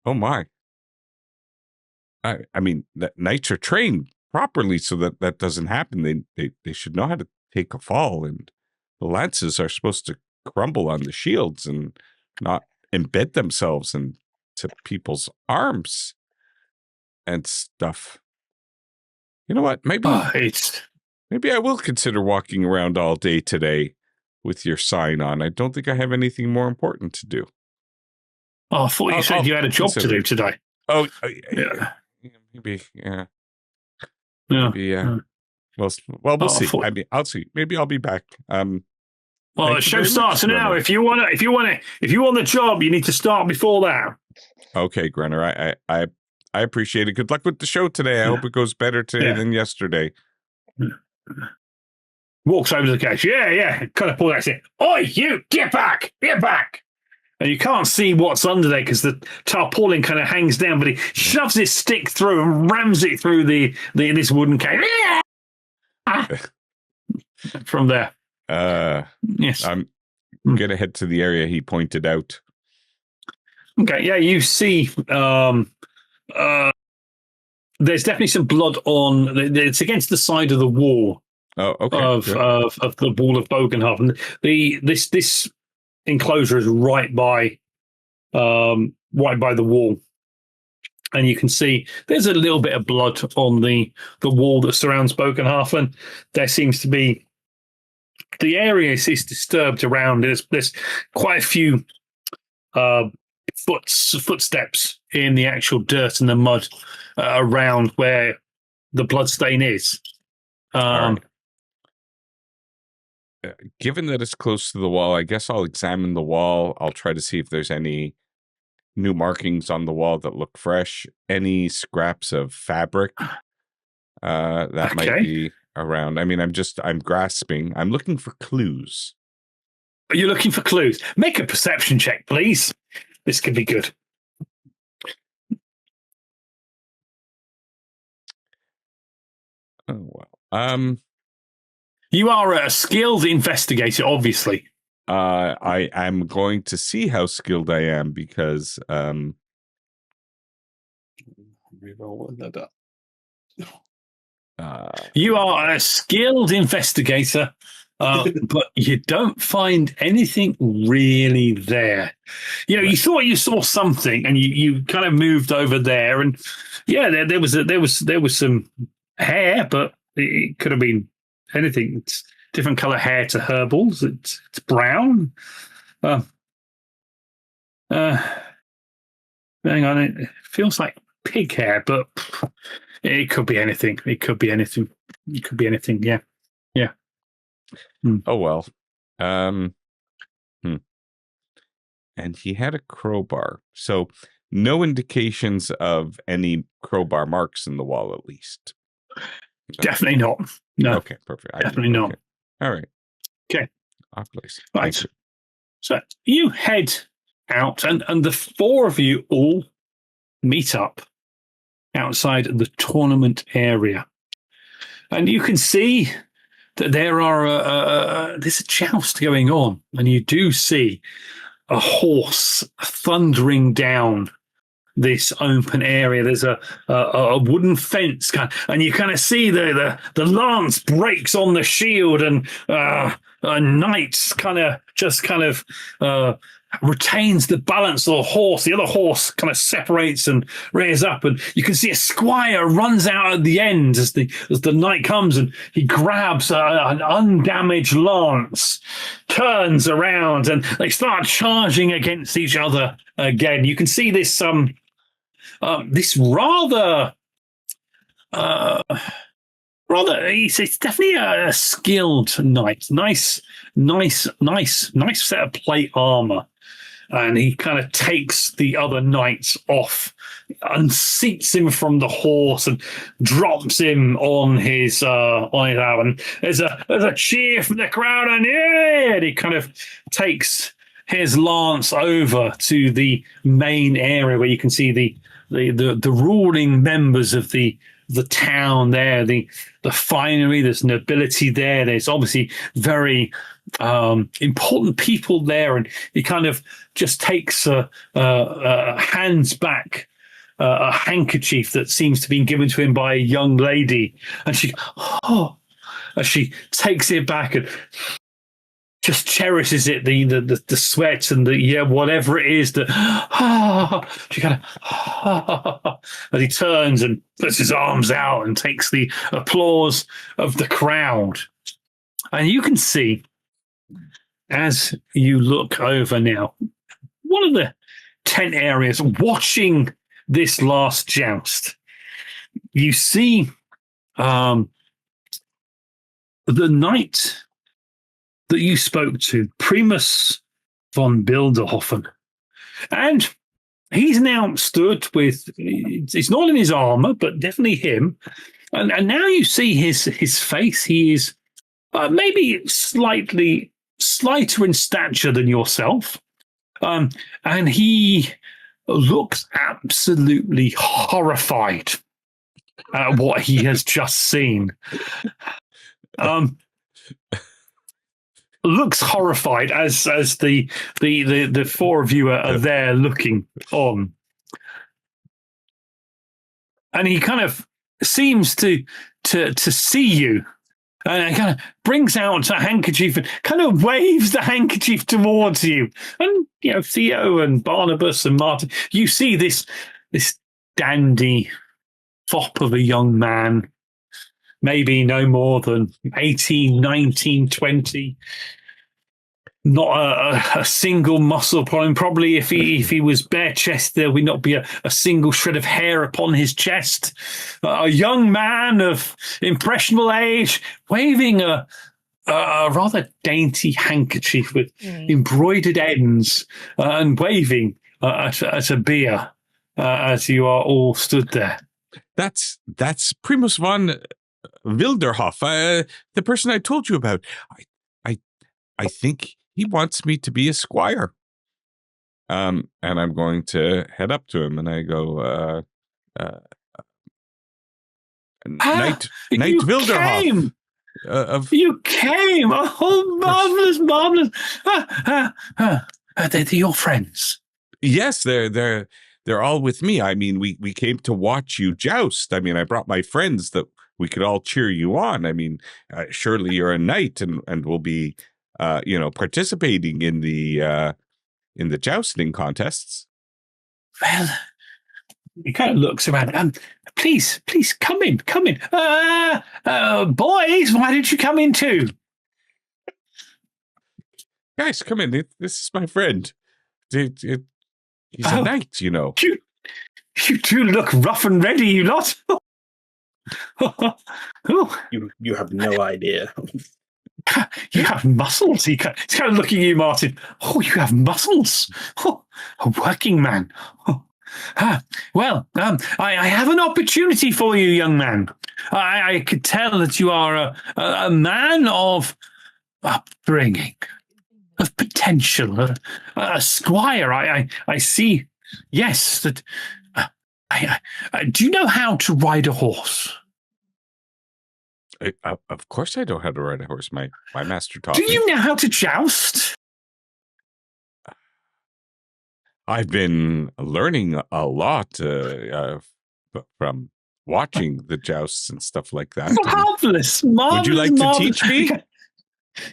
Oh my. I mean, that knights are trained properly so that doesn't happen. They should know how to take a fall, and the lances are supposed to crumble on the shields and not embed themselves into people's arms and stuff. You know what? Maybe I will consider walking around all day today with your sign on. I don't think I have anything more important to do. I thought you said you had a job to consider do it. today. Oh, Yeah. maybe, yeah. Yeah. Maybe, yeah. Well, we'll I see. thought- I mean, I'll see. Maybe I'll be back. Well, Thank the you show very starts much, now. Brenner. If you want the job, you need to start before that. Okay, Grenner. I appreciate it. Good luck with the show today. I hope it goes better today Yeah. than yesterday. Walks over to the cage. Yeah. Kind of pull that in. Oi, you, get back. And you can't see what's under there because the tarpaulin kind of hangs down, but he shoves his stick through and rams it through this wooden cage. From there. Yes. I'm gonna head to the area he pointed out. Okay, yeah, you see there's definitely some blood on it's against the side of the wall Oh, okay. of good. the wall of Bogenhof. And this enclosure is right by the wall. And you can see there's a little bit of blood on the wall that surrounds Bogenhof, and there seems to be the area is disturbed around. There's quite a few footsteps in the actual dirt and the mud around where the blood stain is. All right. Given that it's close to the wall, I guess I'll examine the wall. I'll try to see if there's any new markings on the wall that look fresh. Any scraps of fabric that might be around. I mean, I'm grasping. I'm looking for clues. You're looking for clues. Make a perception check, please. This could be good. Oh well. You are a skilled investigator, obviously. I am going to see how skilled I am because You are a skilled investigator, but you don't find anything really there. You know, you thought you saw something, and you kind of moved over there, and yeah, there was some hair, but it could have been anything. It's different color hair to Herbal's. It's brown. Hang on, it feels like pig hair, but it could be anything. It could be anything. It could be anything. Yeah. oh well. And he had a crowbar, so no indications of any crowbar marks in the wall, at least. Definitely not. No. Okay, perfect. Definitely not. All right. Okay. Off place. Right. Thank you. So you head out, and the four of you all meet up outside the tournament area. And you can see that there's a joust going on, and you do see a horse thundering down this open area. There's a wooden fence, and you kind of see the lance breaks on the shield, and a knight kind of retains the balance of the horse. The other horse kind of separates and rears up, and you can see a squire runs out at the end as the knight comes, and he grabs an undamaged lance, turns around, and they start charging against each other again. You can see this this rather it's definitely a skilled knight. Nice set of plate armor. And he kind of takes the other knights off, unseats him from the horse, and drops him on his arm. And there's a cheer from the crowd, and yeah, and he kind of takes his lance over to the main area where you can see the ruling members of the town there, the finery. There's nobility there. There's obviously very important people there, and he kind of just takes hands back a handkerchief that seems to be given to him by a young lady, and as she takes it back and just cherishes it, the sweat and whatever it is that she kind of as he turns and puts his arms out and takes the applause of the crowd. And you can see, as you look over now, one of the tent areas watching this last joust, you see the knight that you spoke to, Primus von Bilderhofen. And he's now stood with, it's not in his armor, but definitely him. And now you see his face. He is maybe slightly slighter in stature than yourself. And he looks absolutely horrified at what he has just seen. Looks horrified as the four of you are there looking on. And he kind of seems to see you. And he kind of brings out a handkerchief and kind of waves the handkerchief towards you. And, Theo and Barnabas and Martin, you see this dandy fop of a young man, maybe no more than 18, 19, 20. Not a single muscle problem. Probably if he was bare chested, there would not be a single shred of hair upon his chest. A young man of impressionable age, waving a rather dainty handkerchief with embroidered ends, and waving at a beer as you are all stood there. That's Primus von Wilderhoff, the person I told you about. I think he wants me to be a squire. And I'm going to head up to him and I go, Knight Wilderhoff. You came! Oh, marvelous! They're your friends. Yes, they're all with me. I mean, we came to watch you joust. I mean, I brought my friends that we could all cheer you on. I mean, surely you're a knight and will be, participating in the jousting contests. Well, he kind of looks around. Please, come in. Boys, why did you come in too? Guys, come in. This is my friend. He's a knight, You do look rough and ready, you lot. You have no idea. You have muscles. He's kind of looking at you, Martin. Oh, you have muscles. Oh, a working man. Oh. Well, I have an opportunity for you, young man. I could tell that you are a man of upbringing. of potential, a squire. I see. Yes, that. Do you know how to ride a horse? Of course, I know how to ride a horse. My master taught Do me. you know how to joust? I've been learning a lot from watching the jousts and stuff like that. Marvelous! Would you like to teach me?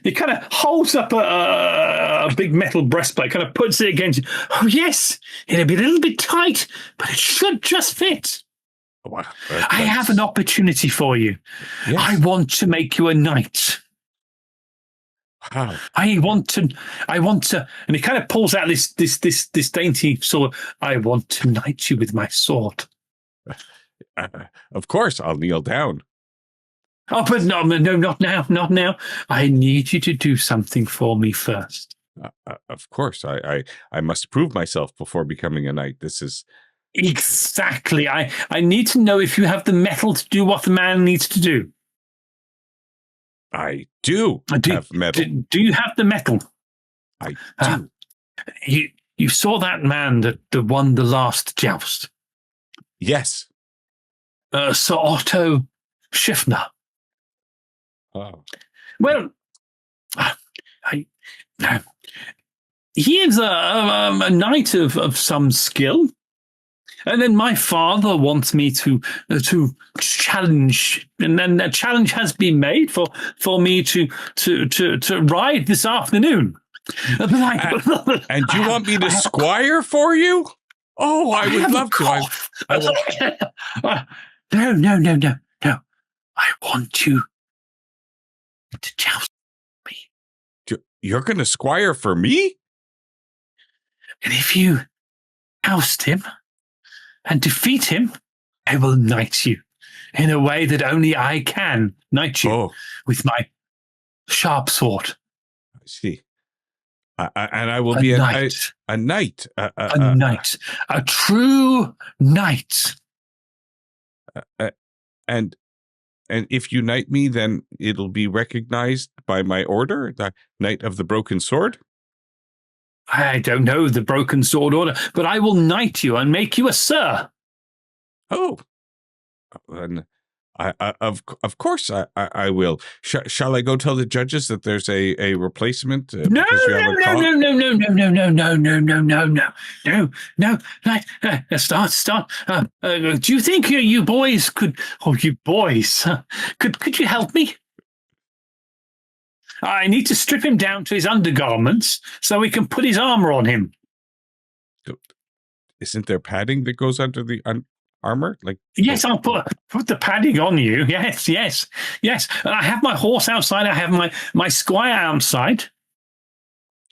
He kind of holds up a big metal breastplate, kind of puts it against you. Oh, yes, it'll be a little bit tight, but it should just fit. Wow, I have an opportunity for you. Yes. I want to make you a knight. Wow. I want to, and he kind of pulls out this dainty sword. I want to knight you with my sword. Of course, I'll kneel down. Oh, but no, not now. I need you to do something for me first. Of course, I must prove myself before becoming a knight. This is exactly. I need to know if you have the metal to do what the man needs to do. I do have metal. Do you have the metal? I do. You saw that man that won the last joust? Yes. Sir Otto Schiffner. Oh. Well, he is a knight of some skill, and then my father wants me to challenge, and then a challenge has been made for me to ride this afternoon. And you want me to squire for you? Oh, I would love to. No. I want you to joust me. You're going to squire for me? And if you oust him and defeat him, I will knight you in a way that only I can knight you with my sharp sword. I see. And I will be a knight. A knight. A knight. A true knight. And if you knight me, then it'll be recognized by my order, the Knight of the Broken Sword? I don't know the Broken Sword order, but I will knight you and make you a sir. Oh. And of course I will. Shall I go tell the judges that there's a replacement? No. Start. Do you think you boys could? Oh, you boys, could you help me? I need to strip him down to his undergarments so we can put his armor on him. Isn't there padding that goes under the armor? Yes, I'll put the padding on you. Yes. And I have my horse outside. I have my squire outside.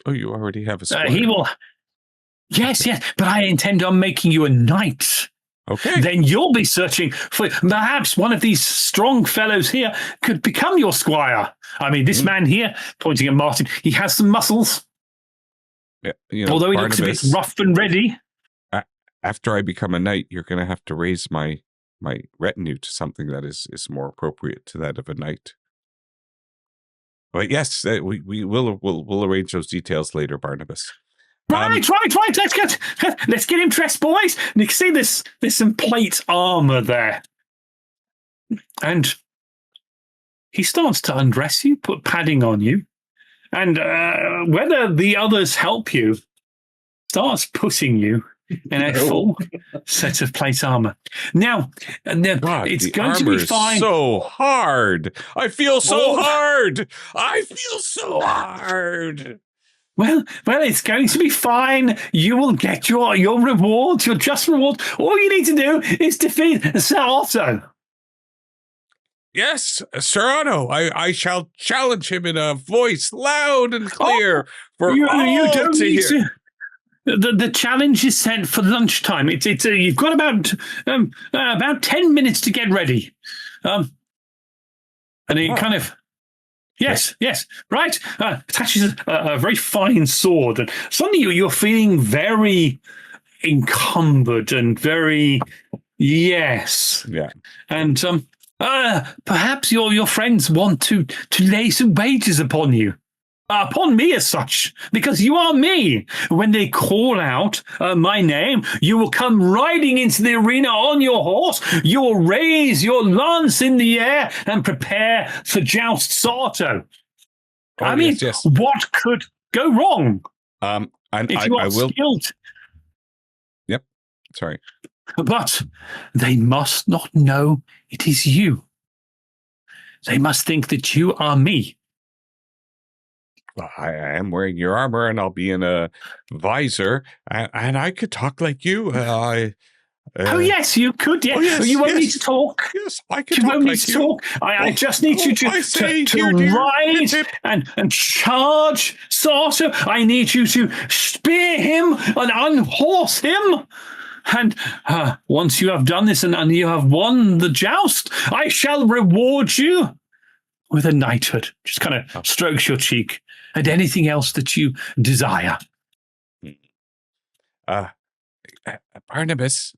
Oh, you already have a squire. He will. Yes, but I intend on making you a knight. Okay. Then you'll be searching for perhaps one of these strong fellows here could become your squire. I mean, this man here, pointing at Martin, he has some muscles. Yeah, although he Barnabas, looks a bit rough and ready. After I become a knight, you're going to have to raise my retinue to something that is more appropriate to that of a knight. But yes, we'll arrange those details later, Barnabas. Right. Let's get him dressed, boys. And you can see there's some plate armor there. And he starts to undress you, put padding on you. And whether the others help you, starts putting you in a full set of plate armor. Now, God, it's going to be fine. So hard. I feel so hard. Well, it's going to be fine. You will get your rewards, your just reward. All you need to do is defeat Sir Otto. Yes, Sir Otto. I shall challenge him in a voice loud and clear for all to hear. The challenge is set for lunchtime. It's you've got about 10 minutes to get ready. And he kind of. Yes, right. Attaches a very fine sword, and suddenly you're feeling very encumbered and very And perhaps your friends want to lay some wages upon you. upon me as such, because you are me. When they call out my name, you will come riding into the arena on your horse. You will raise your lance in the air and prepare for joust Sarto. I mean, yes. what could go wrong? And If you are I will. skilled. Yep. Sorry. But they must not know it is you. They must think that you are me. Well, I am wearing your armor, and I'll be in a visor, and I could talk like you. Oh, yes, you could. Yeah. Oh, yes, You won't yes. need to talk. Yes, I could You talk won't need like to you. talk. I just need you I say, to dear, dear, ride hip, hip. and charge Sarto. I need you to spear him and unhorse him. And once you have done this and you have won the joust, I shall reward you with a knighthood. Just kind of strokes your cheek and anything else that you desire. Barnabas,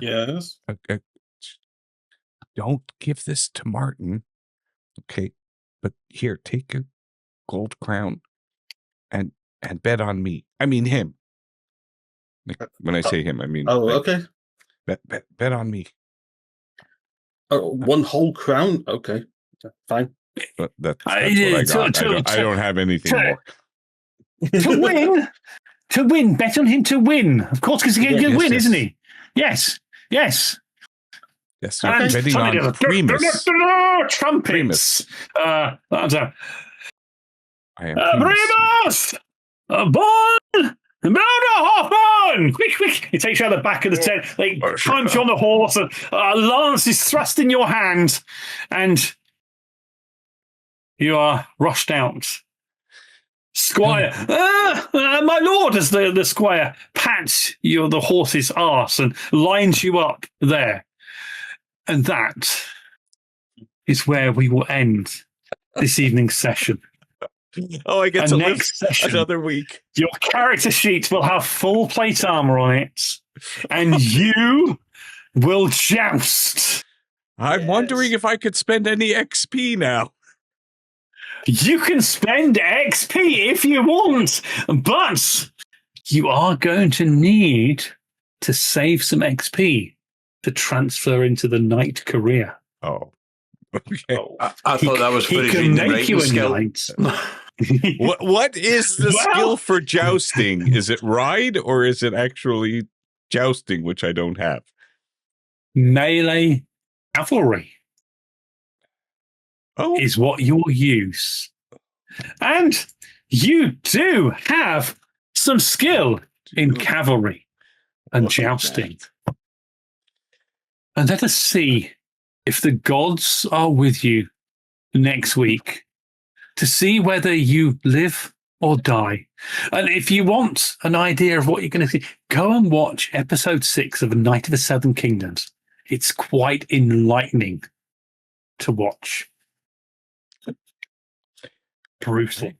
Yes. don't give this to Martin, okay? But here, take a gold crown and bet on me. I mean him. Like, when I say him, I mean Okay. bet on me. One whole crown. Okay, fine. But that's what I got. I don't have anything more. To win, bet on him to win. Of course, because he's going to win, yes. isn't he? Yes. Yes, you're And betting on Primus. Trumpets. I am Primus! Born! Hoffman! Quick! He takes you out the back of the tent. They climbs you on the horse, and a lance is thrust in your hand, and you are rushed out. Squire, my lord, as the squire pats the horse's arse and lines you up there. And that is where we will end this evening's session. Oh, I get And to next live session, another week. your character sheet will have full plate armor on it, and you will joust. I'm wondering if I could spend any XP now. You can spend XP if you want, but you are going to need to save some XP to transfer into the knight career. Oh, okay. I thought that was for He his can reading make writing you a skill. knight. What is the Well- skill for jousting? Is it ride or is it actually jousting, which I don't have? Melee cavalry Oh, is what you'll use. And you do have some skill in cavalry and Look at jousting. And let us see if the gods are with you next week to see whether you live or die. And if you want an idea of what you're going to see, go and watch episode 6 of A Night of the Seven Kingdoms. It's quite enlightening to watch. Brutal.